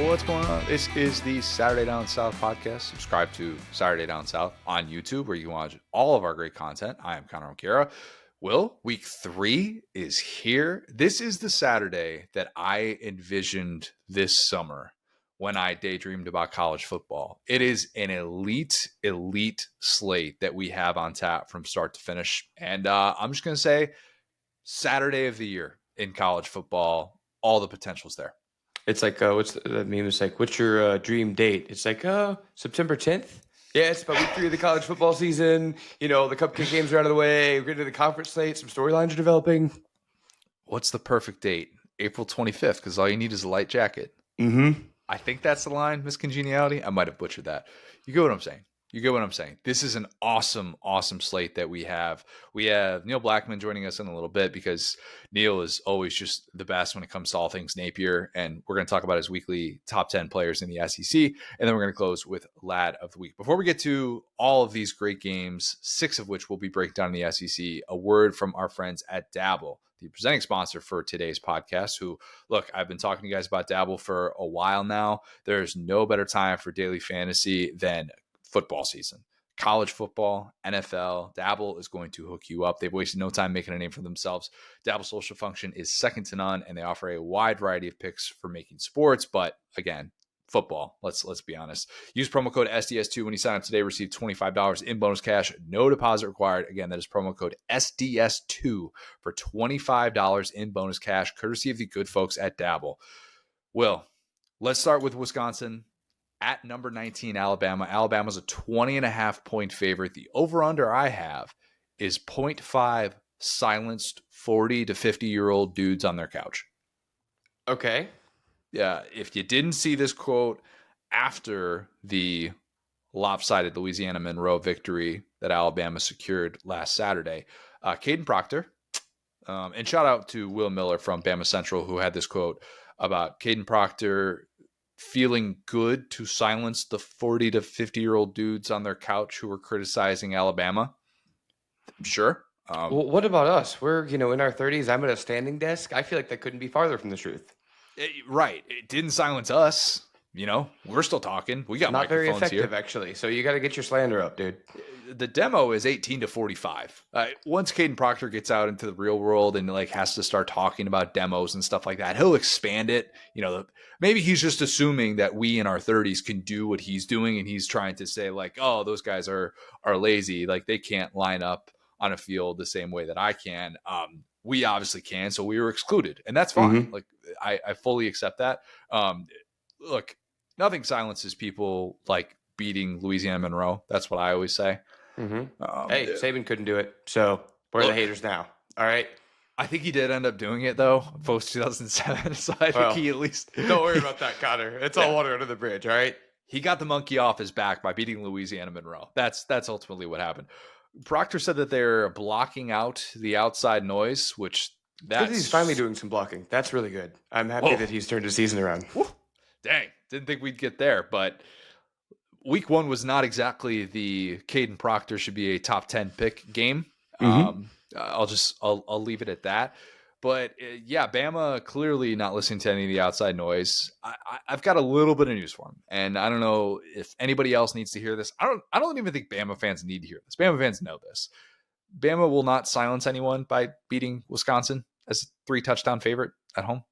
What's going on? This is the Saturday Down South podcast. Subscribe to Saturday Down South on YouTube, where you can watch all of our great content. I am Connor O'Kara. Will, week 3 is here. This is the Saturday that I envisioned this summer when I daydreamed about college football. It is an elite slate that we have on tap from start to finish. And I'm just going to say Saturday of the year in college football, all the potential's there. It's like, what's the meme? It's like, what's your dream date? It's like, September 10th. Yeah, it's about week 3 of the college football season. You know, the cupcake games are out of the way. We're getting to the conference slate. Some storylines are developing. What's the perfect date? April 25th, because all you need is a light jacket. Mm-hmm. I think that's the line, Miss Congeniality. I might have butchered that. You get what I'm saying. This is an awesome slate that we have. We have Neil Blackmon joining us in a little bit because Neil is always just the best when it comes to all things Napier. And we're going to talk about his weekly top 10 players in the SEC. And then we're going to close with Lad of the Week. Before we get to all of these great games, 6 of which we'll be breaking down in the SEC, a word from our friends at Dabble, the presenting sponsor for today's podcast, who, look, I've been talking to you guys about Dabble for a while now. There's no better time for daily fantasy than football season. College football, NFL, Dabble is going to hook you up. They've wasted no time making a name for themselves. Dabble's social function is second to none, and they offer a wide variety of picks for making sports. But again, football, let's be honest. Use promo code SDS2 when you sign up today. Receive $25 in bonus cash. No deposit required. Again, that is promo code SDS2 for $25 in bonus cash, courtesy of the good folks at Dabble. Will, let's start with Wisconsin. At number 19, Alabama. Alabama's a 20.5 point favorite. The over-under I have is 0.5 silenced 40 to 50-year-old dudes on their couch. Okay. Yeah, if you didn't see this quote after the lopsided Louisiana Monroe victory that Alabama secured last Saturday, Caden Proctor, and shout out to Will Miller from Bama Central, who had this quote about Caden Proctor feeling good to silence the 40 to 50-year-old dudes on their couch who were criticizing Alabama. Sure. Well, what about us? We're, in our 30s. I'm at a standing desk. I feel like that couldn't be farther from the truth. Right. It didn't silence us. We're still talking. We got not very effective, here. Actually. So you got to get your slander up, dude. The demo is 18 to 45. Once Caden Proctor gets out into the real world and has to start talking about demos and stuff like that, he'll expand it. Maybe he's just assuming that we in our 30s can do what he's doing, and he's trying to say oh, those guys are lazy, they can't line up on a field the same way that I can. We obviously can, so we were excluded, and that's fine. Mm-hmm. I fully accept that. Look, nothing silences people like beating Louisiana Monroe. That's what I always say. Mm-hmm. Hey, Saban couldn't do it, so where are the haters now? All right. I think he did end up doing it, though, post 2007. So I think he at least... Don't worry about that, Connor. It's all water under the bridge, all right? He got the monkey off his back by beating Louisiana Monroe. That's ultimately what happened. Proctor said that they're blocking out the outside noise, which that's... He's finally doing some blocking. That's really good. I'm happy that he's turned his season around. Whoa. Dang. Didn't think we'd get there, but... Week 1 was not exactly the Caden Proctor should be a top 10 pick game. Mm-hmm. I'll leave it at that. But yeah, Bama clearly not listening to any of the outside noise. I've got a little bit of news for him, and I don't know if anybody else needs to hear this. I don't even think Bama fans need to hear this. Bama fans know this. Bama will not silence anyone by beating Wisconsin as a 3-touchdown favorite at home.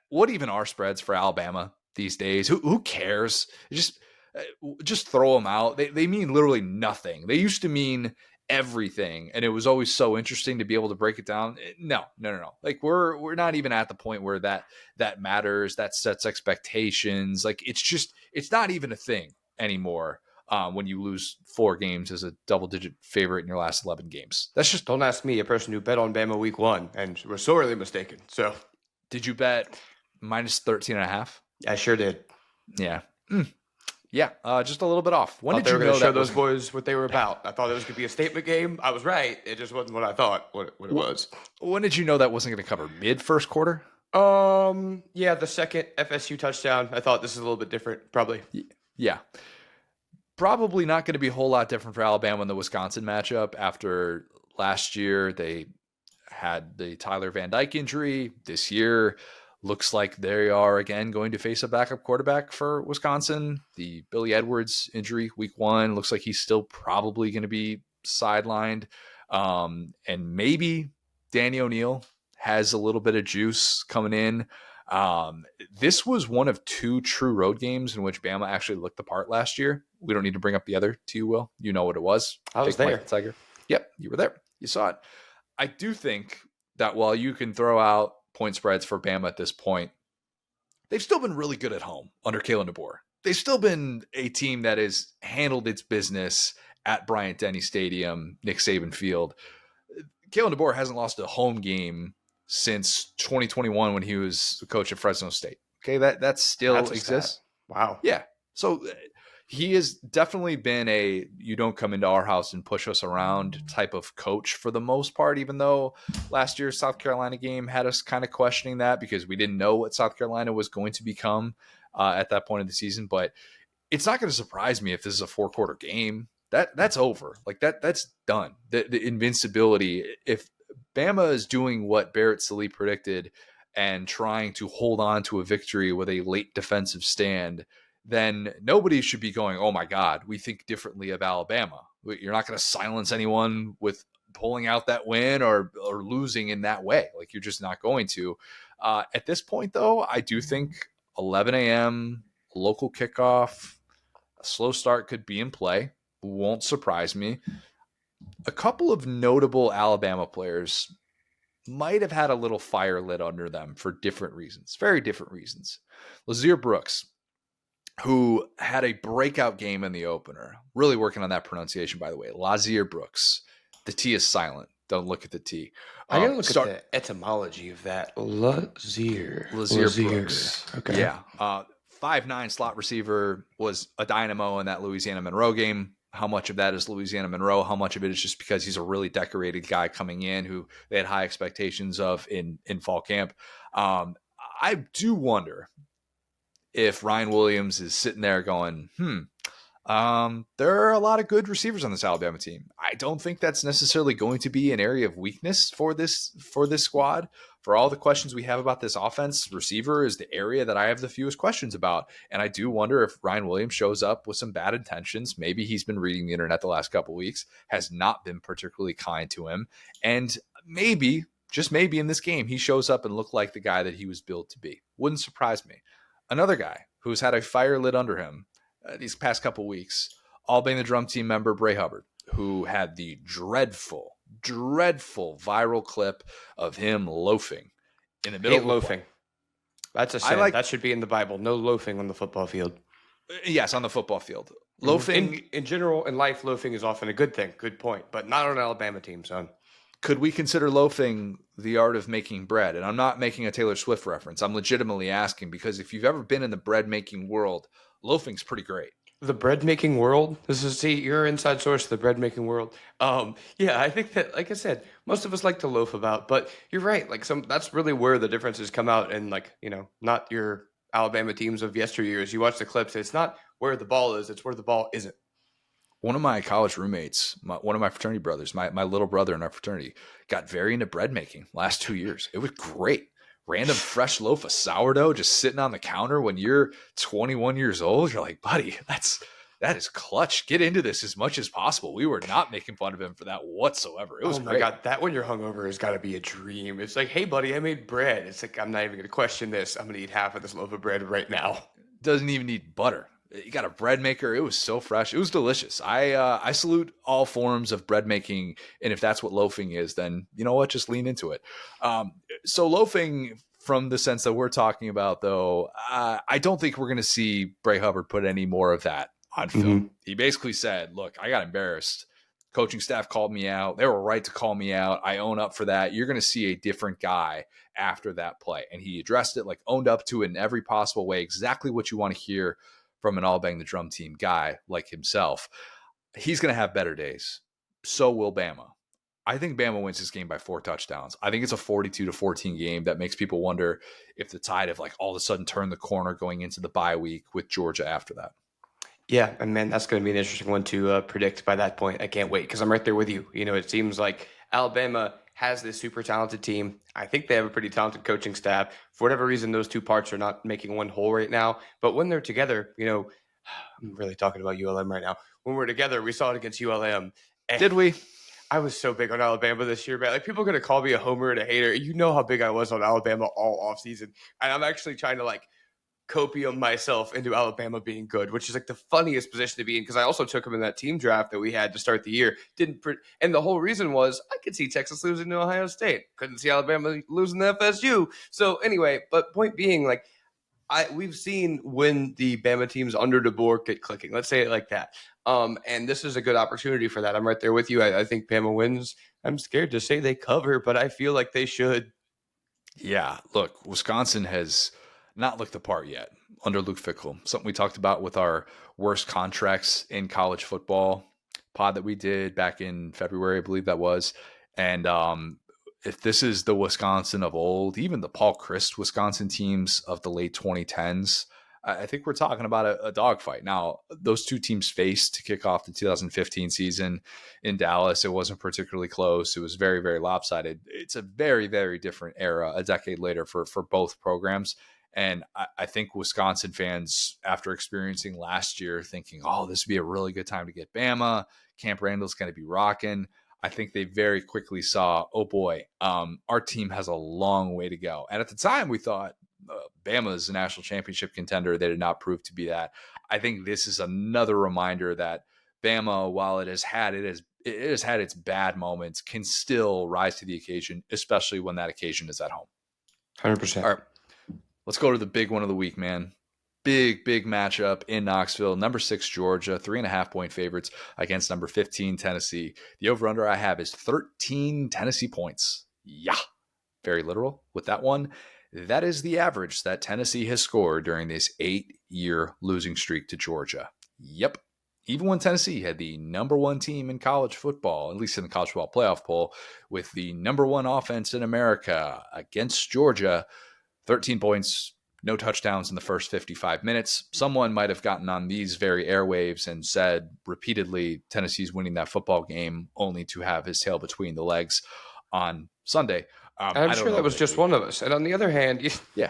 What even are spreads for Alabama these days? Who cares? Just throw them out. They mean literally nothing. They used to mean everything, and it was always so interesting to be able to break it down. No. We're not even at the point where that matters. That sets expectations. It's not even a thing anymore. When you lose 4 games as a double-digit favorite in your last 11 games, that's just... Don't ask me, a person who bet on Bama week 1, and we're sorely mistaken. So, did you bet minus 13.5? I sure did. Yeah. Yeah, just a little bit off. When did you know show those boys what they were about? I thought it was going to be a statement game. I was right. It just wasn't what I thought what it was. When did you know that wasn't going to cover? Mid-first quarter? Yeah, the second FSU touchdown. I thought this is a little bit different, probably. Yeah. Probably not going to be a whole lot different for Alabama in the Wisconsin matchup. After last year, they had the Tyler Van Dyke injury. This year, Looks like they are again going to face a backup quarterback for Wisconsin. The Billy Edwards injury week 1 looks like he's still probably going to be sidelined. And maybe Danny O'Neal has a little bit of juice coming in. This was one of 2 true road games in which Bama actually looked the part last year. We don't need to bring up the other 2, Will. You know what it was. I was there. Mike the Tiger. Yep, you were there. You saw it. I do think that while you can throw out point spreads for Bama at this point, they've still been really good at home under Kalen DeBoer. They've still been a team that has handled its business at Bryant-Denny Stadium, Nick Saban Field. Kalen DeBoer hasn't lost a home game since 2021 when he was the coach at Fresno State. Okay, that still exists. Wow. Yeah. So he has definitely been a you don't come into our house and push us around type of coach for the most part, even though last year's South Carolina game had us kind of questioning that because we didn't know what South Carolina was going to become at that point of the season. But it's not going to surprise me if this is a 4-quarter game. That's over. Like that's done. The invincibility. If Bama is doing what Barrett Sallee predicted and trying to hold on to a victory with a late defensive stand, then nobody should be going, oh my God, we think differently of Alabama. You're not going to silence anyone with pulling out that win or losing in that way. Like you're just not going to. At this point, though, I do think 11 a.m. local kickoff, a slow start could be in play. Won't surprise me. A couple of notable Alabama players might have had a little fire lit under them for different reasons, very different reasons. Lazier Brooks, who had a breakout game in the opener. Really working on that pronunciation, by the way. Lazier Brooks. The T is silent. Don't look at the T. I gotta look at the etymology of that. Lazier Brooks. Okay. Yeah. 5'9" slot receiver, was a dynamo in that Louisiana Monroe game. How much of that is Louisiana Monroe? How much of it is just because he's a really decorated guy coming in who they had high expectations of in fall camp? I do wonder if Ryan Williams is sitting there going, there are a lot of good receivers on this Alabama team. I don't think that's necessarily going to be an area of weakness for this squad. For all the questions we have about this offense, receiver is the area that I have the fewest questions about. And I do wonder if Ryan Williams shows up with some bad intentions. Maybe he's been reading the internet the last couple of weeks, has not been particularly kind to him. And maybe, just maybe in this game, he shows up and looked like the guy that he was built to be. Wouldn't surprise me. Another guy who's had a fire lit under him these past couple weeks, All-Bang the Drum Team member Bray Hubbard, who had the dreadful viral clip of him loafing in the middle of loafing. That's a sin. That should be in the Bible. No loafing on the football field. Yes, on the football field. Loafing in general in life, loafing is often a good thing. Good point, but not on an Alabama team, son. Could we consider loafing the art of making bread? And I'm not making a Taylor Swift reference. I'm legitimately asking because if you've ever been in the bread making world, loafing's pretty great. The bread making world? You're inside source of the bread making world. Yeah, I think that, like I said, most of us like to loaf about, but you're right. Like that's really where the differences come out. And not your Alabama teams of yesteryears. You watch the clips. It's not where the ball is. It's where the ball isn't. One of my college roommates, one of my fraternity brothers, my little brother in our fraternity, got very into bread making last 2 years. It was great. Random fresh loaf of sourdough just sitting on the counter when you're 21 years old. You're like, buddy, that is clutch. Get into this as much as possible. We were not making fun of him for that whatsoever. It was great. Oh my God, that when you're hungover has got to be a dream. It's like, hey buddy, I made bread. It's like, I'm not even going to question this. I'm going to eat half of this loaf of bread right now. Doesn't even need butter. You got a bread maker. It was so fresh. It was delicious. I salute all forms of bread making. And if that's what loafing is, then you know what? Just lean into it. So loafing from the sense that we're talking about, though, I don't think we're going to see Bray Hubbard put any more of that on film. Mm-hmm. He basically said, look, I got embarrassed. Coaching staff called me out. They were right to call me out. I own up for that. You're going to see a different guy after that play. And he addressed it, owned up to it in every possible way. Exactly what you want to hear from an All-Bang the Drum Team guy like himself. He's going to have better days. So will Bama. I think Bama wins this game by 4 touchdowns. I think it's a 42-14 game that makes people wonder if the Tide have all of a sudden turned the corner going into the bye week with Georgia after that. Yeah, and man, that's going to be an interesting one to predict by that point. I can't wait because I'm right there with you. It seems like Alabama has this super talented team. I think they have a pretty talented coaching staff. For whatever reason, those two parts are not making one whole right now. But when they're together, I'm really talking about ULM right now. When we're together, we saw it against ULM. Did we? I was so big on Alabama this year, man. Like, people are going to call me a homer and a hater. You know how big I was on Alabama all offseason. And I'm actually trying to, copium myself into Alabama being good, which is, the funniest position to be in, because I also took them in that team draft that we had to start the year. And the whole reason was I could see Texas losing to Ohio State. Couldn't see Alabama losing to FSU. So anyway, but point being, we've seen when the Bama teams under DeBoer get clicking. Let's say it like that. And this is a good opportunity for that. I'm right there with you. I think Bama wins. I'm scared to say they cover, but I feel like they should. Yeah, look, Wisconsin has not looked the part yet under Luke Fickell. Something we talked about with our worst contracts in college football pod that we did back in February, I believe that was. And if this is the Wisconsin of old, even the Paul Chryst Wisconsin teams of the late 2010s, I think we're talking about a dogfight. Now, those two teams faced to kick off the 2015 season in Dallas. It wasn't particularly close. It was very, very lopsided. It's a very, very different era a decade later for both programs. And I think Wisconsin fans, after experiencing last year, thinking, oh, this would be a really good time to get Bama. Camp Randall's going to be rocking. I think they very quickly saw, oh boy, our team has a long way to go. And at the time, we thought Bama is a national championship contender. They did not prove to be that. I think this is another reminder that Bama, while it has had its bad moments, can still rise to the occasion, especially when that occasion is at home. 100%. All right. Let's go to the big one of the week, man. Big matchup in Knoxville. Number 6, Georgia, 3.5-point favorites against number 15, Tennessee. The over-under I have is 13 Tennessee points. Yeah. Very literal with that one. That is the average that Tennessee has scored during this 8-year losing streak to Georgia. Yep. Even when Tennessee had the number 1 team in college football, at least in the college football playoff poll, with the number 1 offense in America against Georgia, 13 points, no touchdowns in the first 55 minutes. Someone might have gotten on these very airwaves and said repeatedly, Tennessee's winning that football game, only to have his tail between the legs on Sunday. I'm sure that was just one of us. And on the other hand, we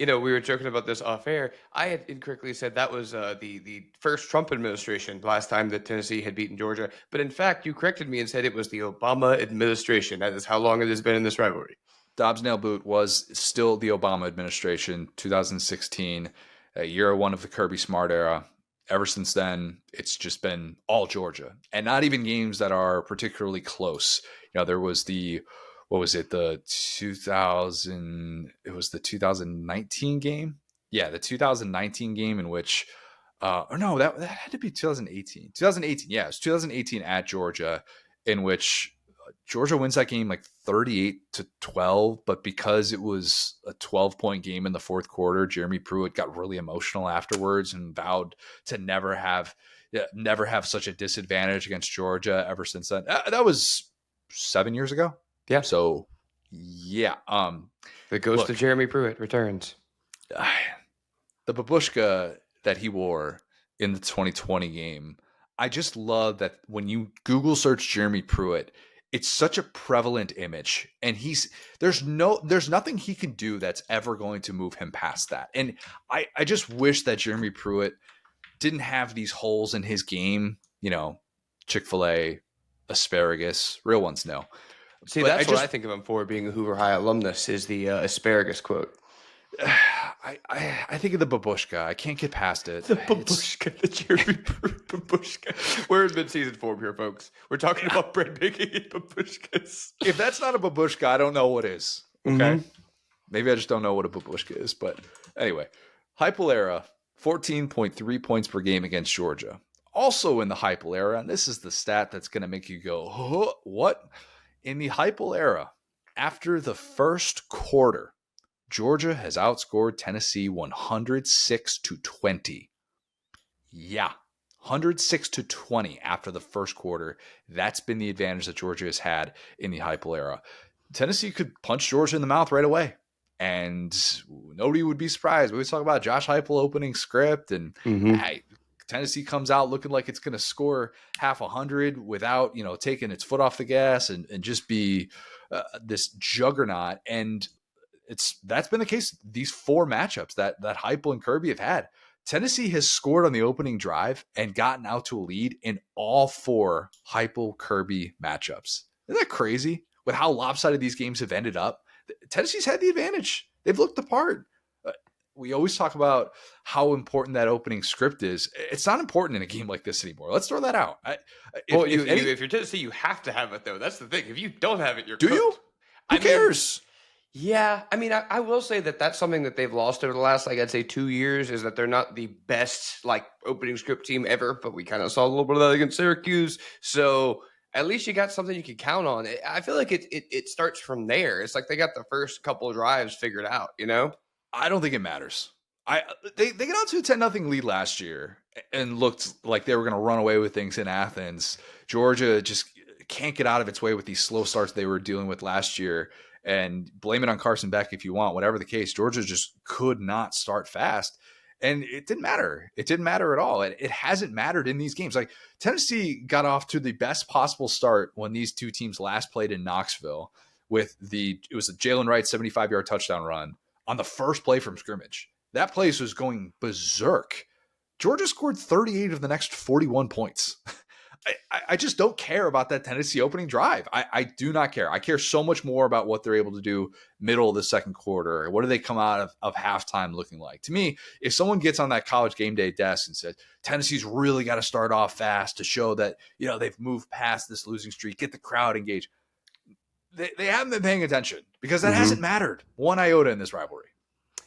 were joking about this off air. I had incorrectly said that was the first Trump administration last time that Tennessee had beaten Georgia. But in fact, you corrected me and said it was the Obama administration. That is how long it has been in this rivalry. Dobbs nail boot was still the Obama administration, 2016, year 1 of the Kirby Smart era. Ever since then, it's just been all Georgia, and not even games that are particularly close. There was the 2019 game. Yeah, the 2019 game in which, that had to be 2018. 2018, yeah, it was 2018 at Georgia, in which Georgia wins that game 38-12, but because it was a 12-point game in the fourth quarter, Jeremy Pruitt got really emotional afterwards and vowed to never have such a disadvantage against Georgia ever since then. That was 7 years ago. Yeah. So, yeah. The ghost of Jeremy Pruitt returns. The babushka that he wore in the 2020 game, I just love that when you Google search Jeremy Pruitt, it's such a prevalent image, and there's nothing he can do that's ever going to move him past that. And I just wish that Jeremy Pruitt didn't have these holes in his game, Chick-fil-A, asparagus, real ones no. See, but that's what I think of him for, being a Hoover High alumnus, is the asparagus quote. I think of the babushka. I can't get past it. The babushka, the Jeremy Pruitt babushka. We're in mid-season form here, folks. We're talking about bread baking and babushkas. If that's not a babushka, I don't know what is. Okay, mm-hmm. Maybe I just don't know what a babushka is. But anyway, Heupel era, 14.3 points per game against Georgia. Also in the Heupel era, and this is the stat that's going to make you go, huh, what? In the Heupel era, after the first quarter, Georgia has outscored Tennessee 106-20. Yeah, 106-20 after the first quarter. That's been the advantage that Georgia has had in the Heupel era. Tennessee could punch Georgia in the mouth right away, and nobody would be surprised. We always talk about Josh Heupel opening script, and Tennessee comes out looking like it's going to score half 100 without, taking its foot off the gas and just be this juggernaut. And that's been the case these 4 matchups that Heupel and Kirby have had. Tennessee has scored on the opening drive and gotten out to a lead in all 4 Heupel-Kirby matchups. Isn't that crazy? With how lopsided these games have ended up, Tennessee's had the advantage. They've looked the part. We always talk about how important that opening script is. It's not important in a game like this anymore. Let's throw that out. If you're Tennessee, you have to have it, though. That's the thing. If you don't have it, you're Do cooked. you? Who cares? Yeah, I mean, I will say that that's something that they've lost over the last, I'd say 2 years, is that they're not the best, opening script team ever, but we kind of saw a little bit of that against Syracuse. So at least you got something you can count on. I feel like it starts from there. It's like they got the first couple of drives figured out, I don't think it matters. They got out to a 10-0 lead last year and looked like they were going to run away with things in Athens. Georgia just can't get out of its way with these slow starts they were dealing with last year. And blame it on Carson Beck if you want, whatever the case. Georgia just could not start fast. And it didn't matter. It didn't matter at all. It hasn't mattered in these games. Like Tennessee got off to the best possible start when these 2 teams last played in Knoxville with it was a Jalen Wright 75-yard touchdown run on the first play from scrimmage. That place was going berserk. Georgia scored 38 of the next 41 points. I just don't care about that Tennessee opening drive. I do not care. I care so much more about what they're able to do middle of the second quarter. What do they come out of halftime looking like? To me, if someone gets on that College Game Day desk and says, Tennessee's really got to start off fast to show that, they've moved past this losing streak, get the crowd engaged. They haven't been paying attention because that hasn't mattered one iota in this rivalry.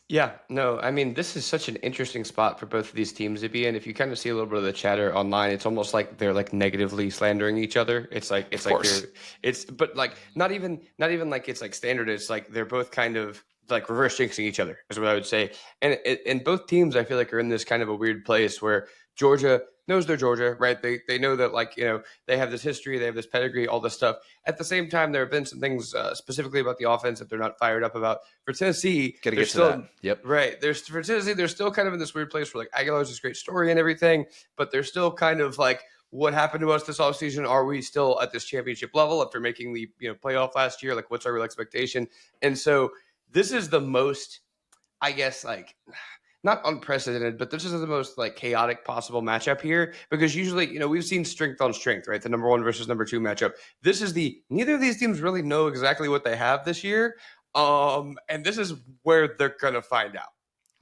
Yeah, no, I mean, this is such an interesting spot for both of these teams to be in. If you kind of see a little bit of the chatter online, it's almost like they're negatively slandering each other. But not even like it's standard. It's like they're both kind of reverse jinxing each other is what I would say. And both teams I feel like are in this kind of a weird place where Georgia knows they're Georgia, right? They know that they have this history, they have this pedigree, all this stuff. At the same time, there have been some things specifically about the offense that they're not fired up about. For Tennessee, got to get to that. Yep. Right. For Tennessee, they're still kind of in this weird place where Aguilar's this great story and everything, but they're still kind of what happened to us this offseason? Are we still at this championship level after making the playoff last year? What's our real expectation? And so this is the most, I guess, not unprecedented, but this is the most chaotic possible matchup here because usually, we've seen strength on strength, right? The number 1 versus number 2 matchup. This is neither of these teams really know exactly what they have this year. And this is where they're going to find out.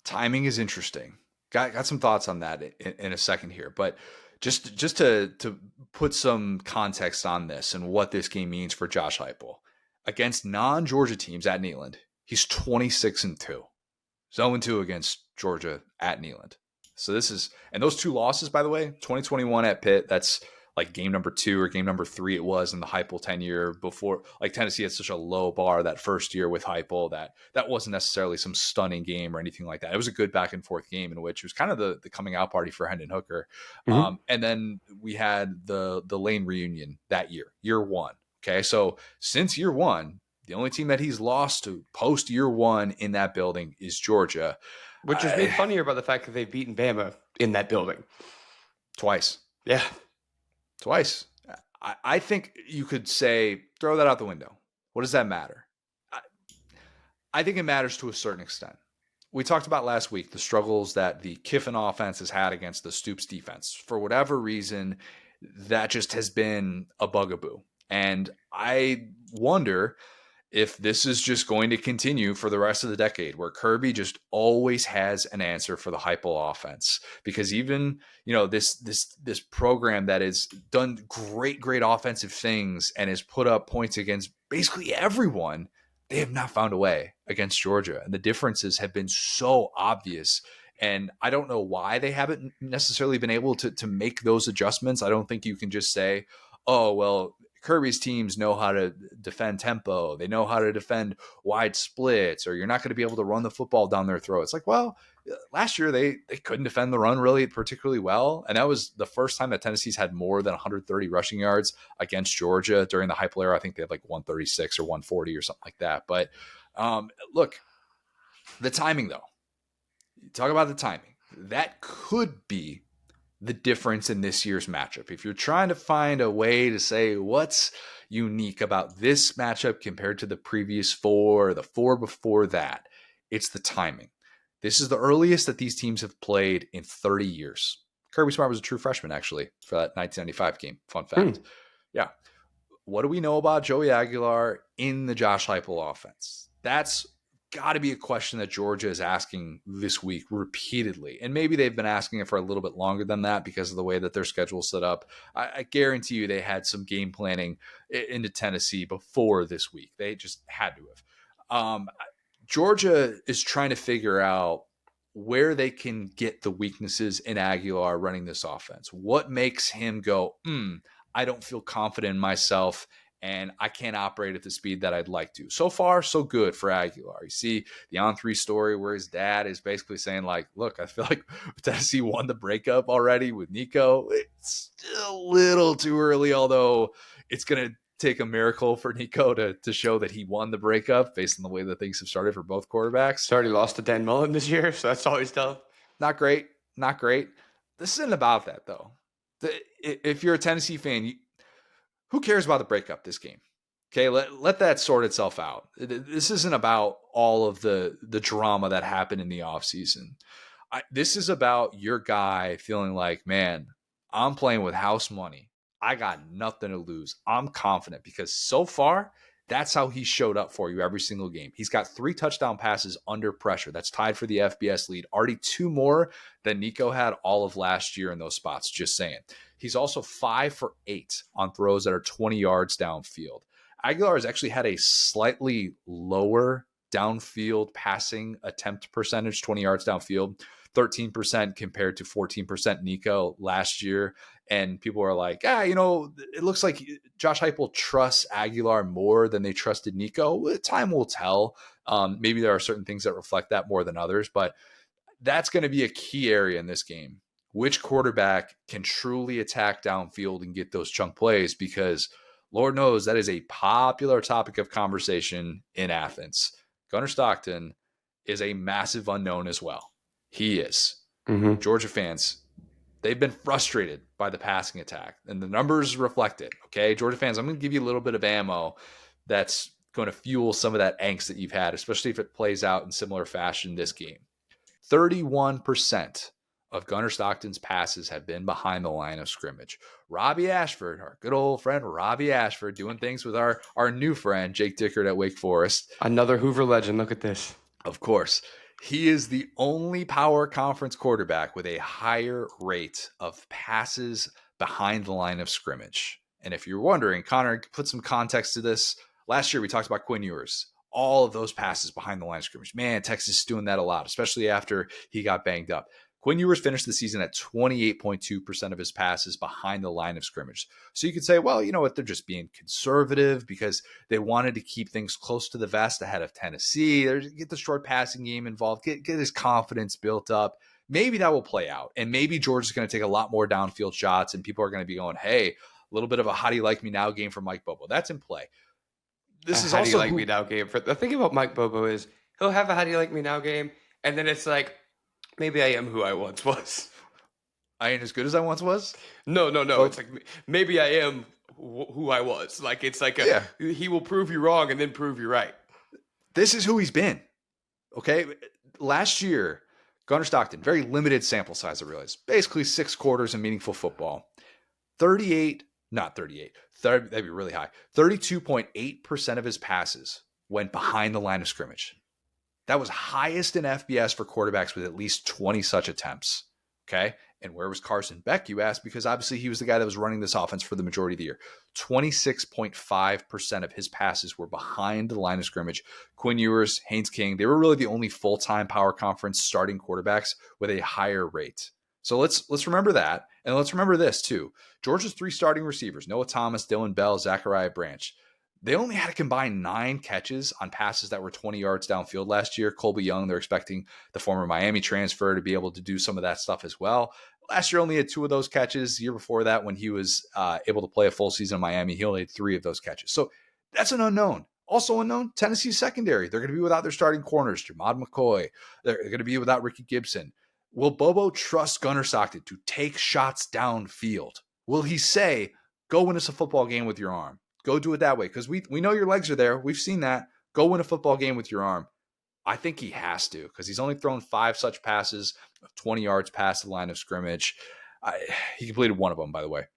Timing is interesting. Got some thoughts on that in a second here, but just to put some context on this and what this game means for Josh Heupel against non-Georgia teams at Neyland, he's 26-2. 0-2 against Georgia at Neyland. So and those 2 losses, by the way, 2021 at Pitt, that's game number 2 or game number 3 it was in the Heupel tenure before. Tennessee had such a low bar that first year with Heupel that wasn't necessarily some stunning game or anything like that. It was a good back and forth game in which it was kind of the coming out party for Hendon Hooker. Mm-hmm. And then we had the Lane reunion that year 1. Okay, so since year 1, the only team that he's lost to post year 1 in that building is Georgia. Which is made funnier by the fact that they've beaten Bama in that building. Twice. Yeah. Twice. I think you could say, throw that out the window. What does that matter? I think it matters to a certain extent. We talked about last week the struggles that the Kiffin offense has had against the Stoops defense. For whatever reason, that just has been a bugaboo. And I wonder if this is just going to continue for the rest of the decade, where Kirby just always has an answer for the Heupel offense. Because even, this program that has done great offensive things and has put up points against basically everyone, they have not found a way against Georgia. And the differences have been so obvious. And I don't know why they haven't necessarily been able to make those adjustments. I don't think you can just say, oh, well, Kirby's teams know how to defend tempo. They know how to defend wide splits, or you're not going to be able to run the football down their throats. Last year they couldn't defend the run really particularly well. And that was the first time that Tennessee's had more than 130 rushing yards against Georgia during the Heupel era. I think they had 136 or 140 or something like that. But look, the timing though, talk about the timing. That could be the difference in this year's matchup, if you're trying to find a way to say what's unique about this matchup compared to the previous four, or the four before that, it's the timing. This is the earliest that these teams have played in 30 years. Kirby Smart was a true freshman, actually, for that 1995 game. Fun fact. Yeah. What do we know about Joey Aguilar in the Josh Heupel offense? That's got to be a question that Georgia is asking this week repeatedly. And maybe they've been asking it for a little bit longer than that because of the way that their schedule is set up. I guarantee you they had some game planning into Tennessee before this week. They just had to have. Georgia is trying to figure out where they can get the weaknesses in Aguilar running this offense. What makes him go, I don't feel confident in myself and I can't operate at the speed that I'd like to. So far, so good for Aguilar. You see the On3 story where his dad is basically saying, like, look, I feel like Tennessee won the breakup already with Nico. It's still a little too early, although it's going to take a miracle for Nico to show that he won the breakup based on the way that things have started for both quarterbacks. He's already lost to Dan Mullen this year, so that's always tough. Not great. This isn't about that, though. If you're a Tennessee fan, who cares about the breakup this game? Okay, let that sort itself out. This isn't about all of the drama that happened in the offseason. This is about your guy feeling like, man, I'm playing with house money. I got nothing to lose. I'm confident because so far, that's how he showed up for you every single game. He's got 3 touchdown passes under pressure. That's tied for the FBS lead. Already 2 more than Nico had all of last year in those spots, just saying. He's also 5 for 8 on throws that are 20 yards downfield. Aguilar has actually had a slightly lower downfield passing attempt percentage, 20 yards downfield, 13% compared to 14% Nico last year. And people are like, it looks like Josh Heupel trusts Aguilar more than they trusted Nico. Time will tell. Maybe there are certain things that reflect that more than others, but that's going to be a key area in this game. Which quarterback can truly attack downfield and get those chunk plays? Because Lord knows that is a popular topic of conversation in Athens. Gunnar Stockton is a massive unknown as well. He is. Mm-hmm. Georgia fans, they've been frustrated by the passing attack, and the numbers reflect it. Okay, Georgia fans, I'm going to give you a little bit of ammo that's going to fuel some of that angst that you've had, especially if it plays out in similar fashion this game. 31% of Gunnar Stockton's passes have been behind the line of scrimmage. Robbie Ashford, our good old friend Robbie Ashford, doing things with our new friend Jake Dickert at Wake Forest. Another Hoover legend. Look at this. Of course. He is the only power conference quarterback with a higher rate of passes behind the line of scrimmage. And if you're wondering, Connor, put some context to this. Last year, we talked about Quinn Ewers. All of those passes behind the line of scrimmage. Man, Texas is doing that a lot, especially after he got banged up. Quinn Ewers finished the season at 28.2% of his passes behind the line of scrimmage. So you could say, well, you know what? They're just being conservative because they wanted to keep things close to the vest ahead of Tennessee. Get the short passing game involved, get his confidence built up. Maybe that will play out. And maybe Georgia's going to take a lot more downfield shots and people are going to be going, hey, a little bit of a how do you like me now game for Mike Bobo. That's in play. This is how also do you like me now game. The thing about Mike Bobo is he'll have a how do you like me now game. And then it's like, maybe I am who I once was. I ain't as good as I once was? No. Oh. It's like, maybe I am who I was. Like, it's like, he will prove you wrong and then prove you right. This is who he's been. Okay? Last year, Gunnar Stockton, very limited sample size, I realize. Basically 6 quarters of meaningful football. That'd be really high. 32.8% of his passes went behind the line of scrimmage. That was highest in FBS for quarterbacks with at least 20 such attempts. Okay. And where was Carson Beck, you ask? Because obviously he was the guy that was running this offense for the majority of the year. 26.5% of his passes were behind the line of scrimmage. Quinn Ewers, Haynes King, they were really the only full-time power conference starting quarterbacks with a higher rate. So let's remember that. And let's remember this too. Georgia's 3 starting receivers, Noah Thomas, Dylan Bell, Zachariah Branch. They only had a combined 9 catches on passes that were 20 yards downfield last year. Colby Young, they're expecting the former Miami transfer to be able to do some of that stuff as well. Last year, only had 2 of those catches. The year before that, when he was able to play a full season in Miami, he only had 3 of those catches. So that's an unknown. Also unknown, Tennessee's secondary. They're going to be without their starting corners, Jamad McCoy. They're going to be without Ricky Gibson. Will Bobo trust Gunnar Stockton to take shots downfield? Will he say, go win us a football game with your arm? Go do it that way. Because we know your legs are there. We've seen that. Go win a football game with your arm. I think he has to, because he's only thrown 5 such passes of 20 yards past the line of scrimmage. He completed one of them, by the way.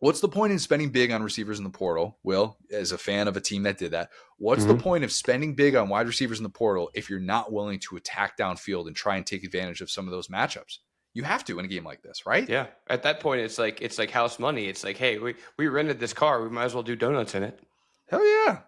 What's the point in spending big on receivers in the portal? Will, as a fan of a team that did that, what's the point of spending big on wide receivers in the portal if you're not willing to attack downfield and try and take advantage of some of those matchups? You have to in a game like this, right? Yeah. At that point, it's like house money. It's like, hey, we rented this car. We might as well do donuts in it. Hell yeah.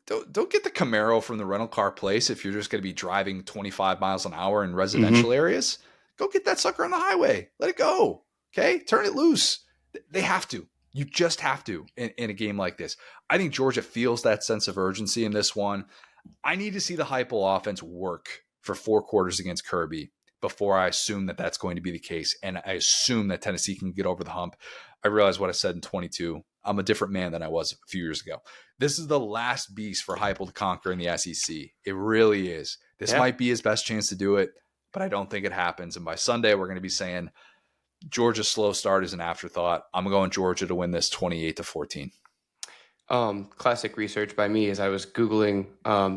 Don't get the Camaro from the rental car place if you're just going to be driving 25 miles an hour in residential areas. Go get that sucker on the highway. Let it go. Okay? Turn it loose. They have to. You just have to in a game like this. I think Georgia feels that sense of urgency in this one. I need to see the Heupel offense work for 4 quarters against Kirby before I assume that that's going to be the case. And I assume that Tennessee can get over the hump. I realize what I said in 22. I'm a different man than I was a few years ago. This is the last beast for Heupel to conquer in the SEC. It really is. This might be his best chance to do it, but I don't think it happens. And by Sunday, we're going to be saying, Georgia's slow start is an afterthought. I'm going Georgia to win this 28-14. Classic research by me as I was Googling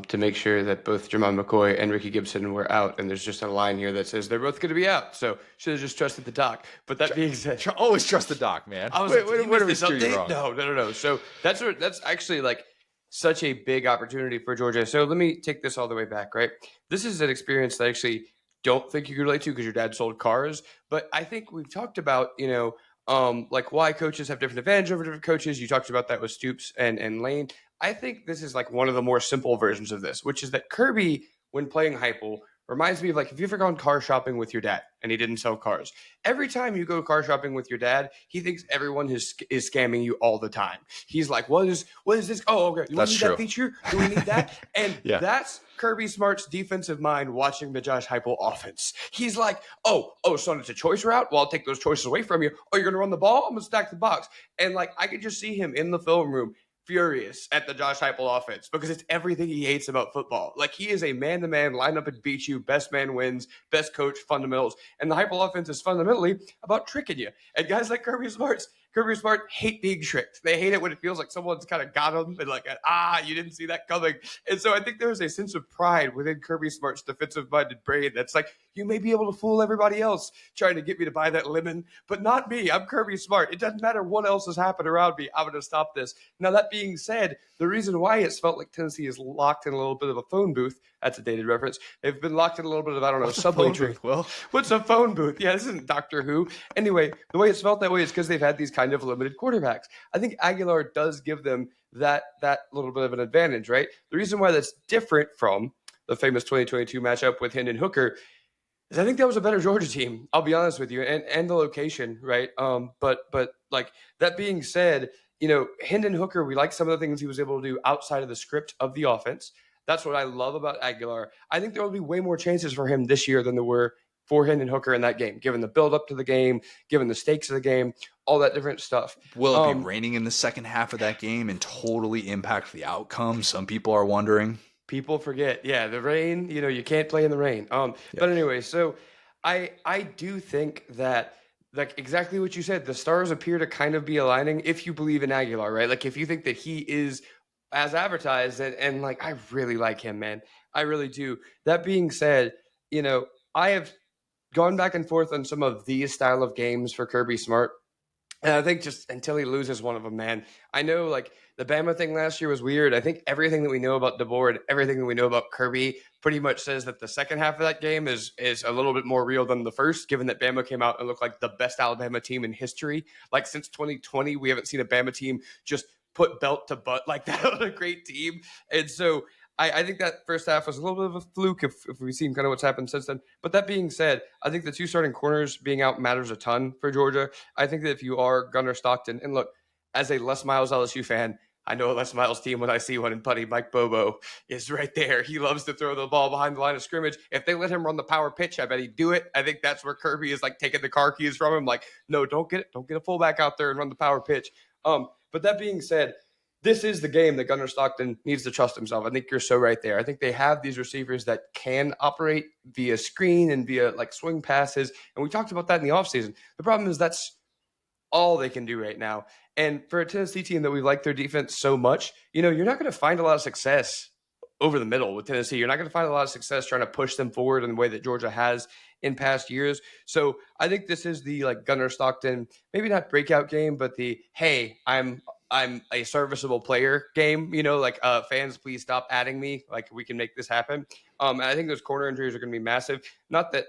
to make sure that both Jermon McCoy and Ricky Gibson were out. And there's just a line here that says they're both going to be out. So should have just trusted the doc. But that being said, always trust the doc, man. I was wait, are we steer you wrong? No. So that's actually like such a big opportunity for Georgia. So let me take this all the way back, right? This is an experience that I actually don't think you can relate to because your dad sold cars. But I think we've talked about, like why coaches have different advantage over different coaches. You talked about that with Stoops and Lane. I think this is like one of the more simple versions of this, which is that Kirby, when playing Heupel, reminds me of like, have you ever gone car shopping with your dad and he didn't sell cars? Every time you go car shopping with your dad, he thinks everyone is scamming you all the time. He's like, what is this? Oh, okay. Do we need that feature? Do we need that? And that's Kirby Smart's defensive mind watching the Josh Heupel offense. He's like, oh, son, it's a choice route? Well, I'll take those choices away from you. Oh, you're going to run the ball? I'm going to stack the box. And like, I could just see him in the film room furious at the Josh Heupel offense because it's everything he hates about football. Like, he is a man-to-man, line up and beat you, best man wins, best coach, fundamentals. And the Heupel offense is fundamentally about tricking you. And guys like Kirby Smart hate being tricked. They hate it when it feels like someone's kind of got them and like, you didn't see that coming. And so I think there's a sense of pride within Kirby Smart's defensive-minded brain that's like, you may be able to fool everybody else trying to get me to buy that lemon, but not me. I'm Kirby Smart. It doesn't matter what else has happened around me. I'm going to stop this. Now, that being said, the reason why it's felt like Tennessee is locked in a little bit of a phone booth, that's a dated reference. They've been locked in a little bit of, I don't know, subway trick. Well, what's a phone booth? Yeah, this isn't Doctor Who. Anyway, the way it's felt that way is because they've had these kind of limited quarterbacks. I think Aguilar does give them that little bit of an advantage, right? The reason why that's different from the famous 2022 matchup with Hendon Hooker is I think that was a better Georgia team. I'll be honest with you, and the location, right? But like that being said, Hendon Hooker, we like some of the things he was able to do outside of the script of the offense. That's what I love about Aguilar. I think there will be way more chances for him this year than there were for Hendon Hooker in that game, given the build up to the game, given the stakes of the game, all that different stuff. Will it be raining in the second half of that game and totally impact the outcome? Some people are wondering. People forget. Yeah, the rain, you can't play in the rain. But anyway, so I do think that, like exactly what you said, the stars appear to kind of be aligning if you believe in Aguilar, right? Like if you think that he is as advertised and like, I really like him, man. I really do. That being said, I have gone back and forth on some of these style of games for Kirby Smart. And I think just until he loses one of them, man. I know like the Bama thing last year was weird. I think everything that we know about DeBoer and everything that we know about Kirby pretty much says that the second half of that game is a little bit more real than the first, given that Bama came out and looked like the best Alabama team in history. Like since 2020, we haven't seen a Bama team just put belt to butt like that on a great team. And so I think that first half was a little bit of a fluke if we've seen kind of what's happened since then. But that being said, I think the 2 starting corners being out matters a ton for Georgia. I think that if you are Gunnar Stockton, and look, as a Les Miles LSU fan, I know a Les Miles team when I see one, and buddy Mike Bobo is right there. He loves to throw the ball behind the line of scrimmage. If they let him run the power pitch, I bet he'd do it. I think that's where Kirby is like taking the car keys from him. Like, no, don't get a fullback out there and run the power pitch. But that being said, this is the game that Gunnar Stockton needs to trust himself. I think you're so right there. I think they have these receivers that can operate via screen and via like swing passes. And we talked about that in the offseason. The problem is that's all they can do right now. And for a Tennessee team that we like their defense so much, you're not going to find a lot of success over the middle with Tennessee. You're not going to find a lot of success trying to push them forward in the way that Georgia has in past years. So I think this is the like Gunnar Stockton, maybe not breakout game, but the, hey, I'm a serviceable player game, fans, please stop adding me. Like we can make this happen. And I think those corner injuries are going to be massive. Not that,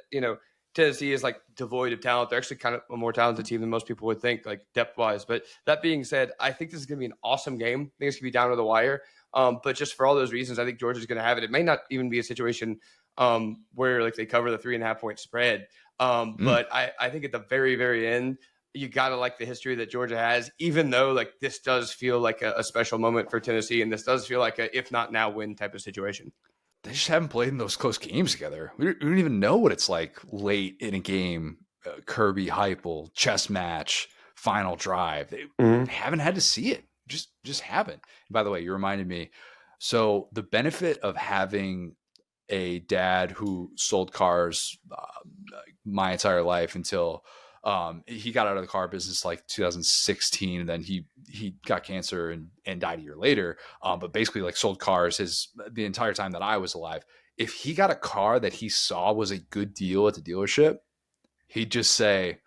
Tennessee is like devoid of talent. They're actually kind of a more talented team than most people would think, like depth wise. But that being said, I think this is going to be an awesome game. I think it's going to be down to the wire. But just for all those reasons, I think Georgia's going to have it. It may not even be a situation where like they cover the 3.5 point spread. But I think at the very, very end, you got to like the history that Georgia has, even though like this does feel like a special moment for Tennessee. And this does feel like a, if not now, win type of situation. They just haven't played in those close games together. We don't even know what it's like late in a game. Kirby, Heupel, chess match, final drive. They haven't had to see it. Just haven't. And by the way, you reminded me. So the benefit of having a dad who sold cars my entire life until he got out of the car business like 2016, and then he got cancer and died a year later. But basically like sold cars the entire time that I was alive. If he got a car that he saw was a good deal at the dealership, he'd just say,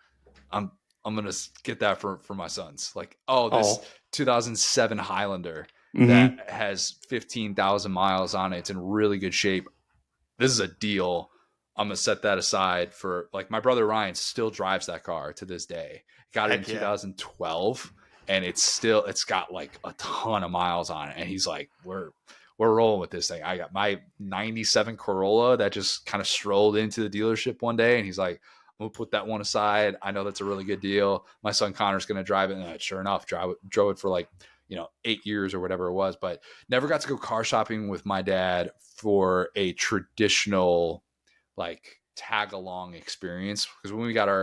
I'm going to get that for my sons. Like, this 2007 Highlander that has 15,000 miles on it. It's in really good shape. This is a deal. I'm going to set that aside for like my brother Ryan still drives that car to this day. Got it in 2012 and it's got like a ton of miles on it. And he's like, we're rolling with this thing. I got my 97 Corolla that just kind of strolled into the dealership one day. And he's like, I'm going to put that one aside. I know that's a really good deal. My son Connor's going to drive it. And sure enough, drove it for like, 8 years or whatever it was, but never got to go car shopping with my dad for a traditional like tag along experience. Because when we drive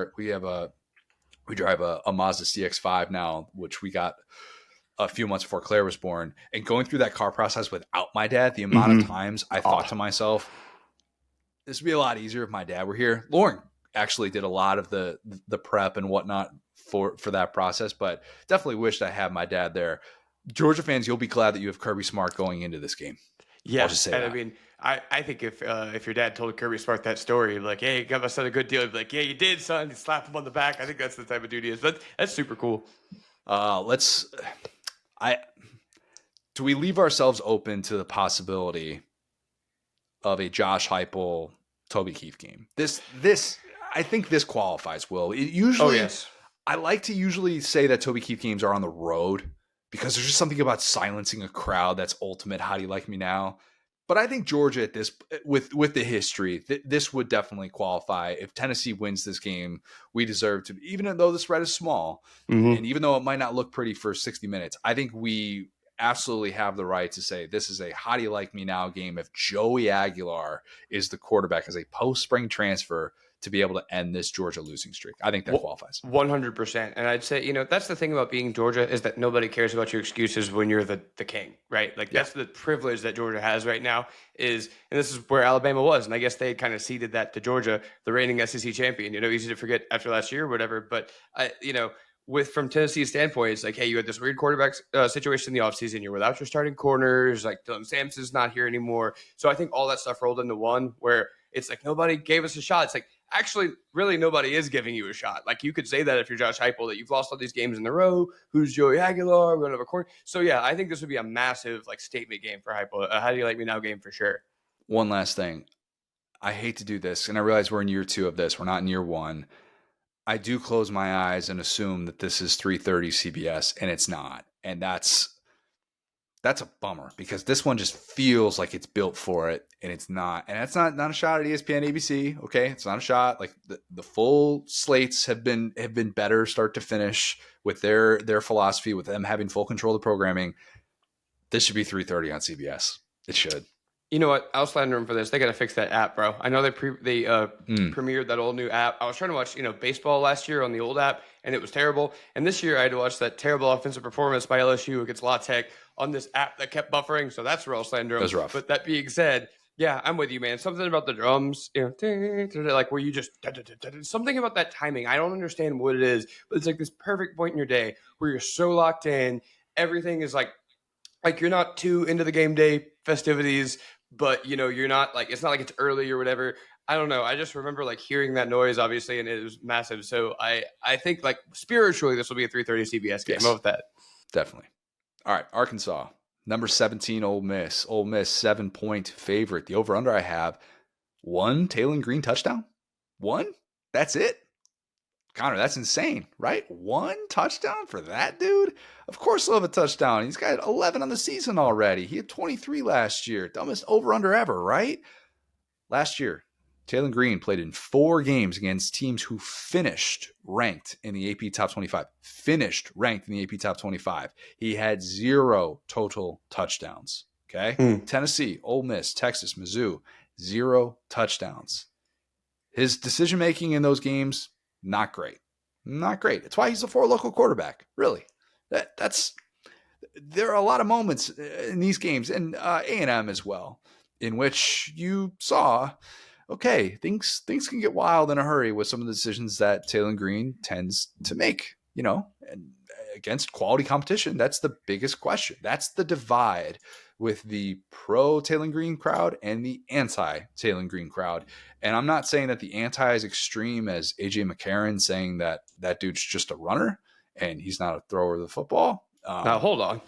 a Mazda CX-5 now, which we got a few months before Claire was born, and going through that car process without my dad, the amount of times I thought to myself, this would be a lot easier if my dad were here. Lauren actually did a lot of the prep and whatnot for that process, but definitely wished I had my dad there. Georgia fans, you'll be glad that you have Kirby Smart going into this game. Yeah, I'll just say that. I mean, I think if your dad told Kirby Smart that story, like, hey, got my son a good deal, he'd be like, yeah, you did, son. You slap him on the back. I think that's the type of dude he is. But that's super cool. Do we leave ourselves open to the possibility of a Josh Heupel, Toby Keith game? I think this qualifies, Will. Yes. I like to usually say that Toby Keith games are on the road because there's just something about silencing a crowd that's ultimate. How do you like me now? But I think Georgia at this, with the history, this would definitely qualify. If Tennessee wins this game, we deserve to, even though the spread is small, and even though it might not look pretty for 60 minutes, I think we absolutely have the right to say this is a how do you like me now game if Joey Aguilar is the quarterback as a post-spring transfer to be able to end this Georgia losing streak. I think that qualifies. 100%. And I'd say, that's the thing about being Georgia is that nobody cares about your excuses when you're the king, right? Like that's the privilege that Georgia has right now and this is where Alabama was. And I guess they kind of ceded that to Georgia, the reigning SEC champion, easy to forget after last year or whatever. But from Tennessee's standpoint, it's like, hey, you had this weird quarterback situation in the offseason. You're without your starting corners. Like Dylan Sampson's not here anymore. So I think all that stuff rolled into one where it's like nobody gave us a shot. It's like, actually, really nobody is giving you a shot. Like you could say that if you're Josh Heupel, that you've lost all these games in a row. Who's Joey Aguilar? We're going to have a corner. So yeah, I think this would be a massive like statement game for Heupel. How do you like me now game for sure. One last thing. I hate to do this, and I realize we're in year 2 of this. We're not in year 1. I do close my eyes and assume that this is 3:30 CBS, and it's not. And that's a bummer because this one just feels like it's built for it, and it's not. And that's not a shot at ESPN, ABC. Okay, it's not a shot. Like the full slates have been better start to finish with their philosophy, with them having full control of the programming. This should be 3:30 on CBS. It should. You know what? I'll slander them for this. They got to fix that app, bro. I know they premiered that old new app. I was trying to watch, baseball last year on the old app, and it was terrible. And this year I had to watch that terrible offensive performance by LSU against La Tech on this app that kept buffering. So that's real slander. It was rough. But that being said, yeah, I'm with you, man. Something about the drums, like where you just something about that timing. I don't understand what it is, but it's like this perfect point in your day where you're so locked in. Everything is like you're not too into the game day festivities, but you're not like, it's not like it's early or whatever. I don't know. I just remember like hearing that noise, obviously, and it was massive. So I think like spiritually, this will be a 3:30 CBS game. Yes. How about that? Definitely. All right, Arkansas, number 17, Ole Miss. Ole Miss, 7-point favorite. The over-under I have, one Taylor Green touchdown. One? That's it? Connor, that's insane, right? One touchdown for that dude? Of course he'll have a touchdown. He's got 11 on the season already. He had 23 last year. Dumbest over-under ever, right? Last year, Taylor Green played in 4 games against teams who finished ranked in the AP Top 25. Finished ranked in the AP Top 25. He had 0 total touchdowns. Okay? Tennessee, Ole Miss, Texas, Mizzou, 0 touchdowns. His decision-making in those games, not great. Not great. That's why he's a 4 local quarterback. Really. There are a lot of moments in these games, and A&M as well, in which you saw, okay, things can get wild in a hurry with some of the decisions that Taylor Green tends to make, and against quality competition. That's the biggest question. That's the divide with the pro Taylor Green crowd and the anti Taylor Green crowd. And I'm not saying that the anti is extreme as AJ McCarron saying that dude's just a runner and he's not a thrower of the football. Now hold on.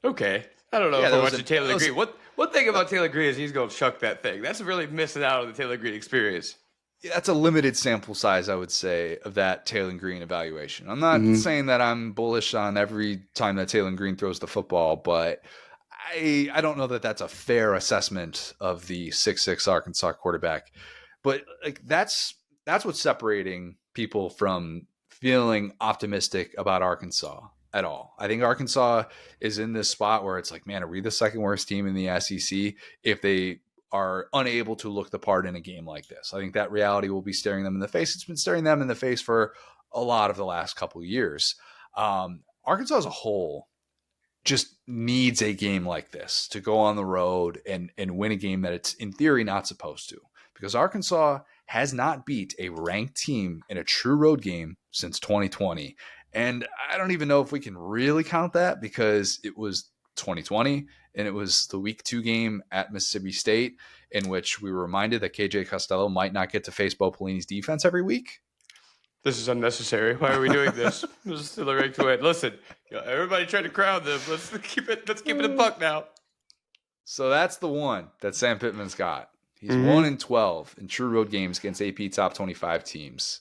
Okay. I don't know if I watched Taylor Green. One thing about Taylor Green is he's going to chuck that thing. That's really missing out on the Taylor Green experience. That's a limited sample size, I would say, of that Taylor Green evaluation. I'm not saying that I'm bullish on every time that Taylor Green throws the football, but I don't know that that's a fair assessment of the 6'6" Arkansas quarterback. But like that's what's separating people from feeling optimistic about Arkansas at all. I think Arkansas is in this spot where it's like, man, are we the second worst team in the SEC if they are unable to look the part in a game like this? I think that reality will be staring them in the face. It's been staring them in the face for a lot of the last couple of years. Arkansas as a whole just needs a game like this to go on the road and win a game that it's in theory not supposed to, because Arkansas has not beat a ranked team in a true road game since 2020. And I don't even know if we can really count that, because it was 2020 and it was the week 2 game at Mississippi State in which we were reminded that KJ Costello might not get to face Bo Pelini's defense every week. This is unnecessary. Why are we doing this? This is still the right way. Listen, everybody tried to crowd them. Let's keep it a buck now. So that's the one that Sam Pittman's got. He's 1-12 in true road games against AP Top 25 teams.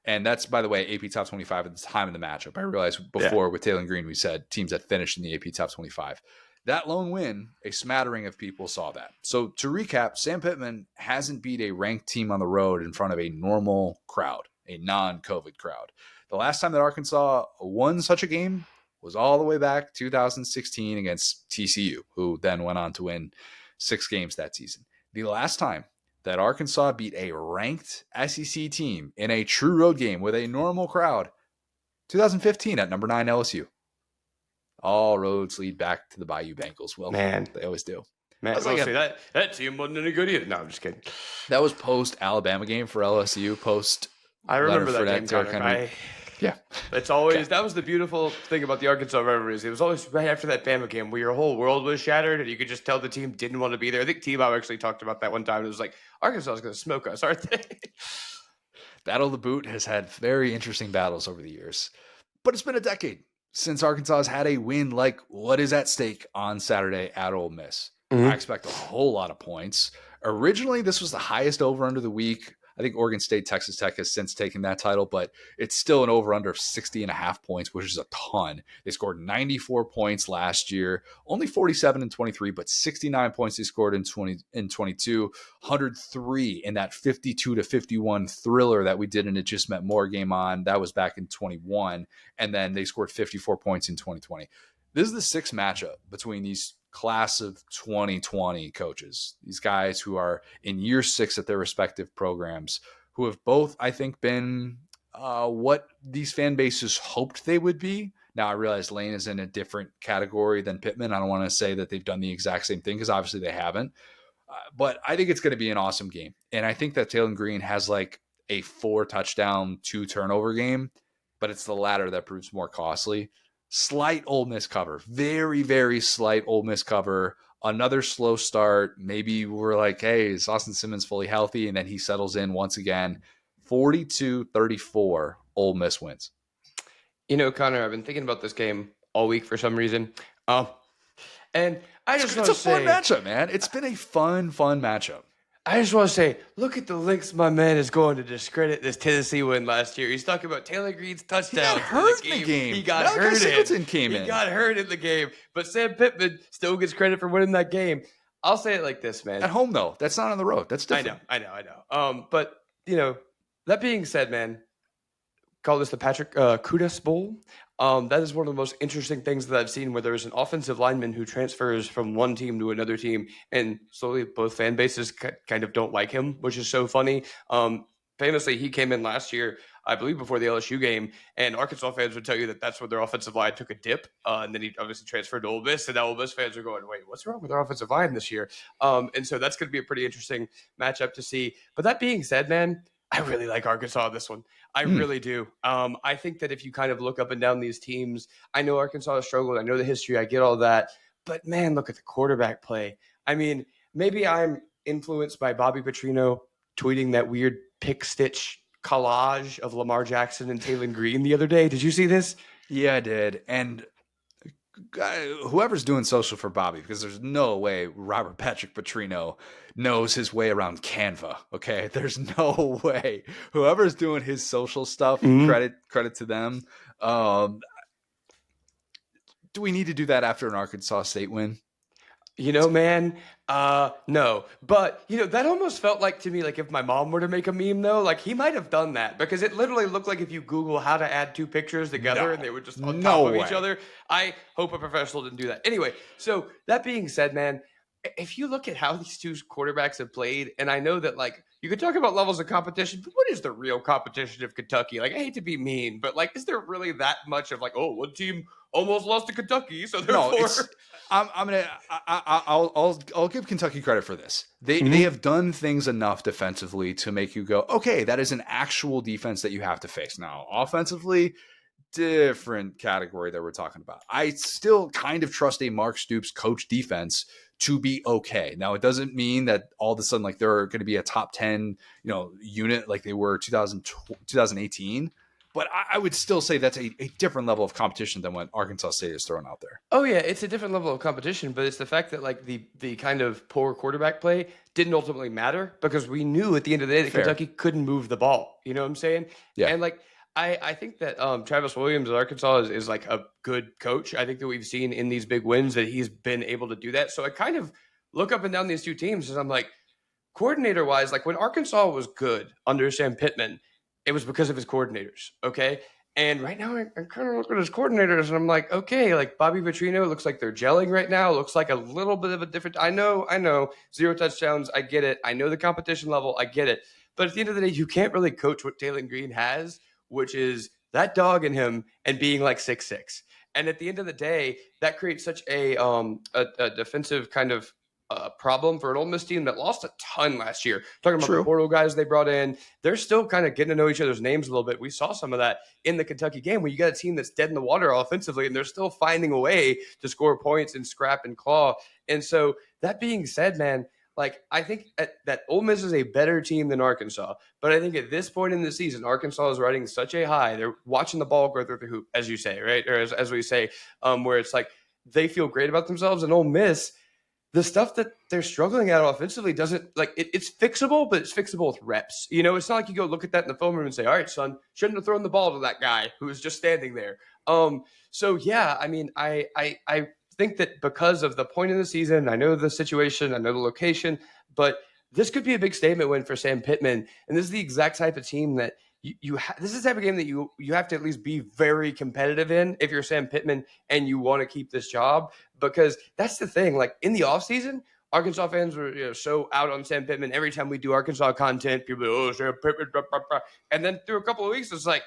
And that's, by the way, AP Top 25 at the time of the matchup. I realized before with Taylor Green, we said teams that finished in the AP Top 25. That lone win, a smattering of people saw that. So to recap, Sam Pittman hasn't beat a ranked team on the road in front of a normal crowd, a non-COVID crowd. The last time that Arkansas won such a game was all the way back 2016 against TCU, who then went on to win 6 games that season. The last time that Arkansas beat a ranked SEC team in a true road game with a normal crowd, 2015 at number 9 LSU. All roads lead back to the Bayou Bengals. Well, man, they always do. Man, that team wasn't any good either. No, I'm just kidding. That was post Alabama game for LSU. Post. I remember that game. Yeah, it's always that was the beautiful thing about the Arkansas rivalries. It was always right after that Bama game where your whole world was shattered and you could just tell the team didn't want to be there. I think T-Bow actually talked about that one time. It was like, Arkansas is going to smoke us, aren't they? Battle of the Boot has had very interesting battles over the years, but it's been a decade since Arkansas has had a win like what is at stake on Saturday at Ole Miss. I expect a whole lot of points. Originally, this was the highest over-under the week. I think Oregon State, Texas Tech has since taken that title, but it's still an over-under of 60.5 points, which is a ton. They scored 94 points last year, only 47 in 23, but 69 points they scored in 22, 103 in that 52-51 thriller that we did, and It Just Meant More game on. That was back in 21, and then they scored 54 points in 2020. This is the 6th matchup between these class of 2020 coaches, these guys who are in year 6 at their respective programs, who have both, I think, been what these fan bases hoped they would be, Now, I realize Lane is in a different category than Pittman. I don't want to say that they've done the exact same thing because obviously they haven't. But I think it's going to be an awesome game. And I think that Taylor Green has like a 4-touchdown, 2-turnover game, but it's the latter that proves more costly. Slight Ole Miss cover. Very, very slight Ole Miss cover. Another slow start. Maybe we're like, hey, is Austin Simmons fully healthy? And then he settles in once again. 42-34, Ole Miss wins. Connor, I've been thinking about this game all week for some reason. And I just want to say, it's a fun matchup, man. It's been a fun matchup. I just want to say, look at the links my man is going to discredit this Tennessee win last year. He's talking about Taylor Green's touchdown. He got hurt in the game. He got hurt in the game. But Sam Pittman still gets credit for winning that game. I'll say it like this, man. At home, though. That's not on the road. That's different. I know. But, that being said, man, call this the Patrick Kudas Bowl. That is one of the most interesting things that I've seen where there's an offensive lineman who transfers from one team to another team, and slowly both fan bases kind of don't like him, which is so funny. Famously, he came in last year, I believe, before the LSU game, and Arkansas fans would tell you that that's where their offensive line took a dip, and then he obviously transferred to Ole Miss, and now Ole Miss fans are going, wait, what's wrong with our offensive line this year? And so that's going to be a pretty interesting matchup to see. But that being said, man, I really like Arkansas this one. I really do. I think that if you kind of look up and down these teams, I know Arkansas has struggled. I know the history. I get all that. But, man, look at the quarterback play. I mean, maybe I'm influenced by Bobby Petrino tweeting that weird pick stitch collage of Lamar Jackson and Taylor Green the other day. Did you see this? Yeah, I did. And whoever's doing social for Bobby, because there's no way Robert Patrick Petrino knows his way around Canva. Okay, there's no way. Whoever's doing his social stuff, credit to them. Do we need to do that after an Arkansas State win? Man, no. But, that almost felt like to me, like if my mom were to make a meme, though, like he might have done that because it literally looked like if you Google how to add two pictures together and they were just on top of each other. I hope a professional didn't do that. Anyway, so that being said, man, if you look at how these two quarterbacks have played, and I know that, like, you could talk about levels of competition, but what is the real competition of Kentucky? Like, I hate to be mean, but, like, is there really that much of, like, oh, one team almost lost to Kentucky, so therefore... I'll give Kentucky credit for this. They have done things enough defensively to make you go, okay, that is an actual defense that you have to face. Now, offensively, different category that we're talking about. I still kind of trust a Mark Stoops coach defense to be okay. Now, it doesn't mean that all of a sudden, like, they're going to be a top 10, unit like they were 2018. But I would still say that's a different level of competition than what Arkansas State is throwing out there. Oh, yeah, it's a different level of competition, but it's the fact that, like, the kind of poor quarterback play didn't ultimately matter because we knew at the end of the day that Kentucky couldn't move the ball. You know what I'm saying? Yeah. And, like, I think that Travis Williams at Arkansas is like a good coach. I think that we've seen in these big wins that he's been able to do that. So I kind of look up and down these two teams and I'm like, coordinator-wise, like when Arkansas was good under Sam Pittman, it was because of his coordinators, okay? And right now I'm kind of looking at his coordinators and I'm like, okay, like Bobby Petrino looks like they're gelling right now. Looks like a little bit of a different – I know, 0 touchdowns, I get it. I know the competition level, I get it. But at the end of the day, you can't really coach what Taylor Green has, which is that dog in him and being like 6'6". And at the end of the day, that creates such a defensive kind of problem for an Ole Miss team that lost a ton last year. Talking about the portal guys they brought in, they're still kind of getting to know each other's names a little bit. We saw some of that in the Kentucky game where you got a team that's dead in the water offensively, and they're still finding a way to score points and scrap and claw. And so that being said, man, like I think that Ole Miss is a better team than Arkansas. But I think at this point in the season, Arkansas is riding such a high. They're watching the ball go through the hoop, as you say, right? Or as we say, where it's like they feel great about themselves. And Ole Miss, the stuff that they're struggling at offensively doesn't like it's fixable, but it's fixable with reps. It's not like you go look at that in the film room and say, all right, son, shouldn't have thrown the ball to that guy who was just standing there. So yeah, I mean, I think that because of the point in the season, I know the situation, I know the location, but this could be a big statement win for Sam Pittman. And this is the exact type of team that this is the type of game that you have to at least be very competitive in if you're Sam Pittman and you want to keep this job, because that's the thing. Like in the offseason, Arkansas fans were so out on Sam Pittman. Every time we do Arkansas content, people are, oh, Sam Pittman, blah, blah, blah. And then through a couple of weeks, it's like,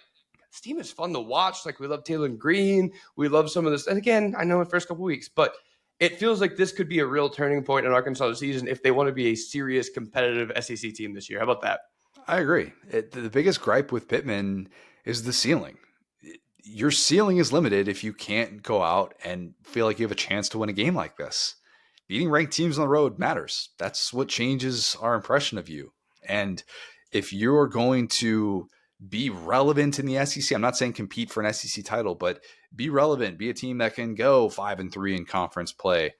this team is fun to watch. Like, we love Taylor Green. We love some of this. And again, I know the first couple weeks, but it feels like this could be a real turning point in Arkansas season if they want to be a serious competitive SEC team this year. How about that? I agree. The biggest gripe with Pittman is the ceiling. Your ceiling is limited if you can't go out and feel like you have a chance to win a game like this. Beating ranked teams on the road matters. That's what changes our impression of you. And if you're going to be relevant in the SEC, I'm not saying compete for an SEC title, but be relevant, be a team that can go 5-3 in conference play.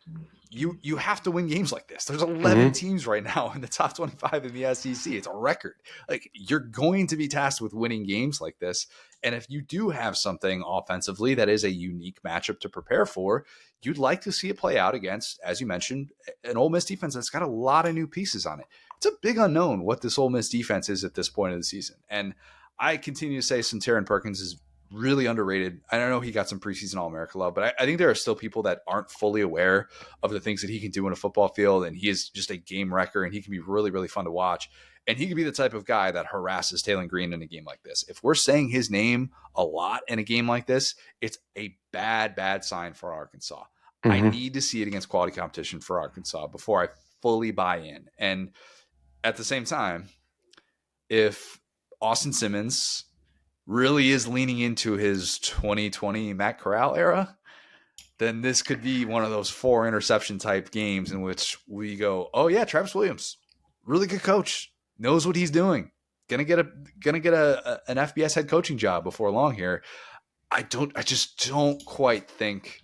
You have to win games like this. There's 11 teams right now in the top 25 in the SEC. It's a record. Like, you're going to be tasked with winning games like this. And if you do have something offensively that is a unique matchup to prepare for, you'd like to see it play out against, as you mentioned, an Ole Miss defense that's got a lot of new pieces on it. It's a big unknown what this Ole Miss defense is at this point of the season. And I continue to say Taron Perkins is really underrated. I don't know, he got some preseason All-America love, but I think there are still people that aren't fully aware of the things that he can do in a football field, and he is just a game wrecker, and he can be really, really fun to watch. And he can be the type of guy that harasses Taylor Green in a game like this. If we're saying his name a lot in a game like this, it's a bad, bad sign for Arkansas. I need to see it against quality competition for Arkansas before I fully buy in. And at the same time, if Austin Simmons really is leaning into his 2020 Matt Corral era, then this could be one of those 4 interception type games in which we go, oh yeah, Travis Williams, really good coach, knows what he's doing, gonna get an FBS head coaching job before long here. I just don't quite think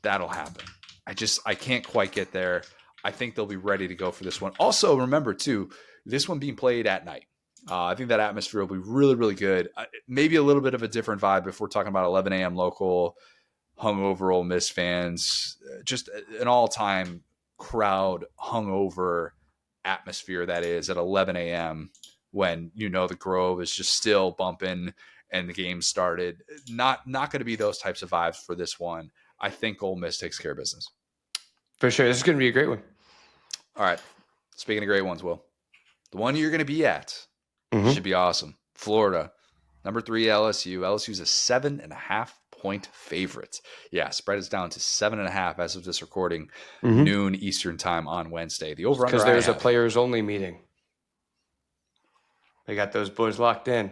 that'll happen. I can't quite get there. I think they'll be ready to go for this one. Also, remember too, this one being played at night. I think that atmosphere will be really, really good. Maybe a little bit of a different vibe if we're talking about 11 a.m. local, hungover Ole Miss fans, just an all-time crowd hungover atmosphere that is at 11 a.m. when, the Grove is just still bumping and the game started. Not going to be those types of vibes for this one. I think Ole Miss takes care of business. For sure. This is going to be a great one. All right. Speaking of great ones, Will, the one you're going to be at should be awesome. Florida, number 3 LSU. LSU's a 7.5-point favorite. Yeah, spread is down to 7.5 as of this recording, noon Eastern time on Wednesday. The over because there's a players only meeting. They got those boys locked in.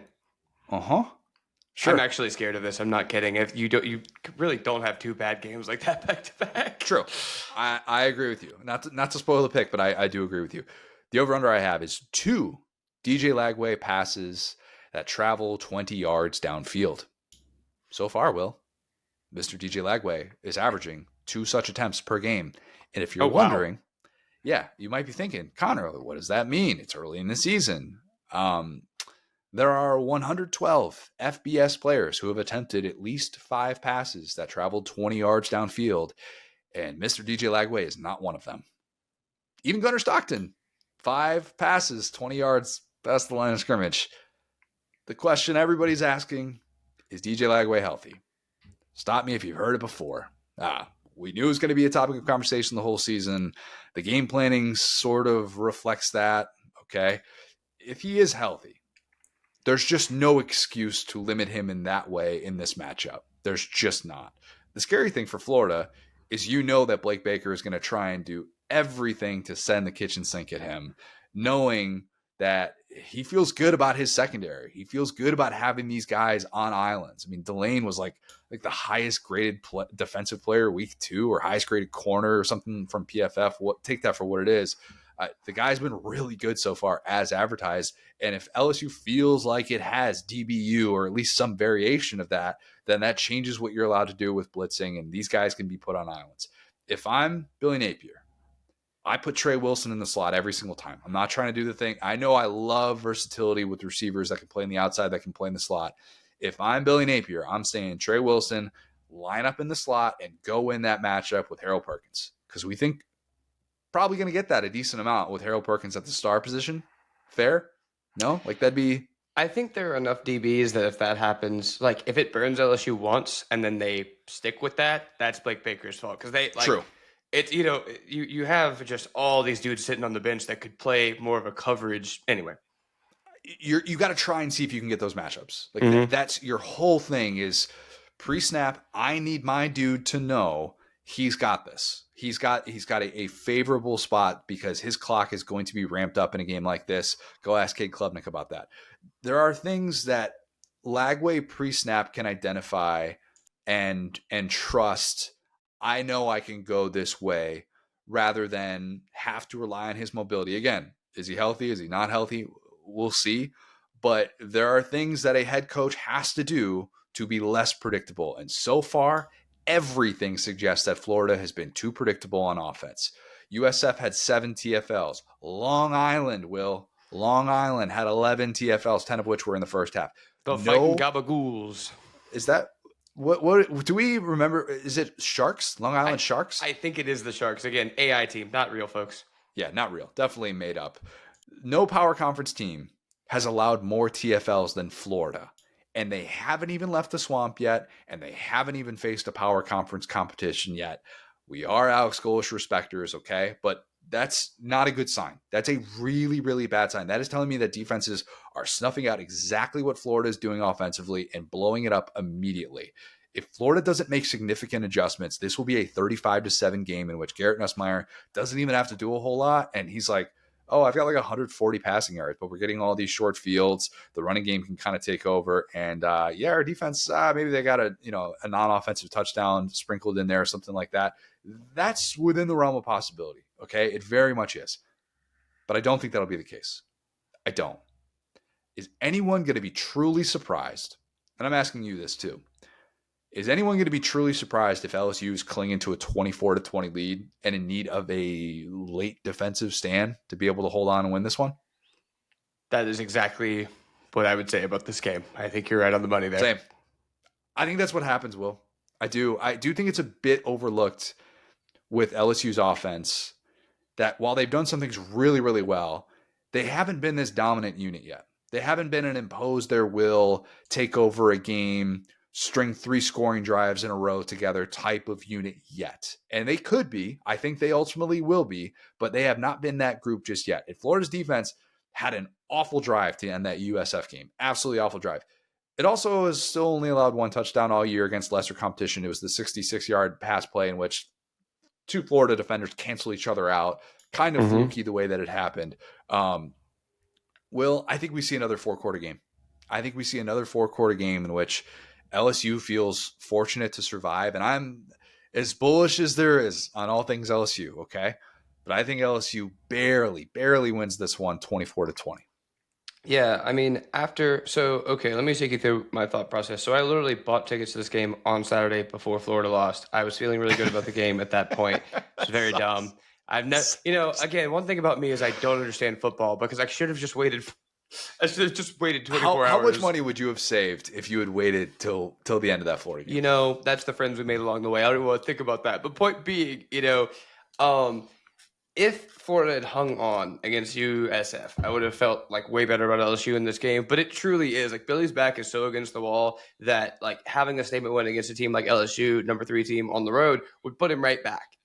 Sure. I'm actually scared of this. I'm not kidding. If you really don't have 2 bad games like that back to back. True. I agree with you. Not to spoil the pick, but I do agree with you. The over under I have is 2 DJ Lagway passes that travel 20 yards downfield. So far, Will, Mr. DJ Lagway is averaging 2 such attempts per game. And if you're wondering, yeah, you might be thinking, Connor, what does that mean? It's early in the season. There are 112 FBS players who have attempted at least 5 passes that traveled 20 yards downfield, and Mr. DJ Lagway is not one of them. Even Gunnar Stockton, 5 passes, 20 yards past the line of scrimmage. The question everybody's asking, is DJ Lagway healthy? Stop me if you've heard it before. We knew it was going to be a topic of conversation the whole season. The game planning sort of reflects that, okay? If he is healthy, there's just no excuse to limit him in that way in this matchup. There's just not. The scary thing for Florida is that Blake Baker is going to try and do everything to send the kitchen sink at him, knowing that he feels good about his secondary. He feels good about having these guys on islands. I mean, Delane was like the highest graded defensive player week 2 or highest graded corner or something from PFF. Take that for what it is. The guy's been really good so far as advertised. And if LSU feels like it has DBU or at least some variation of that, then that changes what you're allowed to do with blitzing. And these guys can be put on islands. If I'm Billy Napier, I put Trey Wilson in the slot every single time. I'm not trying to do the thing. I know I love versatility with receivers that can play in the outside, that can play in the slot. If I'm Billy Napier, I'm saying Trey Wilson, line up in the slot and go win that matchup with Harold Perkins. Because we think probably going to get that a decent amount with Harold Perkins at the star position. Fair? No? That'd be... I think there are enough DBs that if that happens, if it burns LSU once and then they stick with that, that's Blake Baker's fault. Because they... True. It's, you have just all these dudes sitting on the bench that could play more of a coverage anyway. you got to try and see if you can get those matchups. Like that's your whole thing is pre-snap. I need my dude to know he's got this. He's got a favorable spot because his clock is going to be ramped up in a game like this. Go ask Cade Klubnik about that. There are things that Lagway pre-snap can identify and trust. I know I can go this way rather than have to rely on his mobility. Again, is he healthy? Is he not healthy? We'll see. But there are things that a head coach has to do to be less predictable. And so far, everything suggests that Florida has been too predictable on offense. USF had 7 TFLs. Long Island had 11 TFLs, 10 of which were in the first half. The fighting Gabagools. Is that what do we remember? Is it Sharks? Long Island Sharks? I think it is the Sharks. Again, AI team, not real, folks. Yeah, not real. Definitely made up. No power conference team has allowed more TFLs than Florida. And they haven't even left the swamp yet, and they haven't even faced a power conference competition yet. We are Alex Golesh respecters, okay? But that's not a good sign. That's a really, really bad sign. That is telling me that defenses are snuffing out exactly what Florida is doing offensively and blowing it up immediately. If Florida doesn't make significant adjustments, this will be a 35-7 game in which Garrett Nussmeier doesn't even have to do a whole lot. And he's like, oh, I've got like 140 passing yards, but we're getting all these short fields. The running game can kind of take over. And our defense, maybe they got a non-offensive touchdown sprinkled in there or something like that. That's within the realm of possibility. Okay. It very much is, but I don't think that'll be the case. I don't. Is anyone going to be truly surprised? And I'm asking you this too. Is anyone going to be truly surprised if LSU is clinging to a 24-20 lead and in need of a late defensive stand to be able to hold on and win this one? That is exactly what I would say about this game. I think you're right on the money there. Same. I think that's what happens, Will. I do think it's a bit overlooked with LSU's offense that while they've done some things really, really well, they haven't been this dominant unit yet. They haven't been an impose their will, take over a game, string 3 scoring drives in a row together type of unit yet. And they could be. I think they ultimately will be, but they have not been that group just yet. And Florida's defense had an awful drive to end that USF game. Absolutely awful drive. It also has still only allowed 1 touchdown all year against lesser competition. It was the 66-yard pass play in which 2 Florida defenders cancel each other out. Kind of fluky the way that it happened. Will, I think we see another 4-quarter game. I think we see another 4-quarter game in which LSU feels fortunate to survive, and I'm as bullish as there is on all things LSU, okay? But I think LSU barely wins this one 24-20. Yeah, I mean, let me take you through my thought process. So I literally bought tickets to this game on Saturday before Florida lost. I was feeling really good about the game at that point. It's very dumb. I've never, again, one thing about me is I don't understand football because I should have just waited 24 hours. How much money would you have saved if you had waited till the end of that Florida game? That's the friends we made along the way. I don't even want to think about that. But point being, if Florida had hung on against USF, I would have felt like way better about LSU in this game. But it truly is like Billy's back is so against the wall that like having a statement win against a team like LSU, number 3 team on the road, would put him right back,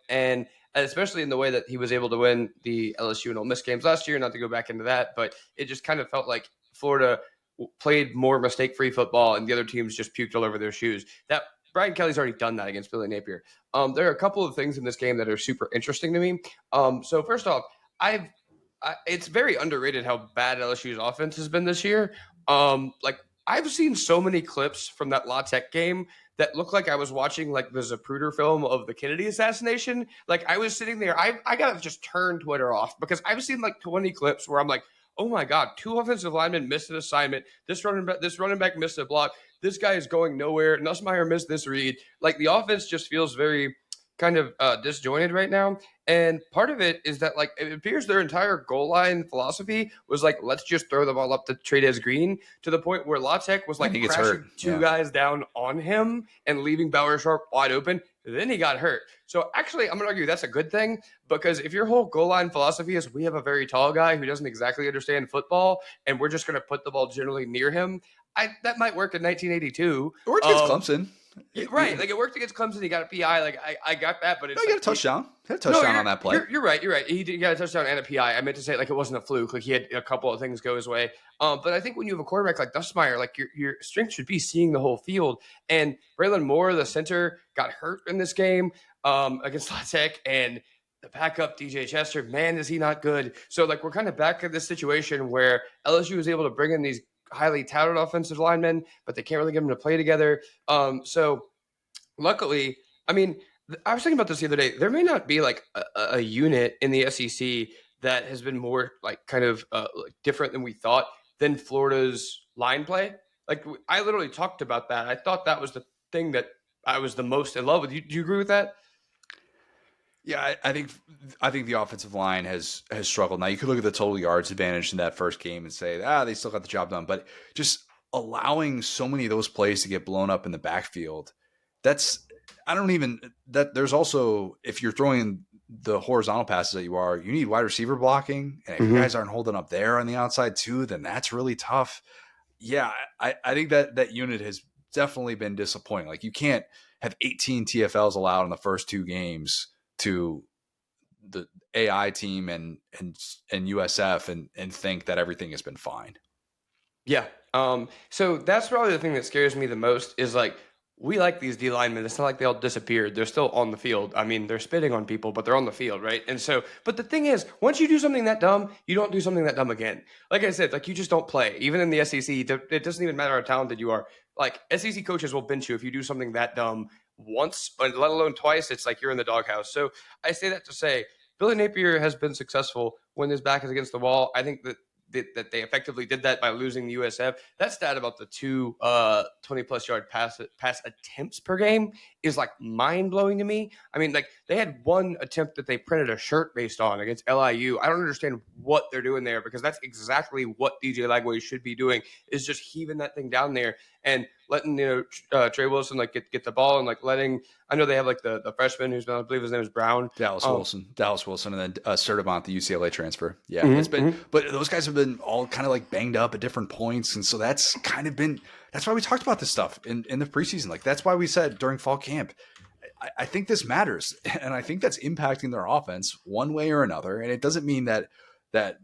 and especially in the way that he was able to win the LSU and Ole Miss games last year, not to go back into that, but it just kind of felt like Florida played more mistake-free football and the other teams just puked all over their shoes. That Brian Kelly's already done that against Billy Napier. There are a couple of things in this game that are super interesting to me. So first off, it's very underrated how bad LSU's offense has been this year. I've seen so many clips from that La Tech game that looked like I was watching like the Zapruder film of the Kennedy assassination. Like I was sitting there, I gotta just turn Twitter off because I've seen like 20 clips where I'm like, oh my God, 2 offensive linemen missed an assignment. This running back missed a block. This guy is going nowhere. Nussmeier missed this read. Like the offense just feels very kind of disjointed right now. And part of it is that like it appears their entire goal line philosophy was like, let's just throw the ball up to Trey'Dez Green, to the point where La Tech was like crashing 2 guys down on him and leaving Bauer Sharp wide open. Then he got hurt. So actually, I'm going to argue that's a good thing, because if your whole goal line philosophy is we have a very tall guy who doesn't exactly understand football and we're just going to put the ball generally near him, that might work in 1982. Or it's against Clemson. Right. Like it worked against Clemson. He got a PI. Like I got that, but it's No, he like got a touchdown. He had a touchdown on that play. You're right. You're right. He got a touchdown and a PI. I meant to say like it wasn't a fluke. Like he had a couple of things go his way. But I think when you have a quarterback like Dustmeyer, like your strength should be seeing the whole field. And Braylon Moore, the center, got hurt in this game against La Tech, and the backup DJ Chester, man, is he not good? So like we're kind of back in this situation where LSU was able to bring in these highly touted offensive linemen, but they can't really get them to play together. So luckily, I mean, I was thinking about this the other day. There may not be like a unit in the SEC that has been more like kind of like different than we thought than Florida's line play. Like I literally talked about that. I thought that was the thing that I was the most in love with. Do you agree with that? Yeah, I think the offensive line has struggled. Now you could look at the total yards advantage in that first game and say, they still got the job done. But just allowing so many of those plays to get blown up in the backfield, there's also, if you're throwing the horizontal passes that you need wide receiver blocking. And if you guys aren't holding up there on the outside too, then that's really tough. Yeah, I think that unit has definitely been disappointing. Like you can't have 18 TFLs allowed in the first two games to the AI team and USF and think that everything has been fine. Yeah. So that's probably the thing that scares me the most is like, we like these D linemen. It's not like they all disappeared. They're still on the field. I mean, they're spitting on people, but they're on the field, right? And so, but the thing is, once you do something that dumb, you don't do something that dumb again. Like I said, like you just don't play. Even in the SEC, it doesn't even matter how talented you are. Like SEC coaches will bench you if you do something that dumb once, let alone twice. It's like you're in the doghouse. So I say that to say, Billy Napier has been successful when his back is against the wall. I think that they effectively did that by losing the USF. That stat about the two 20-plus yard pass attempts per game is like mind-blowing to me. I mean, like they had one attempt that they printed a shirt based on against LIU. I don't understand what they're doing there because that's exactly what DJ Lagway should be doing is just heaving that thing down there and letting Trey Wilson like get the ball and like letting. I know they have like the freshman who's I believe his name is Brown, Dallas Wilson, and then Sturdivant, the UCLA transfer. Yeah, it's been, but those guys have been all kind of like banged up at different points, and so that's kind of been. That's why we talked about this stuff in the preseason. Like that's why we said during fall camp, I think this matters, and I think that's impacting their offense one way or another. And it doesn't mean that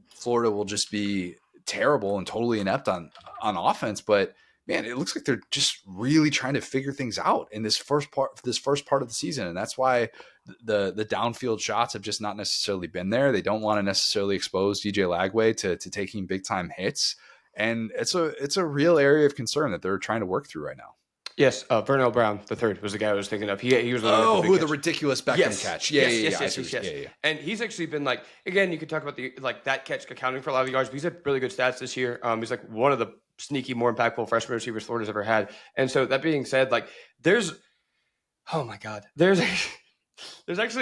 Florida will just be terrible and totally inept on offense, but man, it looks like they're just really trying to figure things out in this first part of the season. And that's why the downfield shots have just not necessarily been there. They don't want to necessarily expose DJ Lagway to taking big time hits. And it's a real area of concern that they're trying to work through right now. Yes, Vernell Brown III was the guy I was thinking of. He was the ridiculous Beckham catch. Yes. And he's actually been like, again, you could talk about that catch accounting for a lot of the yards, but he's had really good stats this year. He's like one of the sneaky, more impactful freshman receivers Florida's ever had. And so that being said, like there's actually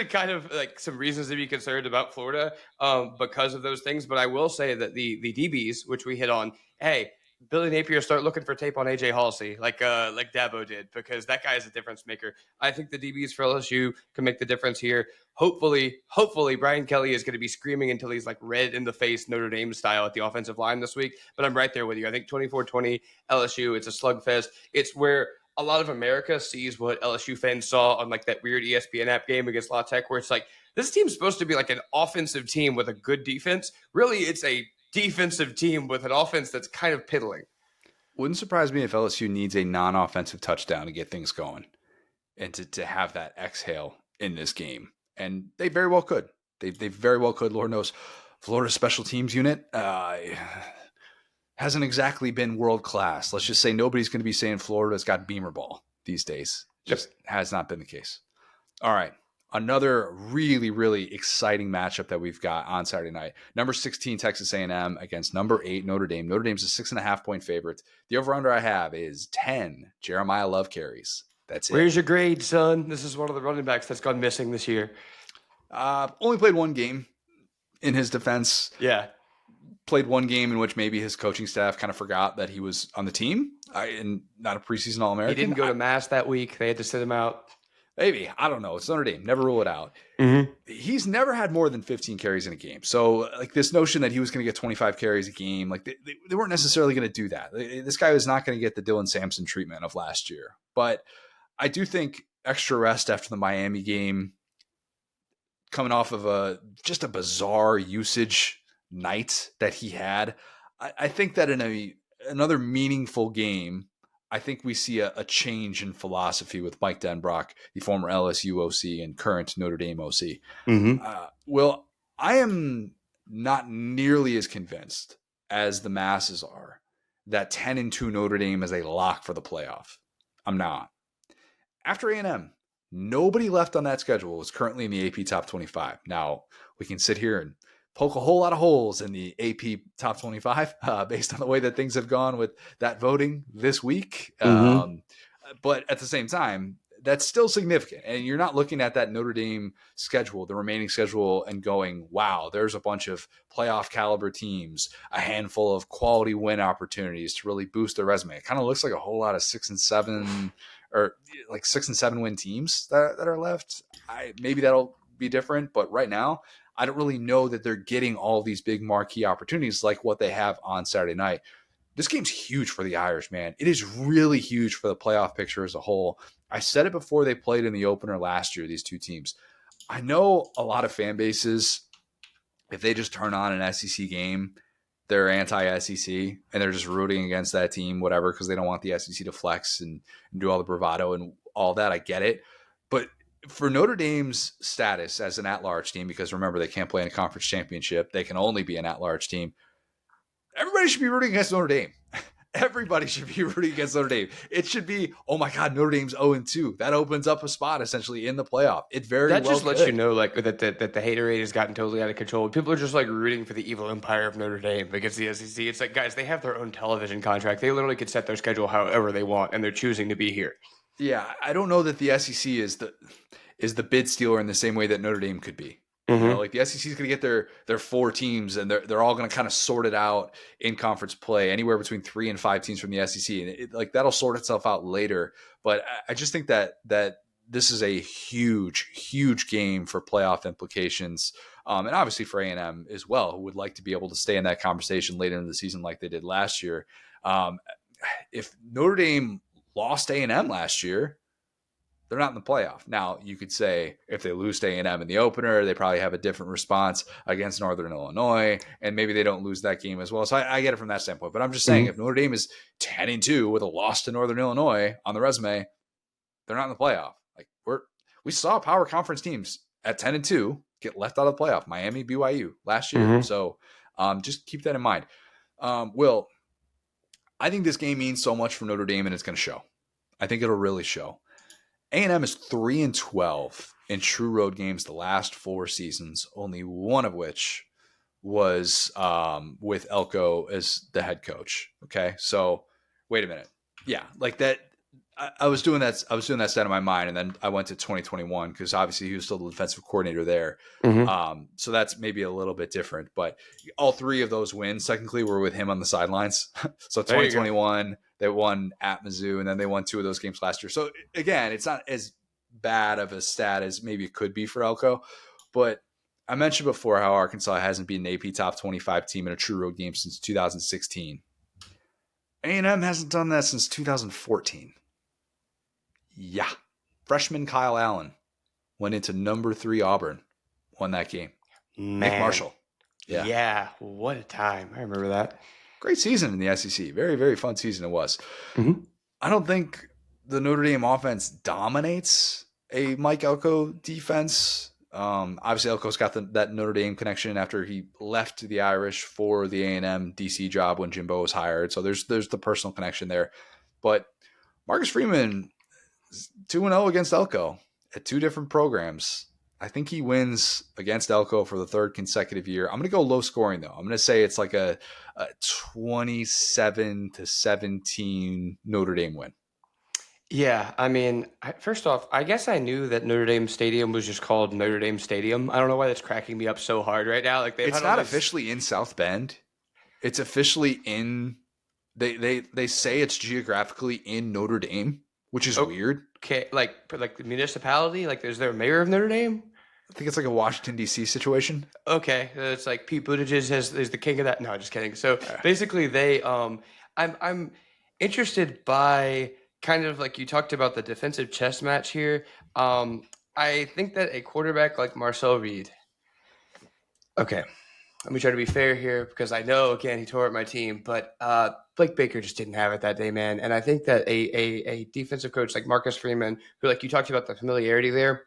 kind of like some reasons to be concerned about Florida because of those things. But I will say that the DBs, which we hit on, hey, Billy Napier, start looking for tape on AJ Halsey, like Dabo did, because that guy is a difference maker. I think the DBs for LSU can make the difference here. Hopefully, Brian Kelly is going to be screaming until he's like red in the face Notre Dame style at the offensive line this week. But I'm right there with you. I think 24-20 LSU, it's a slugfest. It's where a lot of America sees what LSU fans saw on like that weird ESPN app game against La Tech, where it's like, this team's supposed to be like an offensive team with a good defense. Really, it's a defensive team with an offense that's kind of piddling. Wouldn't surprise me if LSU needs a non-offensive touchdown to get things going and to have that exhale in this game. And they very well could. They very well could. Lord knows Florida's special teams unit hasn't exactly been world class. Let's just say nobody's going to be saying Florida's got beamer ball these days. Just has not been the case. All right. Another really, really exciting matchup that we've got on Saturday night. Number 16, Texas A&M against number 8, Notre Dame. Notre Dame's a 6.5-point favorite. The over-under I have is 10 Jeremiah Love carries. That's it. Where's your grade, son? This is one of the running backs that's gone missing this year. Only played one game in his defense. Yeah. Played one game in which maybe his coaching staff kind of forgot that he was on the team and not a preseason All-American. He didn't go to Mass that week. They had to sit him out. Maybe. I don't know. It's Notre Dame. Never rule it out. He's never had more than 15 carries in a game. So like this notion that he was going to get 25 carries a game, like they weren't necessarily going to do that. This guy was not going to get the Dylan Sampson treatment of last year. But I do think extra rest after the Miami game, coming off of just a bizarre usage night that he had. I think that in another meaningful game, I think we see a change in philosophy with Mike Denbrock, the former LSU OC and current Notre Dame OC. Mm-hmm. Well, I am not nearly as convinced as the masses are that 10-2 Notre Dame is a lock for the playoff. I'm not. After A&M, nobody left on that schedule is currently in the AP Top 25. Now, we can sit here and poke a whole lot of holes in the AP Top 25 based on the way that things have gone with that voting this week. Mm-hmm. But at the same time, that's still significant. And you're not looking at that Notre Dame schedule, the remaining schedule, and going, wow, there's a bunch of playoff caliber teams, a handful of quality win opportunities to really boost their resume. It kind of looks like a whole lot of 6 and 7 or like 6 and 7 win teams that are left. Maybe that'll be different, but right now, I don't really know that they're getting all these big marquee opportunities like what they have on Saturday night. This game's huge for the Irish, man. It is really huge for the playoff picture as a whole. I said it before they played in the opener last year, these two teams. I know a lot of fan bases, if they just turn on an SEC game, they're anti-SEC and they're just rooting against that team, whatever, because they don't want the SEC to flex and do all the bravado and all that. I get it. But for Notre Dame's status as an at-large team, because remember, they can't play in a conference championship, they can only be an at-large team. Everybody should be rooting against Notre Dame. Everybody should be rooting against Notre Dame. It should be, oh my God, Notre Dame's 0-2. That opens up a spot essentially in the playoff. It very That well just lets could. you know, like that the hater rate has gotten totally out of control. People are just like rooting for the evil empire of Notre Dame against the SEC. It's like, guys, they have their own television contract. They literally could set their schedule however they want, and they're choosing to be here. Yeah, I don't know that the SEC is the bid stealer in the same way that Notre Dame could be. You know, like the SEC is going to get their 4 teams, and they're all going to kind of sort it out in conference play, anywhere between 3 and 5 teams from the SEC, and like that'll sort itself out later. But I just think that this is a huge game for playoff implications, and obviously for A&M as well, who would like to be able to stay in that conversation later in the season like they did last year. If Notre Dame lost A&M last year, they're not in the playoff. Now, you could say if they lose to A&M in the opener, they probably have a different response against Northern Illinois, and maybe they don't lose that game as well. So I get it from that standpoint. But I'm just saying, if Notre Dame is 10-2 with a loss to Northern Illinois on the resume, they're not in the playoff. Like we saw power conference teams at 10-2 get left out of the playoff. Miami, BYU last year. So just keep that in mind. Will, I think this game means so much for Notre Dame, and it's going to show. I think it'll really show. A&M is 3-12 in true road games the last 4 seasons, only one of which was with Elko as the head coach. Okay, so wait a minute. Yeah, like that. I was doing that stat in my mind, and then I went to 2021 because obviously he was still the defensive coordinator there. So that's maybe a little bit different. But all 3 of those wins technically were with him on the sidelines. So 2021, they won at Mizzou, and then they won 2 of those games last year. So again, it's not as bad of a stat as maybe it could be for Elko. But I mentioned before how Arkansas hasn't been an AP top 25 team in a true road game since 2016. A&M hasn't done that since 2014. Yeah. Freshman Kyle Allen went into number 3 Auburn, won that game. Man. Nick Marshall. Yeah. What a time. I remember that. Great season in the SEC. Very, very fun season it was. I don't think the Notre Dame offense dominates a Mike Elko defense. Obviously, Elko's got that Notre Dame connection after he left the Irish for the A&M DC job when Jimbo was hired. So there's the personal connection there. But Marcus Freeman 2-0 against Elko at 2 different programs. I think he wins against Elko for the 3rd consecutive year. I'm going to go low scoring, though. I'm going to say it's like a 27-17 Notre Dame win. Yeah, I mean, first off, I guess I knew that Notre Dame Stadium was just called Notre Dame Stadium. I don't know why that's cracking me up so hard right now. Like it's not officially in South Bend. It's officially in. They say it's geographically in Notre Dame, which is weird. Okay, like the municipality, like is there a mayor of Notre Dame? I think it's like a Washington D.C. situation. Okay, it's like Pete Buttigieg is the king of that. No, just kidding. So basically, they I'm interested by kind of like you talked about the defensive chess match here. I think that a quarterback like Marcel Reed. Okay, let me try to be fair here because I know, again, he tore up my team, but Blake Baker just didn't have it that day, man. And I think that a defensive coach like Marcus Freeman, who, like you talked about the familiarity there,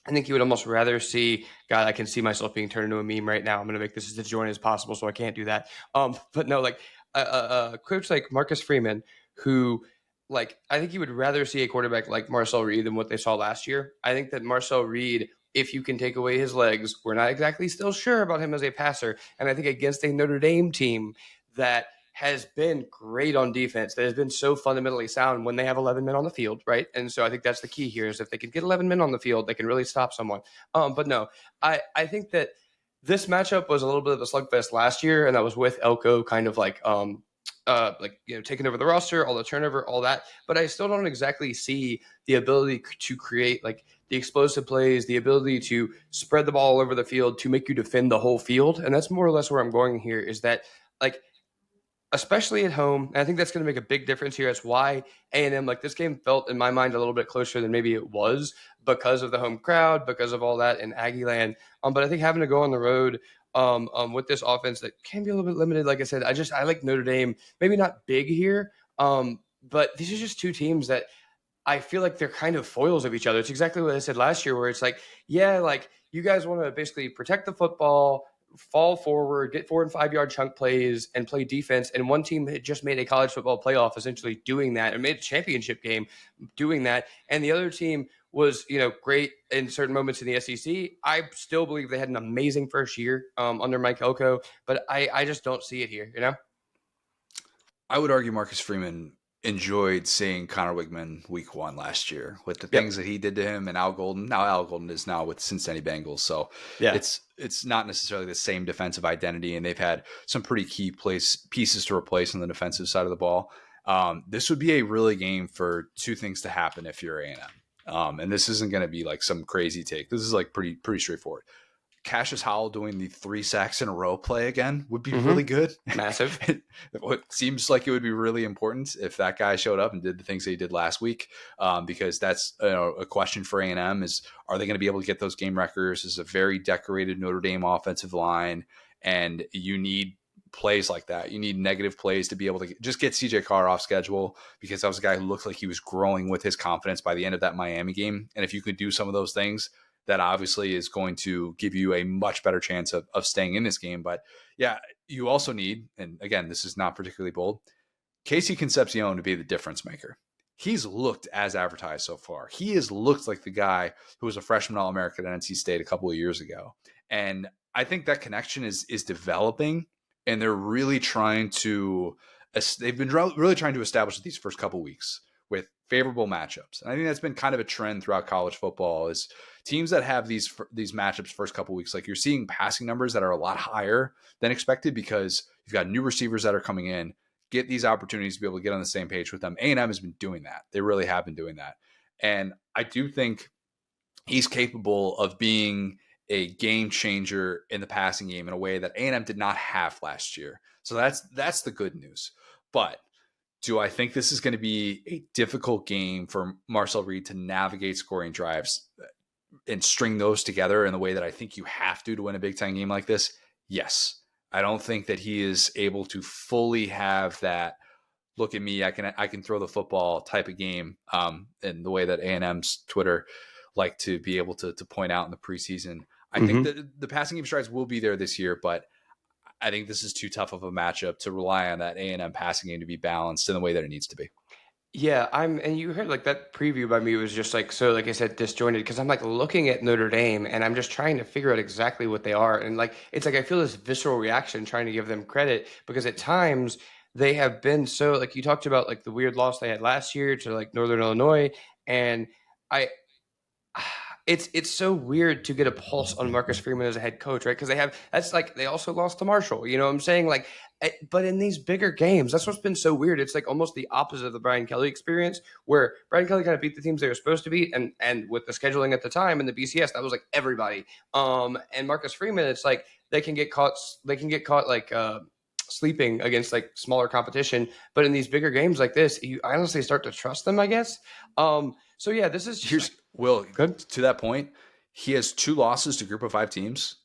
I think you would almost rather see, God, I can see myself being turned into a meme right now. I'm going to make this as disjointed as possible, so I can't do that. But no, like a coach like Marcus Freeman, who, like, I think you would rather see a quarterback like Marcel Reed than what they saw last year. I think that Marcel Reed, if you can take away his legs, we're not exactly still sure about him as a passer. And I think against a Notre Dame team that has been great on defense, that has been so fundamentally sound when they have 11 men on the field, right? And so I think that's the key here is if they can get 11 men on the field, they can really stop someone. But no, I think that this matchup was a little bit of a slugfest last year, and that was with Elko kind of like taking over the roster, all the turnover, all that. But I still don't exactly see the ability to create like the explosive plays, the ability to spread the ball all over the field to make you defend the whole field. And that's more or less where I'm going here is that like especially at home. And I think that's going to make a big difference here. That's why A&M, like this game felt in my mind a little bit closer than maybe it was because of the home crowd, because of all that in Aggie land. But I think having to go on the road with this offense that can be a little bit limited, like I said, I like Notre Dame, maybe not big here, but these are just two teams that I feel like they're kind of foils of each other. It's exactly what I said last year, where it's like, yeah, like you guys want to basically protect the football, fall forward, get 4 and 5 yard chunk plays, and play defense. And one team had just made a college football playoff, essentially doing that, and made a championship game doing that. And the other team was, great in certain moments in the SEC. I still believe they had an amazing first year under Mike Elko, but I just don't see it here. I would argue Marcus Freeman enjoyed seeing Connor Wigman week 1 last year with the Yep. things that he did to him and Al Golden. Now Al Golden is now with Cincinnati Bengals. So Yeah. it's not necessarily the same defensive identity, and they've had some pretty key pieces to replace on the defensive side of the ball. This would be a really game for two things to happen if you're A&M. And this isn't going to be like some crazy take. This is like pretty straightforward. Cassius Howell doing the 3 sacks in a row play again would be really good. Massive. It seems like it would be really important if that guy showed up and did the things that he did last week, because that's a question for A&M is, are they going to be able to get those game records? This is a very decorated Notre Dame offensive line, and you need plays like that. You need negative plays to be able to just get CJ Carr off schedule, because that was a guy who looked like he was growing with his confidence by the end of that Miami game. And if you could do some of those things, that obviously is going to give you a much better chance of staying in this game. But yeah, you also need, and again, this is not particularly bold, Casey Concepcion to be the difference maker. He's looked as advertised so far. He has looked like the guy who was a freshman All-American at NC State a couple of years ago. And I think that connection is developing, and they're really trying to, they've been really trying to establish these first couple of weeks with favorable matchups. And I think that's been kind of a trend throughout college football is teams that have these matchups first couple of weeks, like you're seeing passing numbers that are a lot higher than expected because you've got new receivers that are coming in, get these opportunities to be able to get on the same page with them. A&M has been doing that. They really have been doing that. And I do think he's capable of being a game changer in the passing game in a way that A&M did not have last year. So that's the good news. But do I think this is going to be a difficult game for Marcel Reed to navigate scoring drives and string those together in the way that I think you have to win a Big Ten game like this? Yes. I don't think that he is able to fully have that look at me, I can throw the football type of game in the way that A&M's Twitter like to be able to point out in the preseason. I think that the passing game strides will be there this year, but I think this is too tough of a matchup to rely on that A&M passing game to be balanced in the way that it needs to be. Yeah, and you heard like that preview by me was just like, so like I said, disjointed because I'm like looking at Notre Dame and I'm just trying to figure out exactly what they are. And like, it's like I feel this visceral reaction trying to give them credit because at times they have been so like you talked about like the weird loss they had last year to like Northern Illinois. And I, it's so weird to get a pulse on Marcus Freeman as a head coach, right? Because that's like they also lost to Marshall. You know what I'm saying? Like, but in these bigger games, that's what's been so weird. It's like almost the opposite of the Brian Kelly experience, where Brian Kelly kind of beat the teams they were supposed to beat, and with the scheduling at the time and the BCS, that was like everybody. And Marcus Freeman, it's like they can get caught like sleeping against like smaller competition. But in these bigger games like this, you honestly start to trust them, I guess. So yeah, this is just Will, good. to that point, he has 2 losses to Group of 5 teams,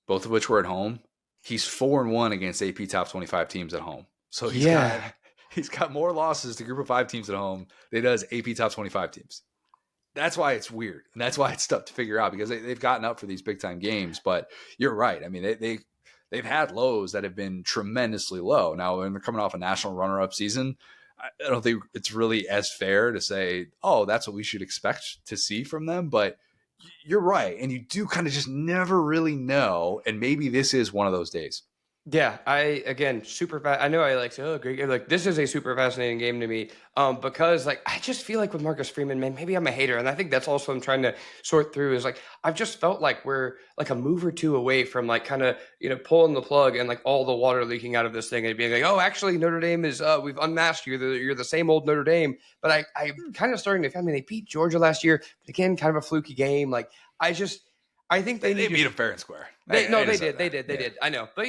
both of which were at home. He's 4-1 against AP top 25 teams at home. So Yeah. he's got more losses to Group of 5 teams at home than he does AP top 25 teams. That's why it's weird, and that's why it's tough to figure out, because they've gotten up for these big time games. But you're right. I mean, they've had lows that have been tremendously low. Now, when they're coming off a national runner up season, I don't think it's really as fair to say, oh, that's what we should expect to see from them. But you're right, and you do kind of just never really know. And maybe this is one of those days. Yeah, again super fast. I know I like say, oh, great game. Like this is a super fascinating game to me, because like I just feel like with Marcus Freeman, man, maybe I'm a hater, and I think that's also what I'm trying to sort through. Is like I've just felt like we're like a move or two away from like kind of pulling the plug and like all the water leaking out of this thing and being like, oh, actually Notre Dame is we've unmasked you. You're the same old Notre Dame. But I'm kind of starting to. I mean, they beat Georgia last year, but again, kind of a fluky game. Like I think they beat them fair and square. They did. I know, but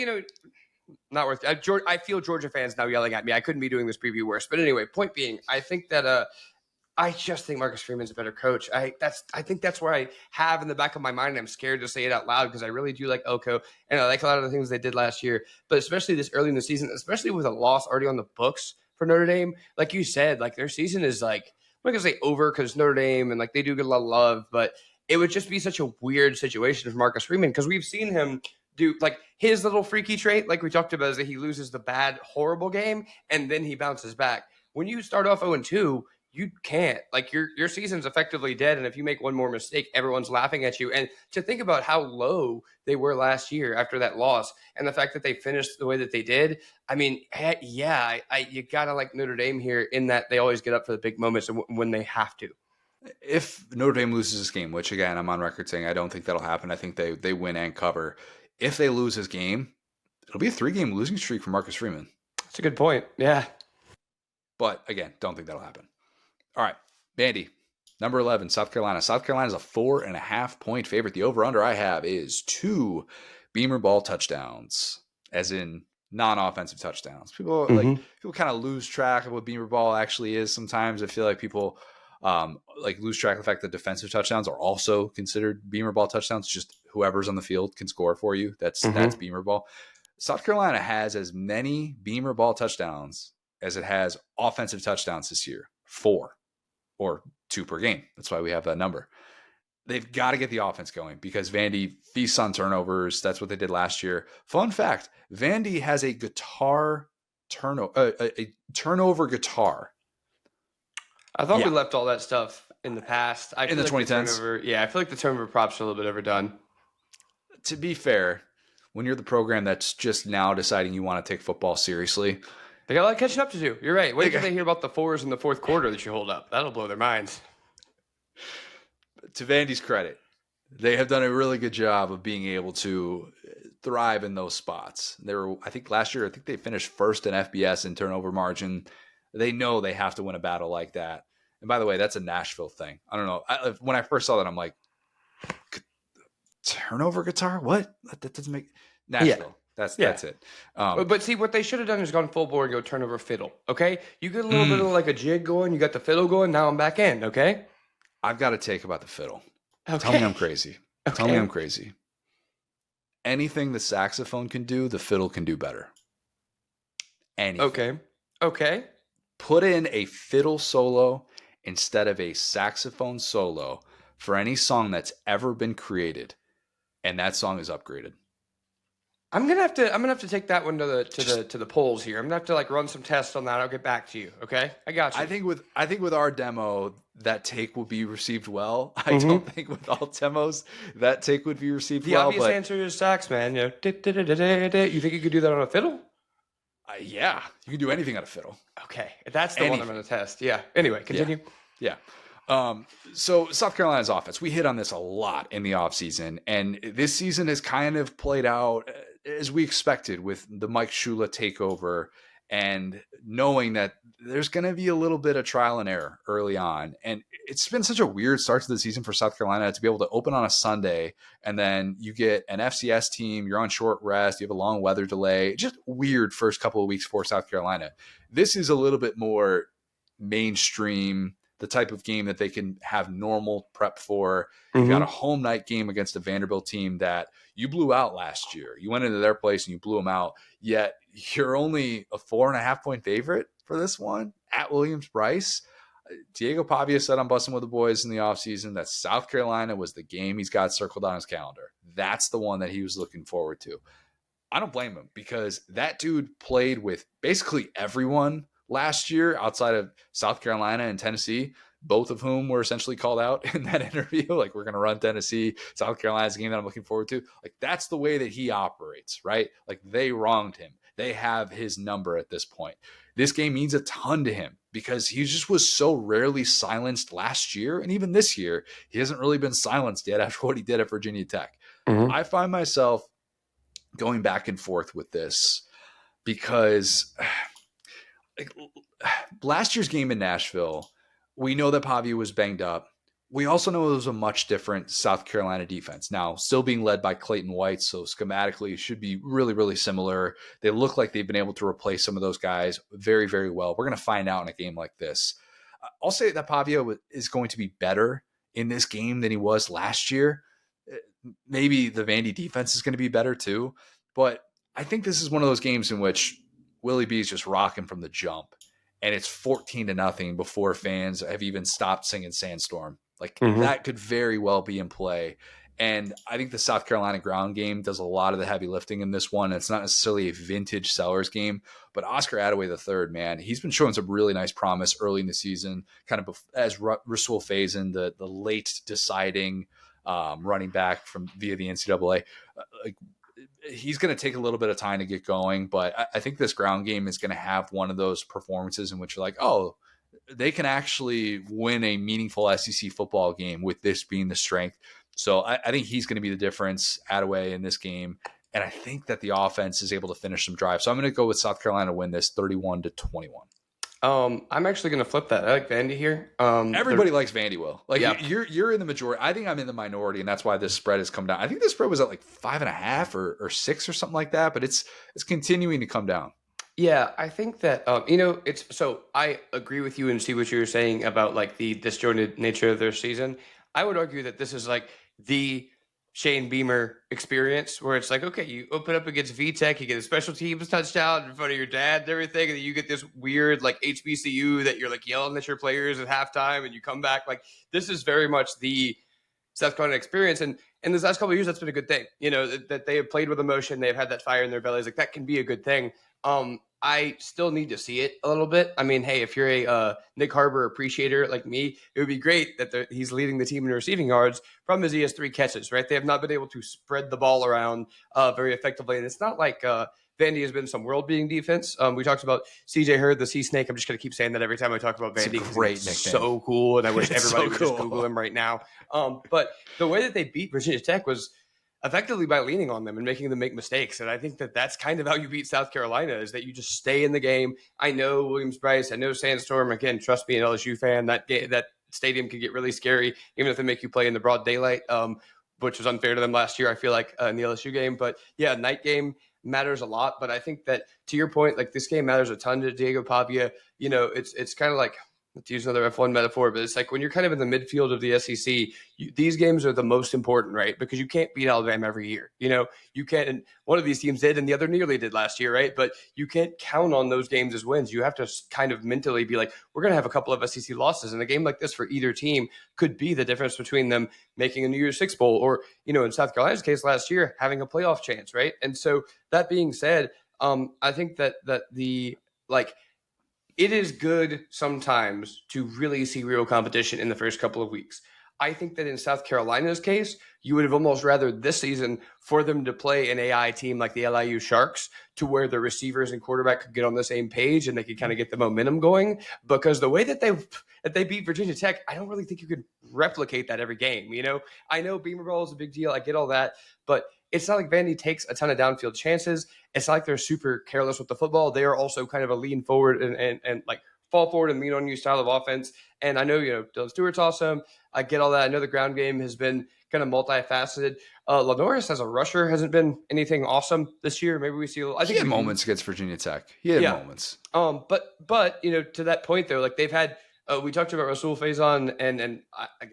not worth. I feel Georgia fans now yelling at me. I couldn't be doing this preview worse. But anyway, point being, I think that I just think Marcus Freeman's a better coach. I think that's where I have in the back of my mind. I'm scared to say it out loud because I really do like Oko and I like a lot of the things they did last year. But especially this early in the season, especially with a loss already on the books for Notre Dame, like you said, like their season is like I'm not gonna say over because Notre Dame and like they do get a lot of love, but it would just be such a weird situation for Marcus Freeman because we've seen him do like his little freaky trait, like we talked about, is that he loses the bad, horrible game and then he bounces back. When you start off 0-2, you can't. Like your season's effectively dead, and if you make one more mistake, everyone's laughing at you. And to think about how low they were last year after that loss, and the fact that they finished the way that they did, I mean, yeah, you gotta like Notre Dame here in that they always get up for the big moments and when they have to. If Notre Dame loses this game, which again, I'm on record saying I don't think that'll happen. I think they win and cover. If they lose this game, it'll be a 3-game losing streak for Marcus Freeman. That's a good point. Yeah. But again, don't think that'll happen. All right. Vandy, number 11, South Carolina. South Carolina is a 4.5-point favorite. The over-under I have is 2 Beamer ball touchdowns, as in non-offensive touchdowns. People kind of lose track of what Beamer ball actually is sometimes. I feel like people like lose track of the fact that defensive touchdowns are also considered Beamer ball touchdowns. Just whoever's on the field can score for you. That's Beamer ball. South Carolina has as many Beamer ball touchdowns as it has offensive touchdowns this year. 4 or 2 per game. That's why we have that number. They've got to get the offense going because Vandy feasts on turnovers. That's what they did last year. Fun fact, Vandy has a turnover guitar. I thought we left all that stuff in the past. In the 2010s? I feel like the turnover props are a little bit overdone. To be fair, when you're the program that's just now deciding you want to take football seriously, they got a lot of catching up to do. You're right. Wait till they hear about the 4s in the fourth quarter that you hold up. That'll blow their minds. To Vandy's credit, they have done a really good job of being able to thrive in those spots. I think last year, they finished first in FBS in turnover margin. They know they have to win a battle like that. And by the way, that's a Nashville thing. I don't know. When I first saw that, I'm like, turnover guitar? What? That doesn't make Nashville. Yeah. That's it. But see, what they should have done is gone full bore and go turnover fiddle. Okay, you get a little bit of like a jig going. You got the fiddle going. Now I'm back in. Okay, I've got a take about the fiddle. Okay. Tell me I'm crazy. Okay. Tell me I'm crazy. Anything the saxophone can do, the fiddle can do better. Anything. Okay. Put in a fiddle solo instead of a saxophone solo for any song that's ever been created, and that song is upgraded. I'm gonna have to take that one to the polls here. I'm gonna have to like run some tests on that. I'll get back to you. Okay, I got you. I think with our demo, that take will be received well. I don't think with all demos that take would be received well. The obvious answer is sax, man. You think you could do that on a fiddle? Yeah, you can do anything on a fiddle. Okay, that's the one I'm gonna test. Yeah. Anyway, continue. Yeah. So South Carolina's offense, we hit on this a lot in the offseason, and this season has kind of played out as we expected with the Mike Shula takeover and knowing that there's going to be a little bit of trial and error early on. And it's been such a weird start to the season for South Carolina to be able to open on a Sunday, and then you get an FCS team, you're on short rest, you have a long weather delay. Just weird first couple of weeks for South Carolina. This is a little bit more mainstream, the type of game that they can have normal prep for. You've got a home night game against a Vanderbilt team that you blew out last year. You went into their place and you blew them out, yet you're only a 4.5 point favorite for this one at Williams-Brice. Diego Pavia said on Bussin' with the Boys in the offseason that South Carolina was the game he's got circled on his calendar. That's the one that he was looking forward to. I don't blame him, because that dude played with basically everyone last year outside of South Carolina and Tennessee, both of whom were essentially called out in that interview. Like, we're going to run Tennessee. South Carolina's a game that I'm looking forward to. Like, that's the way that he operates, right? Like, they wronged him. They have his number at this point. This game means a ton to him because he just was so rarely silenced last year. And even this year, he hasn't really been silenced yet after what he did at Virginia Tech. I find myself going back and forth with this because like, last year's game in Nashville, we know that Pavia was banged up. We also know it was a much different South Carolina defense. Now, still being led by Clayton White, so schematically it should be really, really similar. They look like they've been able to replace some of those guys very, very well. We're going to find out in a game like this. I'll say that Pavia is going to be better in this game than he was last year. Maybe the Vandy defense is going to be better too. But I think this is one of those games in which Willie B is just rocking from the jump. And it's 14-0 before fans have even stopped singing Sandstorm. Like, that could very well be in play. And I think the South Carolina ground game does a lot of the heavy lifting in this one. It's not necessarily a vintage Sellers game, but Oscar Attaway III, man, he's been showing some really nice promise early in the season, kind of as Rasul Faison, the late deciding running back from via the NCAA. He's going to take a little bit of time to get going, but I think this ground game is going to have one of those performances in which you're like, oh, they can actually win a meaningful SEC football game with this being the strength. So I think he's going to be the difference, Attaway, in this game. And I think that the offense is able to finish some drives. So I'm going to go with South Carolina to win this 31-21. I'm actually going to flip that. I like Vandy here. Everybody likes Vandy, Will. Like, yeah. You're in the majority. I think I'm in the minority, and that's why this spread has come down. I think this spread was at like 5.5 or 6 or something like that, but it's continuing to come down. Yeah, I think that it's so I agree with you and see what you were saying about like the disjointed nature of their season. I would argue that this is like the Shane Beamer experience where it's like, okay, you open up against VTech, you get a special teams touchdown in front of your dad and everything, and then you get this weird like HBCU that you're like yelling at your players at halftime, and you come back. Like, this is very much the South Carolina experience, and in this last couple of years, that's been a good thing. You know, that they have played with emotion, they've had that fire in their bellies. Like, that can be a good thing. I still need to see it a little bit. I mean, hey, if you're a Nick Harbor appreciator like me, it would be great that he's leading the team in receiving yards. Problem is, he has 3 catches, right? They have not been able to spread the ball around very effectively. And it's not like Vandy has been some world-beating defense. We talked about CJ Hurd, the Sea Snake. I'm just going to keep saying that every time I talk about Vandy. It's a great nickname. So cool, and I wish everybody would cool. just Google him right now. But the way that they beat Virginia Tech was effectively by leaning on them and making them make mistakes. And I think that that's kind of how you beat South Carolina, is that you just stay in the game. I know Williams-Brice, I know Sandstorm. Again, trust me, an LSU fan, that stadium can get really scary, even if they make you play in the broad daylight, which was unfair to them last year, I feel like, in the LSU game. But yeah, night game matters a lot. But I think that, to your point, like, this game matters a ton to Diego Pavia. You know, it's kind of like, to use another F1 metaphor, but it's like when you're kind of in the midfield of the SEC, these games are the most important, right? Because you can't beat Alabama every year. You know, you can't, and one of these teams did, and the other nearly did last year, right? But you can't count on those games as wins. You have to kind of mentally be like, we're going to have a couple of SEC losses, and a game like this for either team could be the difference between them making a New Year's Six Bowl, or, you know, in South Carolina's case last year, having a playoff chance, right? And so that being said, I think that the, like, it is good sometimes to really see real competition in the first couple of weeks. I think that in South Carolina's case, you would have almost rather this season for them to play an AI team like the LIU Sharks, to where the receivers and quarterback could get on the same page and they could kind of get the momentum going. Because the way that they beat Virginia Tech, I don't really think you could replicate that every game. You know, I know Beamer Bowl is a big deal. I get all that. But it's not like Vandy takes a ton of downfield chances. It's not like they're super careless with the football. They are also kind of a lean forward and like fall forward and lean on you style of offense. And I know, Dylan Stewart's awesome. I get all that. I know the ground game has been kind of multifaceted. Lenoris as a rusher hasn't been anything awesome this year. Maybe we see. I think he had moments against Virginia Tech. He had moments. But to that point though, like they've had. We talked about Rasul Faison and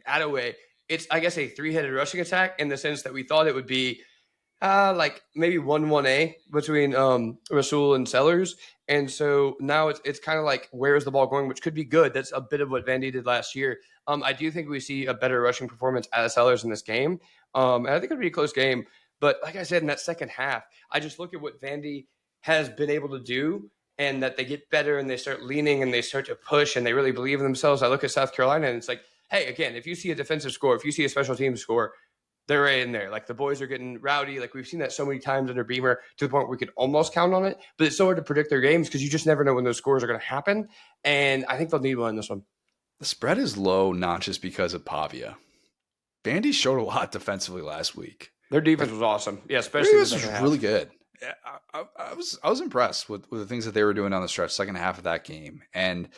Attaway. It's, I guess, a three-headed rushing attack in the sense that we thought it would be like maybe 1-1A between Rasul and Sellers. And so now it's kind of like, where is the ball going, which could be good. That's a bit of what Vandy did last year. I do think we see a better rushing performance out of Sellers in this game. And I think it'll be a close game. But like I said, in that second half, I just look at what Vandy has been able to do, and that they get better and they start leaning and they start to push and they really believe in themselves. I look at South Carolina and it's like, hey, again, if you see a defensive score, if you see a special team score, they're right in there. Like the boys are getting rowdy. Like we've seen that so many times under Beamer to the point where we could almost count on it. But it's so hard to predict their games because you just never know when those scores are going to happen. And I think they'll need one in this one. The spread is low, not just because of Pavia. Vandy showed a lot defensively last week. Their defense was awesome. Yeah, especially this was really good. I was impressed with the things that they were doing on the stretch, second half of that game, and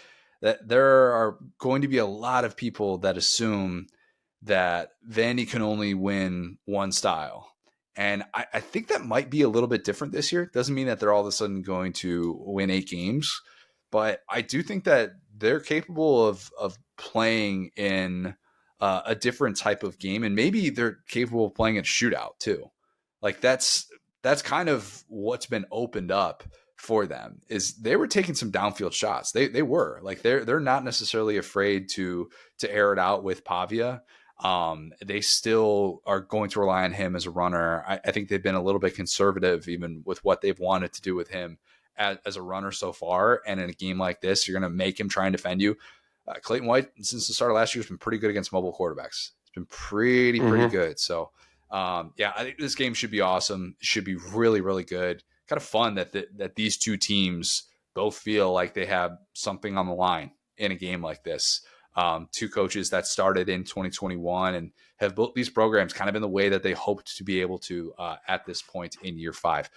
that there are going to be a lot of people that assume that Vandy can only win one style, and I think that might be a little bit different this year. Doesn't mean that they're all of a sudden going to win 8 games, but I do think that they're capable of playing in a different type of game, and maybe they're capable of playing a shootout too. Like that's kind of what's been opened up for them, is they were taking some downfield shots. They were like, they're not necessarily afraid to air it out with Pavia. They still are going to rely on him as a runner. I think they've been a little bit conservative even with what they've wanted to do with him as a runner so far. And in a game like this, you're going to make him try and defend you. Clayton White, since the start of last year, has been pretty good against mobile quarterbacks. It's been pretty good. So I think this game should be awesome. It should be really, really good. Kind of fun that these two teams both feel like they have something on the line in a game like this. Two coaches that started in 2021 and have built these programs kind of in the way that they hoped to be able to at this point in year 5.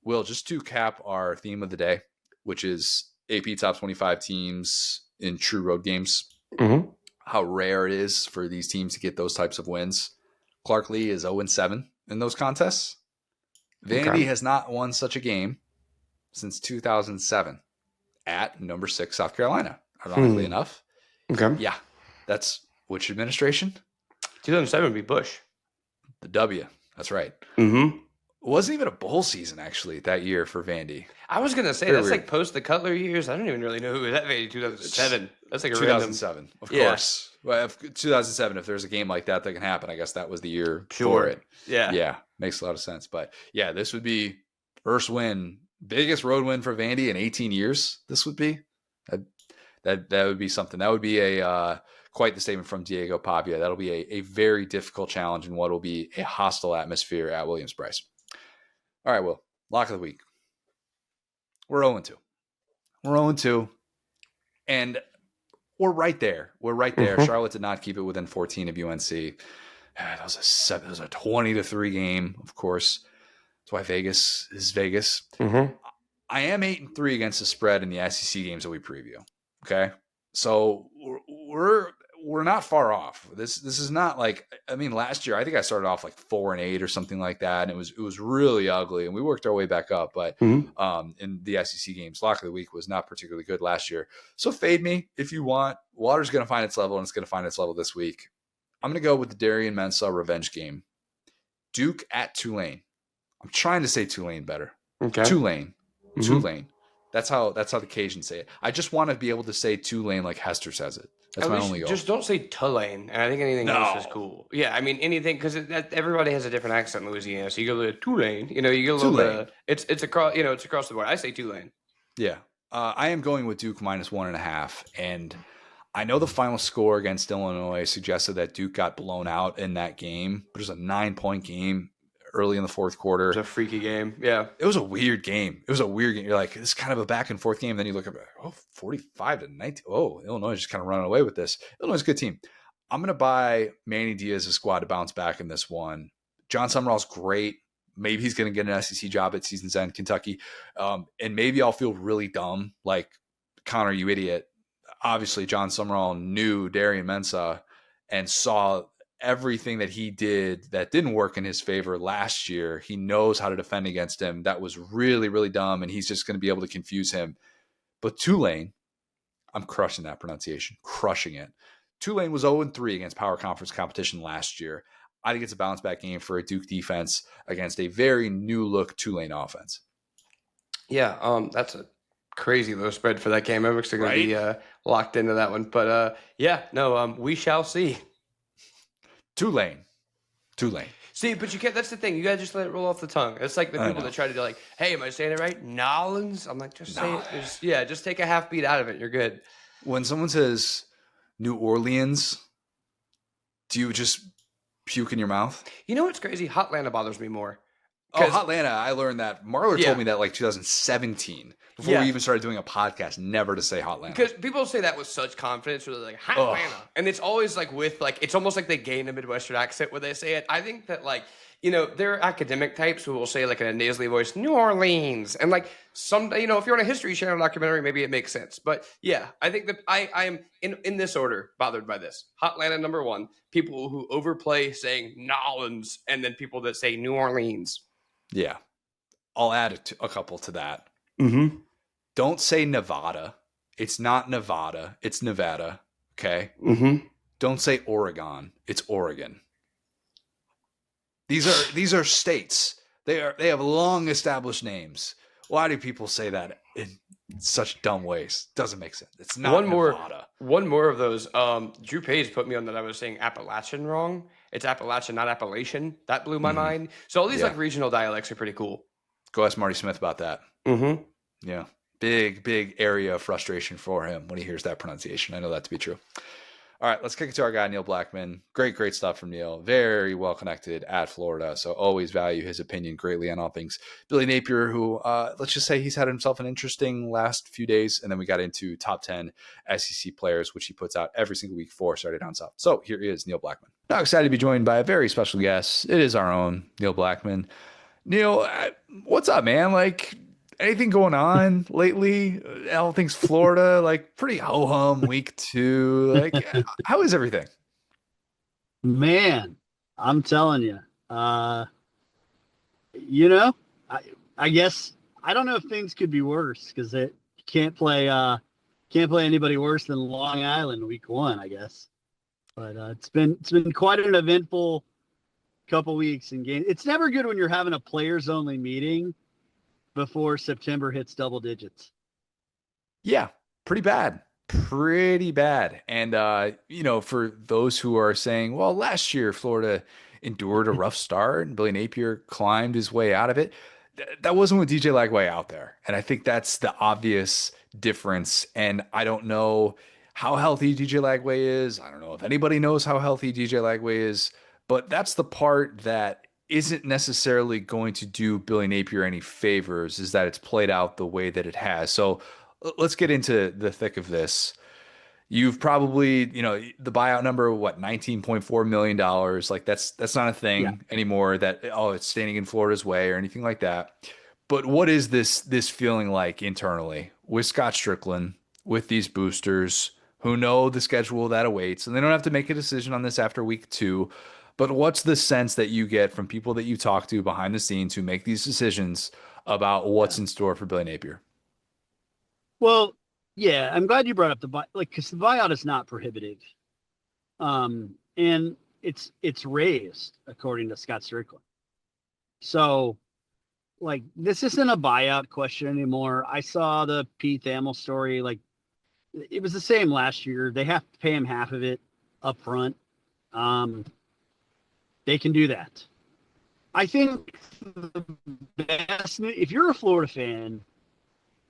Will, just to cap our theme of the day, which is AP top 25 teams in true road games, how rare it is for these teams to get those types of wins. Clark Lee is 0-7 in those contests. Vandy has not won such a game since 2007 at number 6 South Carolina, ironically enough. Okay. Yeah. That's which administration? 2007 would be Bush. The W. That's right. It wasn't even a bowl season, actually, that year for Vandy. I was going to say, that's weird. Like post the Cutler years. I don't even really know who was at Vandy 2007. That's like a 2007, random... of course. Well, 2007, if there's a game like that can happen, I guess that was the year for it. Yeah. Makes a lot of sense. But yeah, this would be first win, biggest road win for Vandy in 18 years. This would be. That would be something. That would be a quite the statement from Diego Pavia. That'll be a very difficult challenge in what will be a hostile atmosphere at Williams-Brice. All right, Will. Lock of the week. We're 0-2. We're 0-2. And we're right there. Charlotte did not keep it within 14 of UNC. That was a 20-3 game, of course. That's why Vegas is Vegas. I am 8-3 against the spread in the SEC games that we preview. Okay, so we're not far off. This is not like, I mean, last year I think I started off like 4-8 or something like that, and it was really ugly, and we worked our way back up. But in the SEC games, lock of the week was not particularly good last year. So fade me if you want. Water's going to find its level, and it's going to find its level this week. I'm going to go with the Darian Mensah revenge game. Duke at Tulane. I'm trying to say Tulane better. Okay. Tulane. That's how the Cajuns say it. I just want to be able to say Tulane like Hester says it. That's my only goal. Just don't say Tulane, and I think anything else is cool. Yeah, I mean anything, because everybody has a different accent in Louisiana. So you go to Tulane, you get a little bit. It's across, it's across the board. I say Tulane. Yeah, I am going with Duke -1.5, and I know the final score against Illinois suggested that Duke got blown out in that game, but it was a 9-point game early in the fourth quarter. It was a freaky game. Yeah. It was a weird game. You're like, it's kind of a back and forth game. Then you look up, 45-19. Oh, Illinois is just kind of running away with this. Illinois is a good team. I'm going to buy Manny Diaz's squad to bounce back in this one. John Summerall's great. Maybe he's going to get an SEC job at season's end, Kentucky. And maybe I'll feel really dumb, like, Connor, you idiot. Obviously, John Summerall knew Darian Mensah and saw everything that he did that didn't work in his favor last year. He knows how to defend against him. That was really, really dumb, and he's just going to be able to confuse him. But Tulane, I'm crushing that pronunciation, crushing it. Tulane was 0-3 against power conference competition last year. I think it's a bounce back game for a Duke defense against a very new look Tulane offense. Yeah, that's a crazy low spread for that game. I'm actually going to be locked into that one. But we shall see. Tulane. See, but you can't. That's the thing. You got to just let it roll off the tongue. It's like the people that try to do like, hey, am I saying it right? Nolans? I'm like, just say it. Just take a half beat out of it. You're good. When someone says New Orleans, do you just puke in your mouth? You know what's crazy? Hotlanta bothers me more. Oh, Hotlanta, I learned that. Marler told me that like 2017, before we even started doing a podcast, never to say Hotlanta. Because people say that with such confidence, where they're like, Hotlanta. And it's always like with like, it's almost like they gain a Midwestern accent when they say it. I think that like, there are academic types who will say like in a nasally voice, New Orleans. And like if you're on a History Channel documentary, maybe it makes sense. But yeah, I think that I am in this order bothered by this. Hotlanta, number one, people who overplay saying Nolans, and then people that say New Orleans. Yeah. I'll add a couple to that. Mm-hmm. Don't say Nevada. It's not Nevada. It's Nevada. Okay? Mm-hmm. Don't say Oregon. It's Oregon. These are states. They have long established names. Why do people say that in such dumb ways? Doesn't make sense. It's not Nevada. One more of those. Drew Page put me on that I was saying Appalachian wrong. It's Appalachian, not Appalachian. That blew my mind. So all these like regional dialects are pretty cool. Go ask Marty Smith about that. Mm-hmm. Yeah. Big area of frustration for him when he hears that pronunciation. I know that to be true. All right, let's kick it to our guy, Neil Blackmon. Great stuff from Neil. Very well connected at Florida, so always value his opinion greatly on all things. Billy Napier, who, let's just say he's had himself an interesting last few days, and then we got into top 10 SEC players, which he puts out every single week for Started Down South. So here is Neil Blackmon. Now excited to be joined by a very special guest. It is our own Neil Blackmon. Neil, what's up, man? Like, anything going on lately? All things Florida, like pretty ho-hum week 2. Like, how is everything? Man, I'm telling you, I guess I don't know if things could be worse because it can't play anybody worse than Long Island week 1, I guess. But it's been quite an eventful couple weeks in game. It's never good when you're having a players only meeting before September hits double digits. Yeah, pretty bad. And, for those who are saying, well, last year Florida endured a rough start and Billy Napier climbed his way out of it. That wasn't with DJ Lagway out there. And I think that's the obvious difference. And I don't know how healthy DJ Lagway is. I don't know if anybody knows how healthy DJ Lagway is, but that's the part that isn't necessarily going to do Billy Napier any favors, is that it's played out the way that it has. So let's get into the thick of this. You've probably, the buyout number, $19.4 million. Like that's not a thing anymore that, it's standing in Florida's way or anything like that. But what is this feeling like internally with Scott Strickland, with these boosters who know the schedule that awaits, and they don't have to make a decision on this after week 2. But what's the sense that you get from people that you talk to behind the scenes who make these decisions about what's in store for Billy Napier? Well, yeah, I'm glad you brought up because the buyout is not prohibitive, and it's raised according to Scott Strickland. So, like, this isn't a buyout question anymore. I saw the Pete Thamel story. Like, it was the same last year. They have to pay him half of it up front. They can do that. I think the best, if you're a Florida fan,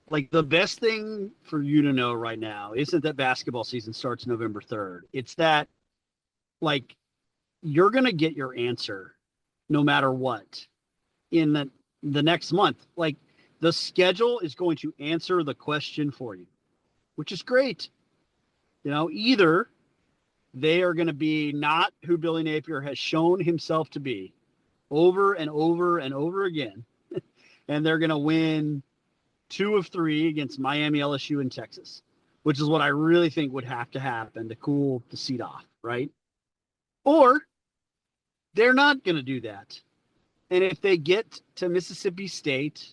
like the best thing for you to know right now isn't that basketball season starts November 3rd. It's that, like, you're going to get your answer no matter what in the next month. Like, the schedule is going to answer the question for you, which is great. Either they are going to be not who Billy Napier has shown himself to be, over and over and over again. And they're going to win 2 of 3 against Miami, LSU, and Texas, which is what I really think would have to happen to cool the seat off, right? Or they're not going to do that. And if they get to Mississippi State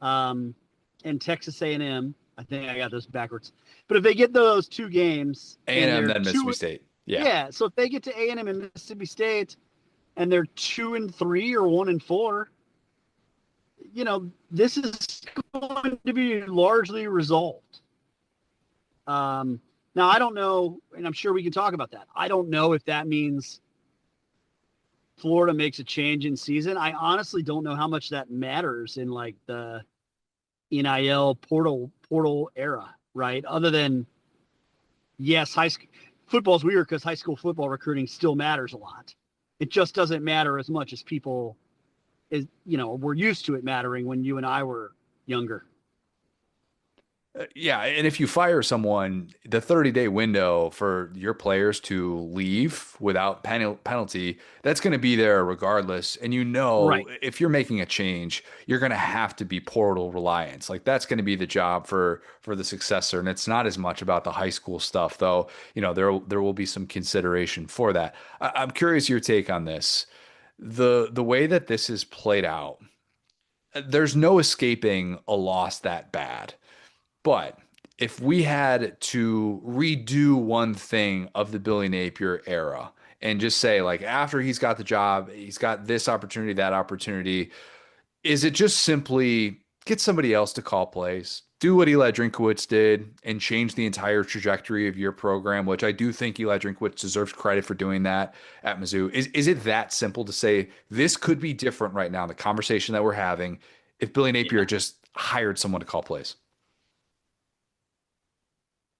and Texas A&M, I think I got those backwards. But if they get those 2 games A&M, then two, Mississippi State. yeah. So if they get to A&M and Mississippi State and they're 2 and 3 or 1 and 4, this is going to be largely resolved. Now, I don't know, and I'm sure we can talk about that. I don't know if that means Florida makes a change in season. I honestly don't know how much that matters in like the NIL portal era, right? Other than, yes, high school football's weird because high school football recruiting still matters a lot. It just doesn't matter as much as people we're used to it mattering when you and I were younger. Yeah, and if you fire someone, the 30-day window for your players to leave without penalty, that's going to be there regardless. And Right. if you're making a change, you're going to have to be portal reliance. Like that's going to be the job for the successor. And it's not as much about the high school stuff, though. There will be some consideration for that. I'm curious your take on this. The way that this is played out, there's no escaping a loss that bad. But if we had to redo one thing of the Billy Napier era and just say, like, after he's got the job, he's got this opportunity, that opportunity, is it just simply get somebody else to call plays, do what Eli Drinkowitz did, and change the entire trajectory of your program, which I do think Eli Drinkowitz deserves credit for doing that at Mizzou? Is it that simple to say this could be different right now, the conversation that we're having, if Billy Napier just hired someone to call plays?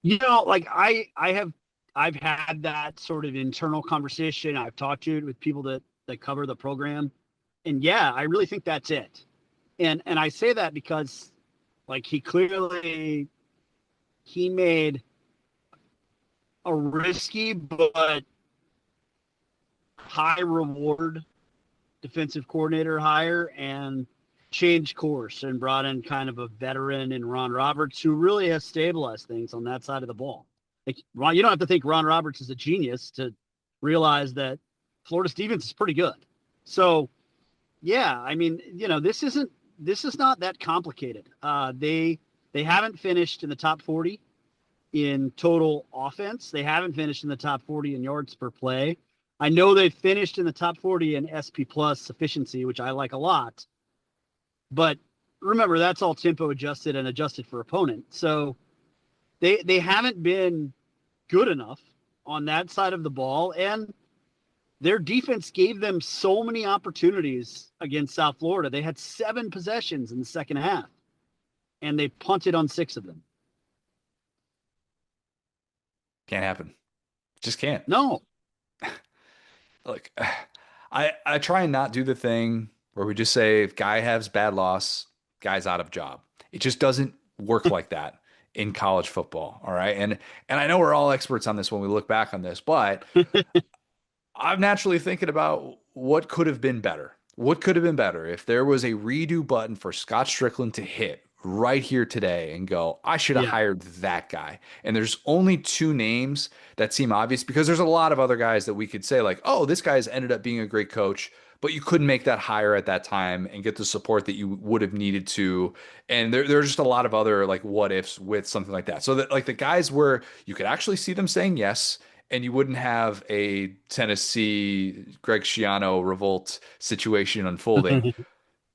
Like I've had that sort of internal conversation. I've talked to it with people that cover the program. And yeah, I really think that's it. And I say that because like he made a risky but high reward defensive coordinator hire and changed course and brought in kind of a veteran in Ron Roberts who really has stabilized things on that side of the ball. Like, you don't have to think Ron Roberts is a genius to realize that Florida's defense is pretty good. So, yeah, I mean, this is not that complicated. They haven't finished in the top 40 in total offense. They haven't finished in the top 40 in yards per play. I know they've finished in the top 40 in SP plus efficiency, which I like a lot. But remember, that's all tempo adjusted and adjusted for opponent. So they haven't been good enough on that side of the ball. And their defense gave them so many opportunities against South Florida. They had 7 possessions in the second half, and they punted on 6 of them. Can't happen. Just can't. No. Look, I try and not do the thing where we just say if guy has bad loss, guy's out of job. It just doesn't work like that in college football. All right. And I know we're all experts on this when we look back on this, but I'm naturally thinking about what could have been better. What could have been better if there was a redo button for Scott Strickland to hit right here today and go, I should have hired that guy. And there's only 2 names that seem obvious because there's a lot of other guys that we could say like, oh, this guy's ended up being a great coach, but you couldn't make that hire at that time and get the support that you would have needed to. And there's just a lot of other like what ifs with something like that. So that like the guys where you could actually see them saying yes, and you wouldn't have a Tennessee Greg Schiano revolt situation unfolding.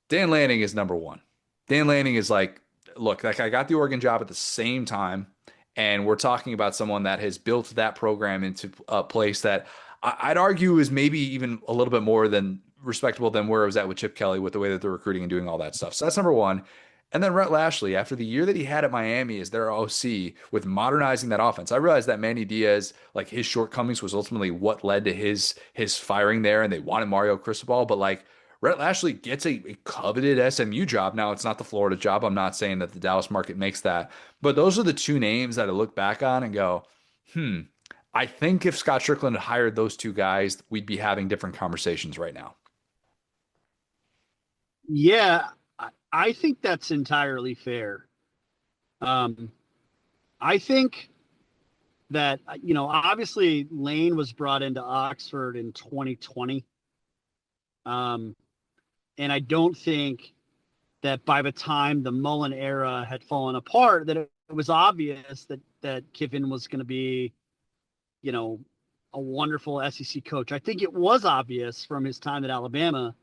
Dan Lanning is number 1. Dan Lanning is like, look, like I got the Oregon job at the same time, and we're talking about someone that has built that program into a place that I'd argue is maybe even a little bit more than respectable than where it was at with Chip Kelly with the way that they're recruiting and doing all that stuff. So that's number 1. And then Rhett Lashley, after the year that he had at Miami as their OC with modernizing that offense, I realized that Manny Diaz, like his shortcomings was ultimately what led to his firing there, and they wanted Mario Cristobal, but like Rhett Lashley gets a coveted SMU job. Now, it's not the Florida job. I'm not saying that the Dallas market makes that. But those are the 2 names that I look back on and go, I think if Scott Strickland had hired those 2 guys, we'd be having different conversations right now. Yeah, I think that's entirely fair. I think that, obviously Lane was brought into Oxford in 2020. Um, and I don't think that by the time the Mullen era had fallen apart, that it was obvious that Kiffin was going to be, a wonderful SEC coach. I think it was obvious from his time at Alabama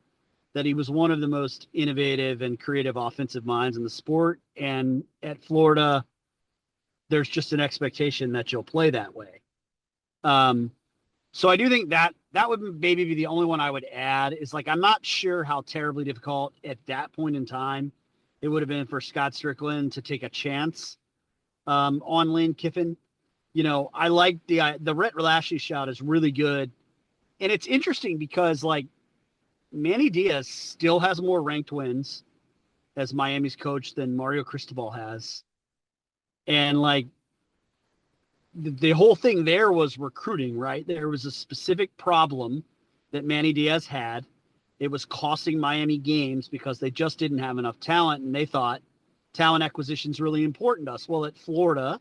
that he was one of the most innovative and creative offensive minds in the sport. And at Florida, there's just an expectation that you'll play that way. So I do think that would maybe be the only one I would add is like, I'm not sure how terribly difficult at that point in time it would have been for Scott Strickland to take a chance on Lane Kiffin. I like the Rhett Lashley shout is really good. And it's interesting because like Manny Diaz still has more ranked wins as Miami's coach than Mario Cristobal has. And like the whole thing there was recruiting, right? There was a specific problem that Manny Diaz had. It was costing Miami games because they just didn't have enough talent, and they thought talent acquisition is really important to us. Well, at Florida,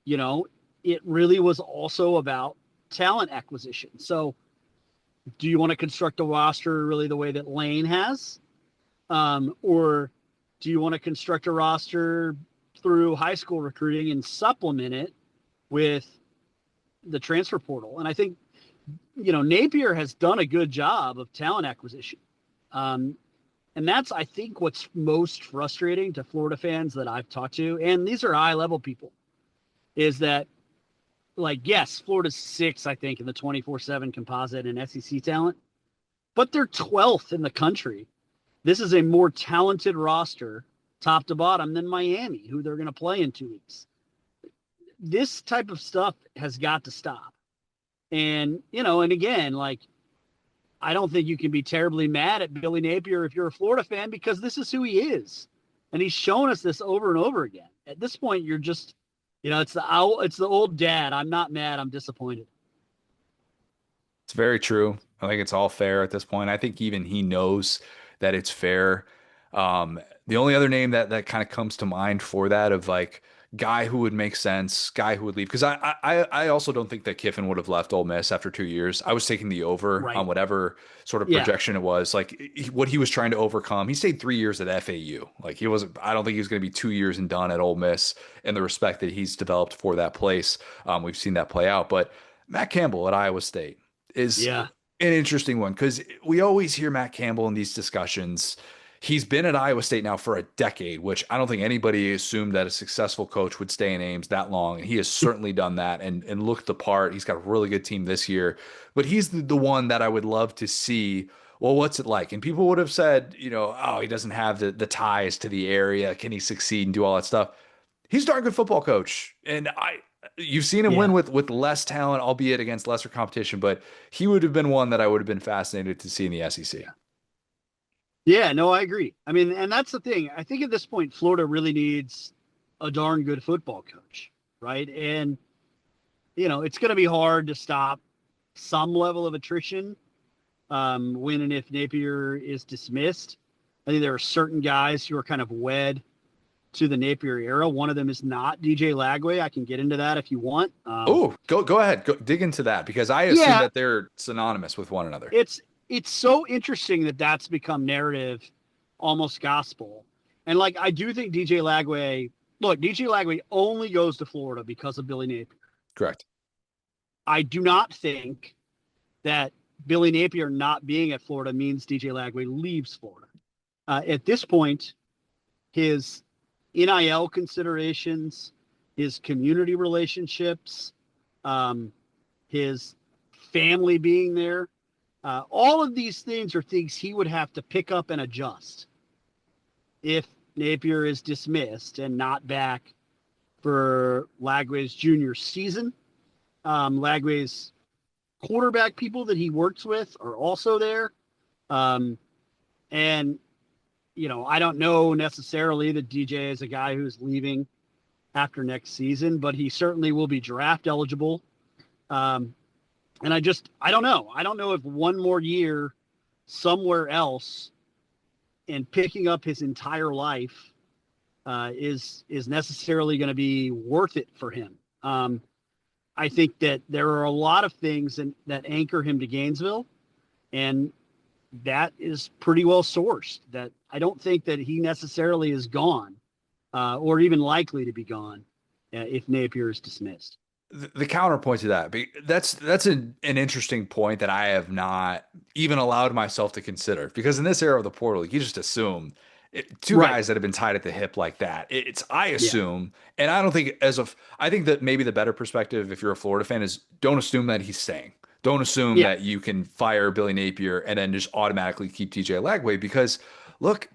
it really was also about talent acquisition. So do you want to construct a roster really the way that Lane has? Or do you want to construct a roster through high school recruiting and supplement it with the transfer portal? And I think, Napier has done a good job of talent acquisition. And that's, I think, what's most frustrating to Florida fans that I've talked to, and these are high-level people, is that, like, yes, Florida's 6th, I think, in the 24/7 composite and SEC talent, but they're 12th in the country. This is a more talented roster, top to bottom, than Miami, who they're going to play in 2 weeks. This type of stuff has got to stop. And, and again, like, I don't think you can be terribly mad at Billy Napier if you're a Florida fan, because this is who he is. And he's shown us this over and over again. At this point, you're just, it's the old dad. I'm not mad. I'm disappointed. It's very true. I think it's all fair at this point. I think even he knows that it's fair. The only other name that kind of comes to mind for that of like guy who would make sense, guy who would leave, because I also don't think that Kiffin would have left Ole Miss after 2 years. I was taking the over Right. on whatever sort of Yeah. projection it was. Like what he was trying to overcome. He stayed 3 years at FAU. Like he wasn't. I don't think he was going to be 2 years and done at Ole Miss. And the respect that he's developed for that place, we've seen that play out. But Matt Campbell at Iowa State is Yeah. an interesting one because we always hear Matt Campbell in these discussions. He's been at Iowa State now for a decade, which I don't think anybody assumed that a successful coach would stay in Ames that long. And he has certainly done that and looked the part. He's got a really good team this year, but he's the one that I would love to see. Well, what's it like? And people would have said, oh, he doesn't have the ties to the area. Can he succeed and do all that stuff? He's a darn good football coach. And you've seen him Yeah. win with less talent, albeit against lesser competition, but he would have been one that I would have been fascinated to see in the SEC. Yeah, no, I agree. I mean, and that's the thing. I think at this point, Florida really needs a darn good football coach, right? And, it's going to be hard to stop some level of attrition when and if Napier is dismissed. I think there are certain guys who are kind of wed to the Napier era. One of them is not DJ Lagway. I can get into that if you want. Go ahead. Go dig into that because I assume that they're synonymous with one another. It's so interesting that that's become narrative, almost gospel. And like, I do think DJ Lagway only goes to Florida because of Billy Napier. Correct. I do not think that Billy Napier not being at Florida means DJ Lagway leaves Florida. At this point, his NIL considerations, his community relationships, his family being there, all of these things are things he would have to pick up and adjust if Napier is dismissed and not back for Lagway's junior season. Lagway's quarterback people that he works with are also there. And, I don't know necessarily that DJ is a guy who's leaving after next season, but he certainly will be draft eligible. And I don't know. I don't know if one more year somewhere else and picking up his entire life is necessarily going to be worth it for him. I think that there are a lot of things that anchor him to Gainesville, and that is pretty well sourced. That I don't think that he necessarily is gone, or even likely to be gone, if Napier is dismissed. The counterpoint to that, that's an interesting point that I have not even allowed myself to consider, because in this era of the portal, you just assume two Right. guys that have been tied at the hip like that. I Yeah. assume, and I don't think I think that maybe the better perspective, if you're a Florida fan, is don't assume that he's staying. Don't assume Yeah. that you can fire Billy Napier and then just automatically keep DJ Lagway, because look,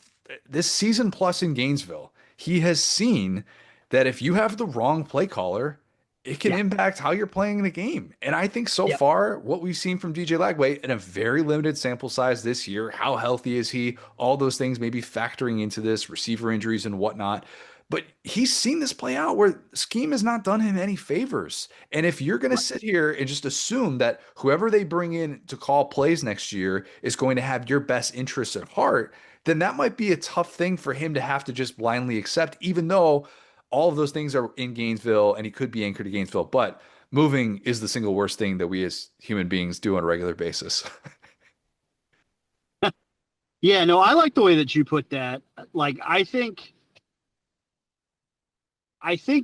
this season plus in Gainesville, he has seen that if you have the wrong play caller, it can Yeah. impact how you're playing the game. And I think so Yeah. far, what we've seen from DJ Lagway in a very limited sample size this year, how healthy is he? All those things maybe factoring into this, receiver injuries and whatnot. But he's seen this play out where scheme has not done him any favors. And if you're going to Right. sit here and just assume that whoever they bring in to call plays next year is going to have your best interests at heart, then that might be a tough thing for him to have to just blindly accept, even though all of those things are in Gainesville and he could be anchored to Gainesville. But moving is the single worst thing that we as human beings do on a regular basis. Yeah. No, I like the way that you put that. Like, I think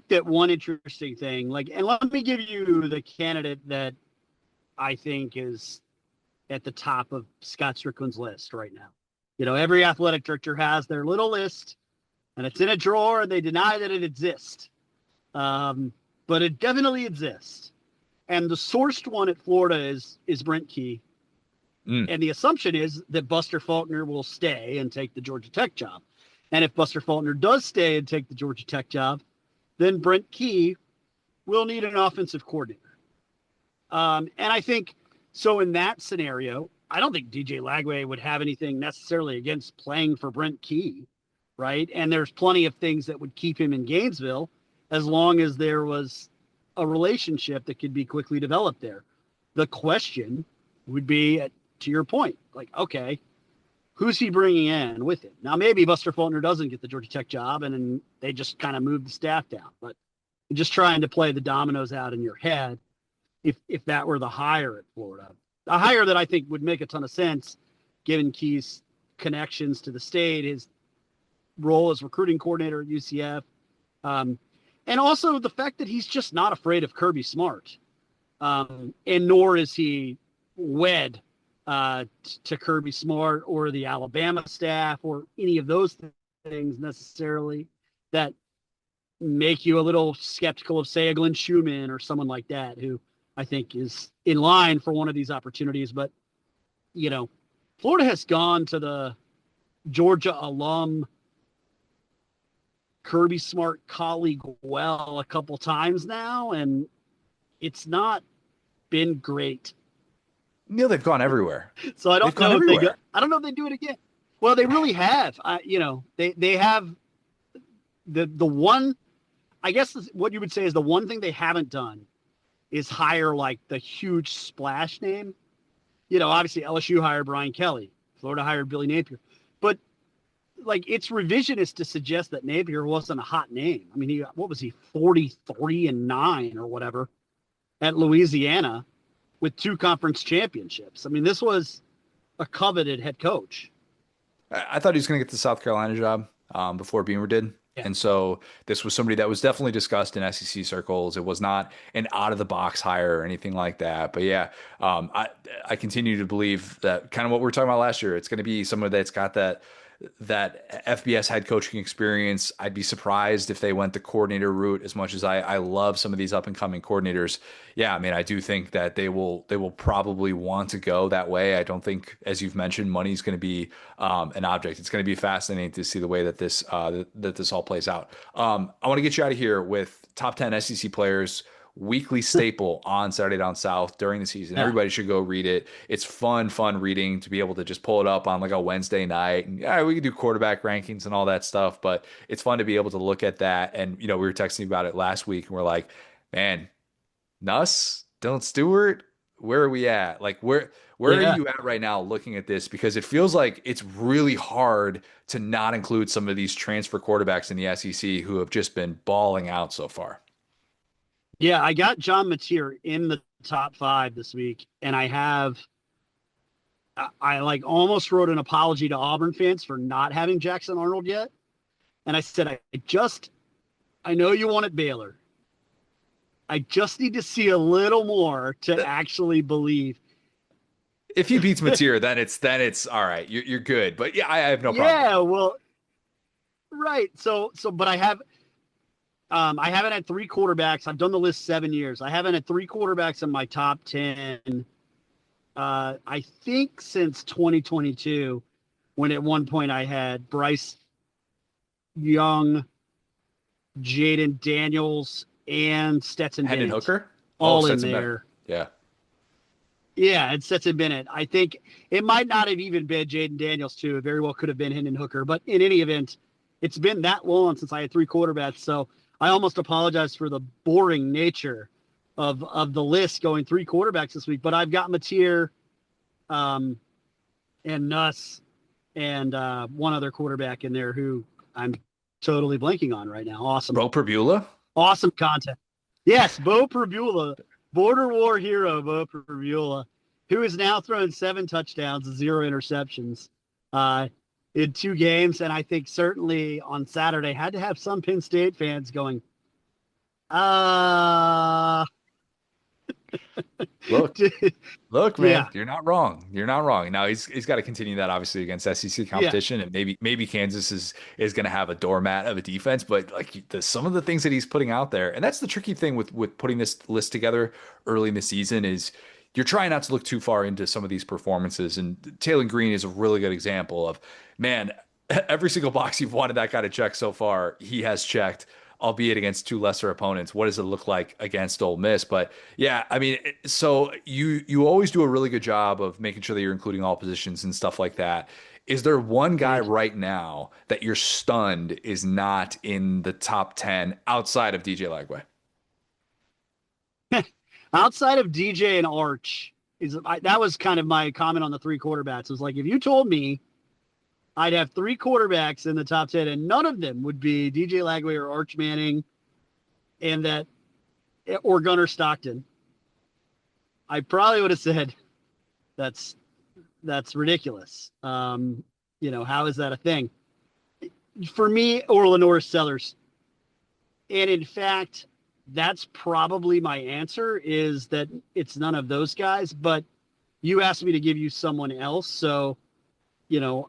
that one interesting thing, like, and let me give you the candidate that I think is at the top of Scott Strickland's list right now. Every athletic director has their little list, and it's in a drawer, and they deny that it exists. But it definitely exists. And the sourced one at Florida is Brent Key. Mm. And the assumption is that Buster Faulkner will stay and take the Georgia Tech job. And if Buster Faulkner does stay and take the Georgia Tech job, then Brent Key will need an offensive coordinator. And I think so in that scenario, I don't think DJ Lagway would have anything necessarily against playing for Brent Key, right? And there's plenty of things that would keep him in Gainesville as long as there was a relationship that could be quickly developed there. The question would be, to your point, like, okay, who's he bringing in with him? Now, maybe Buster Faulkner doesn't get the Georgia Tech job and then they just kind of move the staff down, but just trying to play the dominoes out in your head. If that were the hire at Florida, a hire that I think would make a ton of sense, given Key's connections to the state, his role as recruiting coordinator at UCF, and also the fact that he's just not afraid of Kirby Smart, and nor is he wed to Kirby Smart or the Alabama staff or any of those things necessarily that make you a little skeptical of, say, a Glenn Schumann or someone like that, who I think is in line for one of these opportunities. But, Florida has gone to the Georgia alum Kirby Smart colleague well a couple times now, and it's not been great. Neil, they've gone everywhere. So I They've don't gone know if they everywhere. I don't know if they do it again. Well, they really have. They have the one, I guess what you would say is the one thing they haven't done is hire like the huge splash name. Obviously LSU hired Brian Kelly, Florida hired Billy Napier, but like it's revisionist to suggest that Napier wasn't a hot name. I mean, what was he, 43-9 or whatever at Louisiana with 2 conference championships. I mean, this was a coveted head coach. I thought he was going to get the South Carolina job before Beamer did. Yeah. And so this was somebody that was definitely discussed in SEC circles. It was not an out of the box hire or anything like that. But yeah, I continue to believe that kind of what we were talking about last year. It's going to be someone that's got that FBS head coaching experience. I'd be surprised if they went the coordinator route, as much as I love some of these up and coming coordinators. Yeah, I mean, I do think that they will probably want to go that way. I don't think, as you've mentioned, money is going to be an object. It's going to be fascinating to see the way that this all plays out. I want to get you out of here with top 10 SEC players weekly staple on Saturday Down South during the season. Yeah. Everybody should go read it. It's fun reading, to be able to just pull it up on like a Wednesday night. And yeah, we can do quarterback rankings and all that stuff, but it's fun to be able to look at that. And, we were texting about it last week and we're like, man, Nuss, Dylan Stewart, where are we at? Like, where Where are you at right now looking at this? Because it feels like it's really hard to not include some of these transfer quarterbacks in the SEC who have just been balling out so far. Yeah, I got John Mateer in the top 5 this week, and I like almost wrote an apology to Auburn fans for not having Jackson Arnold yet. And I said, I know you wanted Baylor. I just need to see a little more to actually believe. If he beats Mateer, then it's all right. You're good. But yeah, I have no problem. Yeah, well, right. But I haven't had 3 quarterbacks. I've done the list 7 years. I haven't had 3 quarterbacks in my top 10. I think since 2022, when at one point I had Bryce Young, Jaden Daniels, and Stetson Hendon Bennett. Hooker? All in Stetson there. Bennett. Yeah. Yeah, and Stetson Bennett. I think it might not have even been Jaden Daniels, too. It very well could have been Hendon Hooker. But in any event, it's been that long since I had 3 quarterbacks. So I almost apologize for the boring nature of the list going 3 quarterbacks this week. But I've got Mateer and Nuss and one other quarterback in there who I'm totally blanking on right now. Awesome. Bo Perbula? Awesome content. Yes, Bo Perbula, border war hero Bo Perbula, who has now thrown 7 touchdowns and 0 interceptions in 2 games. And I think certainly on Saturday had to have some Penn State fans going, Look, man, Yeah. you're not wrong. You're not wrong. Now he's got to continue that obviously against SEC competition, and maybe Kansas is going to have a doormat of a defense, but like some of the things that he's putting out there, and that's the tricky thing with putting this list together early in the season is you're trying not to look too far into some of these performances, and Taylor Green is a really good example of, man, every single box you've wanted that guy to check so far, he has checked, albeit against 2 lesser opponents. What does it look like against Ole Miss? But yeah, I mean, so you always do a really good job of making sure that you're including all positions and stuff like that. Is there one guy right now that you're stunned is not in the top 10 outside of DJ Lagway? Outside of DJ and Arch, that was kind of my comment on the 3 quarterbacks. It was like, if you told me I'd have 3 quarterbacks in the top 10, and none of them would be DJ Lagway or Arch Manning, or Gunnar Stockton, I probably would have said that's ridiculous. How is that a thing? For me, or Lenore Sellers, and in fact, that's probably my answer, is that it's none of those guys. But you asked me to give you someone else, so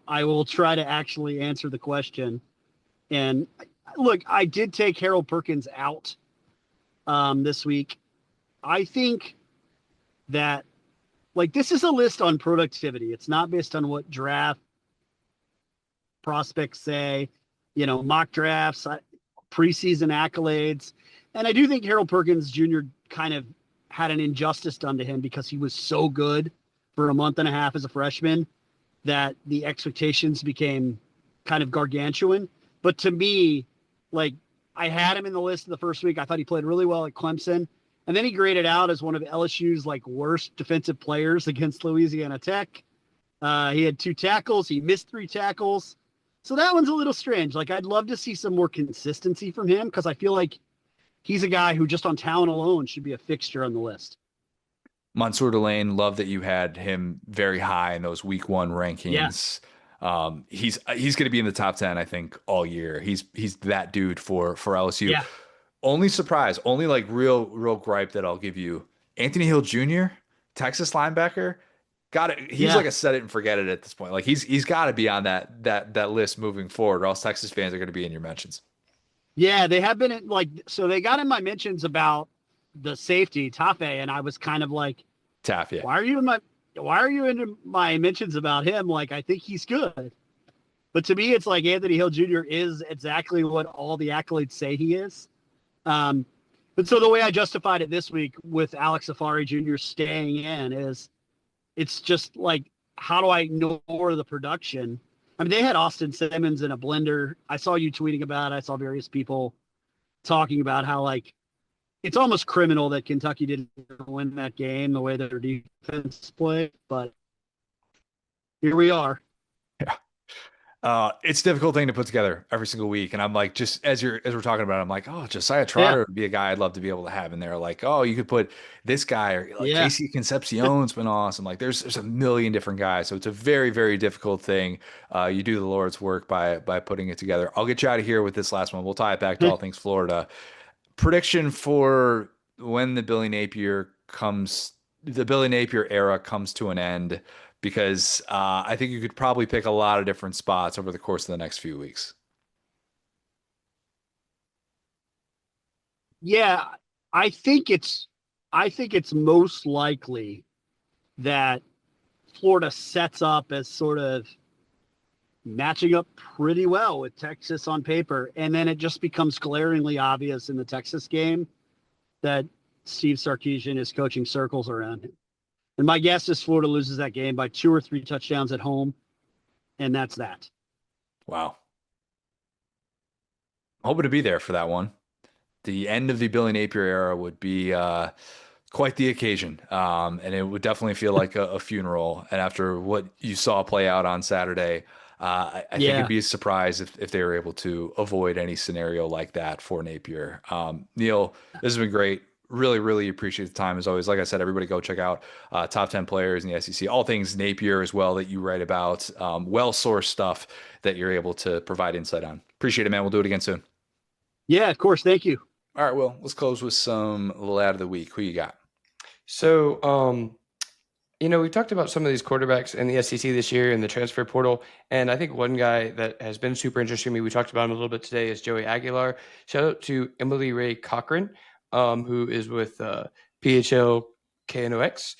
I will try to actually answer the question. And look, I did take Harold Perkins out this week. I think that, like, this is a list on productivity. It's not based on what draft prospects say, mock drafts, preseason accolades. And I do think Harold Perkins Jr. kind of had an injustice done to him because he was so good for a month and a half as a freshman that the expectations became kind of gargantuan. But to me, like, I had him in the list the first week. I thought he played really well at Clemson. And then he graded out as one of LSU's like worst defensive players against Louisiana Tech. He had 2 tackles. He missed 3 tackles. So that one's a little strange. Like, I'd love to see some more consistency from him, because I feel like he's a guy who just on talent alone should be a fixture on the list. Mansour Delane, love that you had him very high in those week 1 rankings. Yeah. He's going to be in the top 10, I think, all year. He's that dude for LSU. Yeah. Only surprise, only like real gripe that I'll give you. Anthony Hill Jr., Texas linebacker, got it. He's like a set it and forget it at this point. Like he's got to be on that list moving forward, or else Texas fans are going to be in your mentions. Yeah, they have been so they got in my mentions about the safety Tafe, and I was kind of like, Taff, yeah. Why are you in my mentions about him? Like, I think he's good. But to me, it's like Anthony Hill Jr. is exactly what all the accolades say he is. But so the way I justified it this week with Alex Safari Jr. staying in is, it's just like, how do I ignore the production? I mean, they had Austin Simmons in a blender. I saw you tweeting about it. I saw various people talking about how, like, it's almost criminal that Kentucky didn't win that game the way that their defense played. But here we are. Yeah. It's a difficult thing to put together every single week. And I'm like, just as we're talking about it, I'm like, oh, Josiah Yeah, Trotter would be a guy I'd love to be able to have in there. Like, oh, you could put this guy, or like yeah. JC Concepcion's been awesome. Like there's a million different guys. So it's a very, very difficult thing. You do the Lord's work by putting it together. I'll get you out of here with this last one. We'll tie it back to all things Florida. Prediction for when the Billy Napier era comes to an end, because I think you could probably pick a lot of different spots over the course of the next few weeks. Yeah, I think it's I think it's most likely that Florida sets up as sort of matching up pretty well with Texas on paper, and then it just becomes glaringly obvious in the Texas game that Steve Sarkisian is coaching circles around him. And my guess is Florida loses that game by 2 or 3 touchdowns at home, and that's that. Wow. Hoping to be there for that one. The end of the Billy Napier era would be quite the occasion. And it would definitely feel like a funeral. And after what you saw play out on Saturday, I think it'd Yeah. be a surprise if they were able to avoid any scenario like that for Napier. Neil, this has been great. Really, really appreciate the time as always. Like I said, everybody go check out top 10 players in the SEC, all things Napier as well that you write about, well-sourced stuff that you're able to provide insight on. Appreciate it, man. We'll do it again soon. Yeah, of course. Thank you. All right, well, let's close with some lad of the week. Who you got? So, we talked about some of these quarterbacks in the SEC this year in the transfer portal, and I think one guy that has been super interesting to me, we talked about him a little bit today, is Joey Aguilar. Shout out to Emily Ray Cochran, who is with PHL KNOX.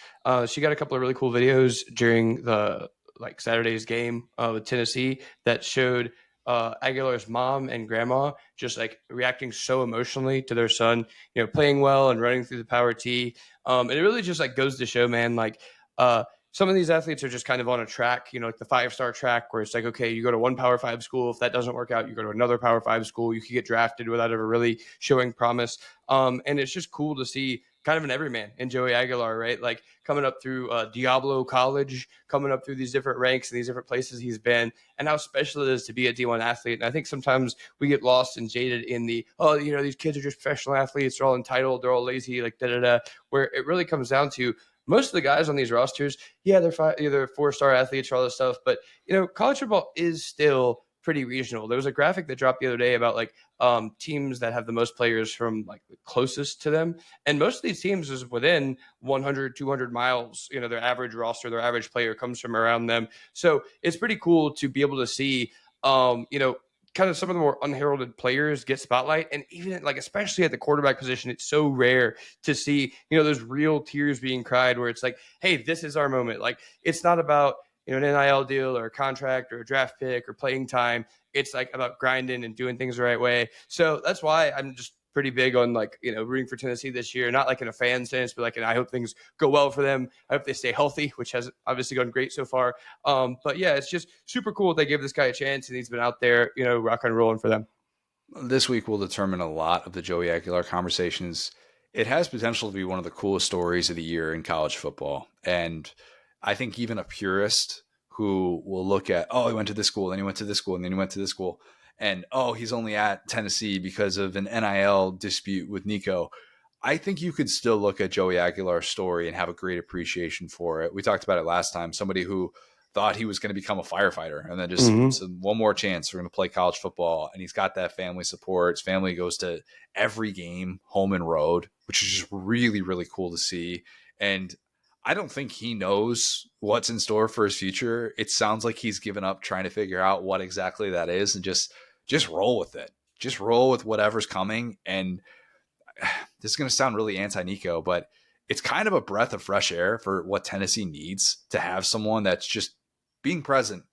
She got a couple of really cool videos during the Saturday's game with Tennessee that showed Aguilar's mom and grandma just reacting so emotionally to their son, playing well and running through the power T. And it really just goes to show, man, some of these athletes are just kind of on a track, like the 5-star track where it's like, okay, you go to one Power 5 school. If that doesn't work out, you go to another Power 5 school. You could get drafted without ever really showing promise. And it's just cool to see kind of an everyman in Joey Aguilar, right? Like coming up through Diablo College, coming up through these different ranks and these different places he's been, and how special it is to be a D1 athlete. And I think sometimes we get lost and jaded in the, these kids are just professional athletes. They're all entitled. They're all lazy, where it really comes down to most of the guys on these rosters, yeah, they're 4-star athletes or all this stuff, but college football is still pretty regional. There was a graphic that dropped the other day about teams that have the most players from the closest to them, and most of these teams is within 100, 200 miles. Their average roster, their average player comes from around them. So it's pretty cool to be able to see, kind of some of the more unheralded players get spotlight. And even especially at the quarterback position, it's so rare to see, those real tears being cried where it's like, hey, this is our moment. It's not about, an NIL deal or a contract or a draft pick or playing time. It's about grinding and doing things the right way. So that's why I'm just pretty big on rooting for Tennessee this year, not in a fan sense, but I hope things go well for them. I hope they stay healthy, which has obviously gone great so far. But yeah, it's just super cool they gave this guy a chance and he's been out there, rock and rolling for them. This week will determine a lot of the Joey Aguilar conversations. It has potential to be one of the coolest stories of the year in college football. And I think even a purist who will look at, oh, he went to this school, then he went to this school, and then he went to this school, and oh, he's only at Tennessee because of an NIL dispute with Nico. I think you could still look at Joey Aguilar's story and have a great appreciation for it. We talked about it last time. Somebody who thought he was going to become a firefighter and then just said, one more chance, we're going to play college football. And he's got that family support. His family goes to every game, home and road, which is just really, really cool to see. And I don't think he knows what's in store for his future. It sounds like he's given up trying to figure out what exactly that is and just roll with it. Just roll with whatever's coming. And this is going to sound really anti-Nico, but it's kind of a breath of fresh air for what Tennessee needs, to have someone that's just being present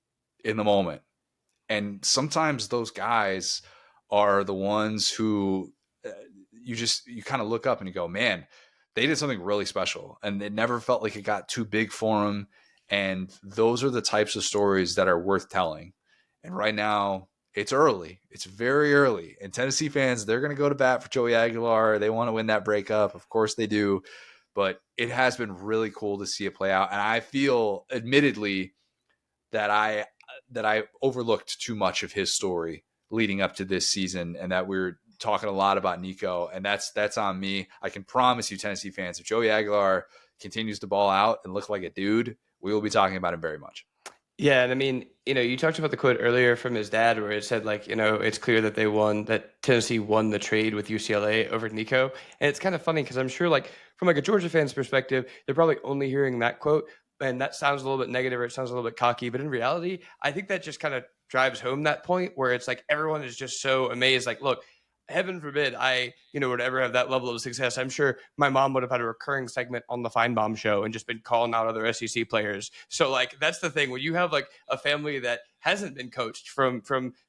in the moment. And sometimes those guys are the ones who you kind of look up and you go, man, they did something really special, and it never felt like it got too big for them. And those are the types of stories that are worth telling. And right now, it's early. It's very early. And Tennessee fans, they're going to go to bat for Joey Aguilar. They want to win that breakup. Of course they do. But it has been really cool to see it play out. And I feel, admittedly, that I overlooked too much of his story leading up to this season, and that we're talking a lot about Nico, and that's on me. I can promise you, Tennessee fans, if Joey Aguilar continues to ball out and look like a dude, we will be talking about him very much. Yeah, and I mean, you talked about the quote earlier from his dad where it said, like, it's clear that Tennessee won the trade with UCLA over Nico. And it's kind of funny because I'm sure, like, from like a Georgia fan's perspective, they're probably only hearing that quote, and that sounds a little bit negative or it sounds a little bit cocky. But in reality, I think that just kind of drives home that point where it's like everyone is just so amazed. Like, look, heaven forbid I, would ever have that level of success. I'm sure my mom would have had a recurring segment on the Feinbaum show and just been calling out other SEC players. So like, that's the thing when you have like a family that hasn't been coached from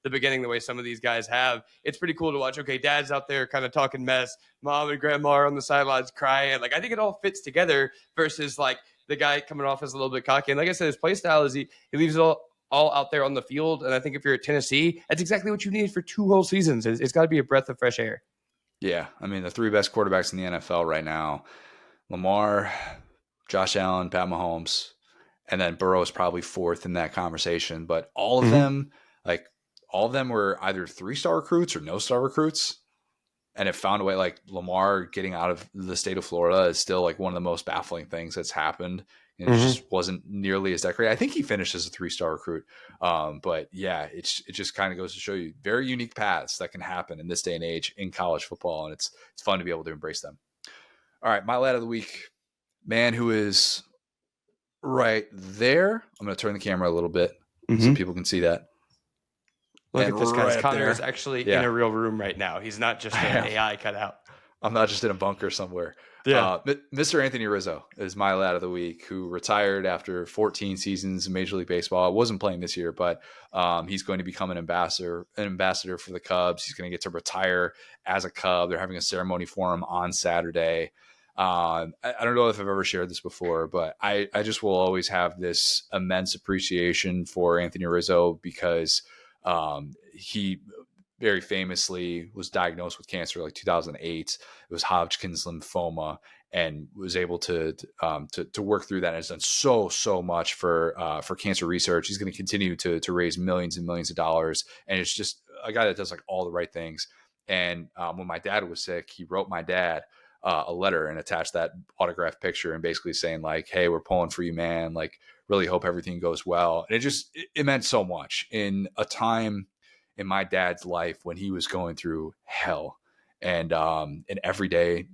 the beginning, the way some of these guys have, it's pretty cool to watch. Okay, dad's out there kind of talking mess. Mom and grandma are on the sidelines crying. Like, I think it all fits together versus like the guy coming off as a little bit cocky. And like I said, his play style is he leaves it all out there on the field. And I think if you're at Tennessee, that's exactly what you need for 2 whole seasons. It's got to be a breath of fresh air. Yeah. I mean, the 3 best quarterbacks in the NFL right now, Lamar, Josh Allen, Pat Mahomes, and then Burrow is probably 4th in that conversation. But all of them were either 3-star recruits or no-star recruits. And it found a way, like Lamar getting out of the state of Florida is still like one of the most baffling things that's happened. And it just wasn't nearly as decorated. I think he finished as a 3-star recruit. But yeah, it just kind of goes to show you very unique paths that can happen in this day and age in college football. And it's fun to be able to embrace them. All right, my lad of the week, man who is right there. I'm going to turn the camera a little bit so people can see that. Look at this, guys. Right Connor is actually in a real room right now. He's not just an AI cutout. I'm not just in a bunker somewhere. Yeah. Mr. Anthony Rizzo is my lad of the week, who retired after 14 seasons in Major League Baseball. I wasn't playing this year, but he's going to become an ambassador for the Cubs. He's going to get to retire as a Cub. They're having a ceremony for him on Saturday. I don't know if I've ever shared this before, but I just will always have this immense appreciation for Anthony Rizzo because he very famously was diagnosed with cancer like 2008. It was Hodgkin's lymphoma, and was able to work through that, and has done so much for cancer research. He's going to continue to raise millions and millions of dollars, and it's just a guy that does like all the right things. And when my dad was sick, he wrote my dad a letter and attached that autographed picture, and basically saying like, "Hey, we're pulling for you, man. Like, really hope everything goes well." And it meant so much in a time in my dad's life when he was going through hell, and every day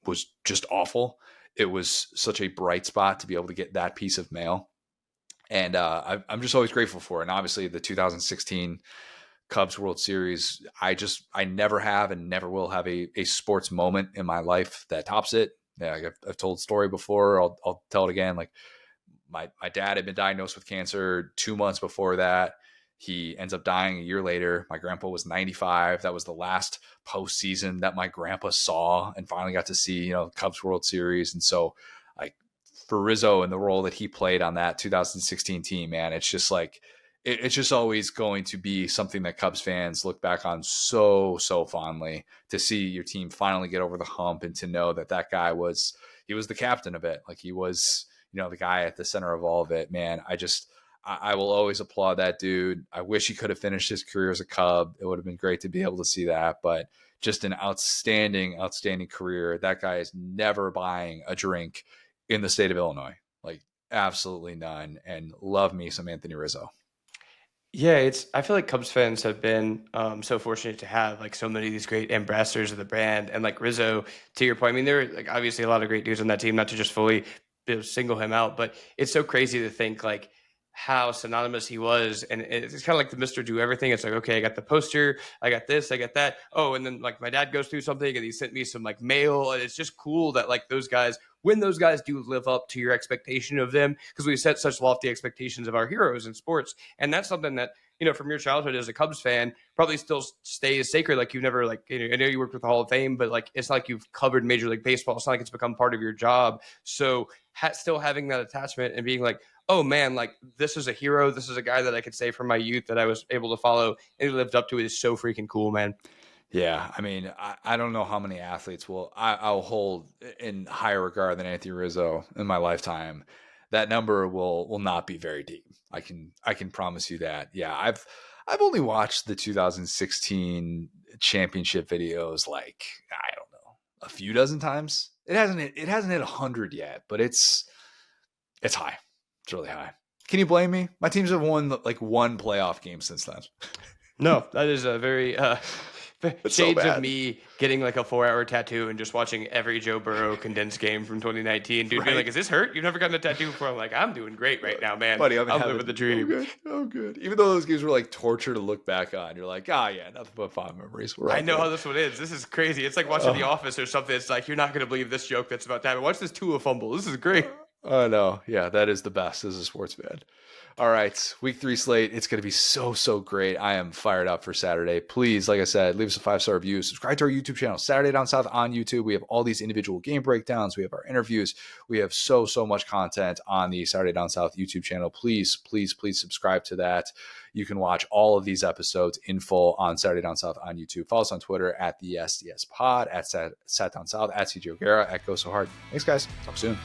was just awful. It was such a bright spot to be able to get that piece of mail. And I'm just always grateful for it. And obviously the 2016 Cubs World Series, I never have and never will have a sports moment in my life that tops it. Yeah, I've told the story before. I'll tell it again. Like my dad had been diagnosed with cancer 2 months before that. He ends up dying a year later. My grandpa was 95. That was the last postseason that my grandpa saw and finally got to see, Cubs World Series. And so like for Rizzo and the role that he played on that 2016 team, man, it's just like, it's just always going to be something that Cubs fans look back on so fondly, to see your team finally get over the hump and to know that guy he was the captain of it. Like he was, the guy at the center of all of it, man. I will always applaud that dude. I wish he could have finished his career as a Cub. It would have been great to be able to see that, but just an outstanding career. That guy is never buying a drink in the state of Illinois, like absolutely none. And love me some Anthony Rizzo. Yeah, I feel like Cubs fans have been so fortunate to have like so many of these great ambassadors of the brand, and like Rizzo, to your point. I mean, there were like obviously a lot of great dudes on that team, not to just fully single him out, but it's so crazy to think like how synonymous he was. And it's kind of like the Mr. Do Everything. It's like, okay, I got the poster, I got this, I got that. Oh, and then like my dad goes through something and he sent me some like mail. And it's just cool that like those guys, when those guys do live up to your expectation of them, because we set such lofty expectations of our heroes in sports. And that's something that, from your childhood as a Cubs fan, probably still stays sacred. Like you've never like, I know you worked with the Hall of Fame, but like, it's not like you've covered Major League Baseball. It's not like it's become part of your job. So still having that attachment and being like, oh man, like this is a hero. This is a guy that I could say from my youth that I was able to follow and he lived up to it is so freaking cool, man. Yeah. I mean, I don't know how many athletes I'll hold in higher regard than Anthony Rizzo in my lifetime. that number will not be very deep. I can promise you that. Yeah, I've only watched the 2016 championship videos like, I don't know, a few dozen times. It hasn't hit 100 yet, but it's high. It's really high. Can you blame me? My teams have won like one playoff game since then. No, that is a very shades so of me getting like a 4-hour tattoo and just watching every Joe Burrow condensed game from 2019. Dude, being like, is this hurt? You've never gotten a tattoo before? I'm like, I'm doing great right now, man. Buddy, I'm living the dream. Oh, good. Even though those games were like torture to look back on, you're like, yeah, nothing but fond memories. I know how this one is. This is crazy. It's like watching The Office or something. It's like, you're not going to believe this joke that's about to happen. Watch this Tua fumble. This is great. Oh, no. Yeah, that is the best as a sports fan. All right, week 3 slate. It's going to be so great. I am fired up for Saturday. Please, like I said, leave us a 5-star review. Subscribe to our YouTube channel, Saturday Down South on YouTube. We have all these individual game breakdowns. We have our interviews. We have so much content on the Saturday Down South YouTube channel. Please subscribe to that. You can watch all of these episodes in full on Saturday Down South on YouTube. Follow us on Twitter at the SDS Pod, at Sat Down South, at CJ O'Gara, at Go So Hard. Thanks, guys. Talk soon.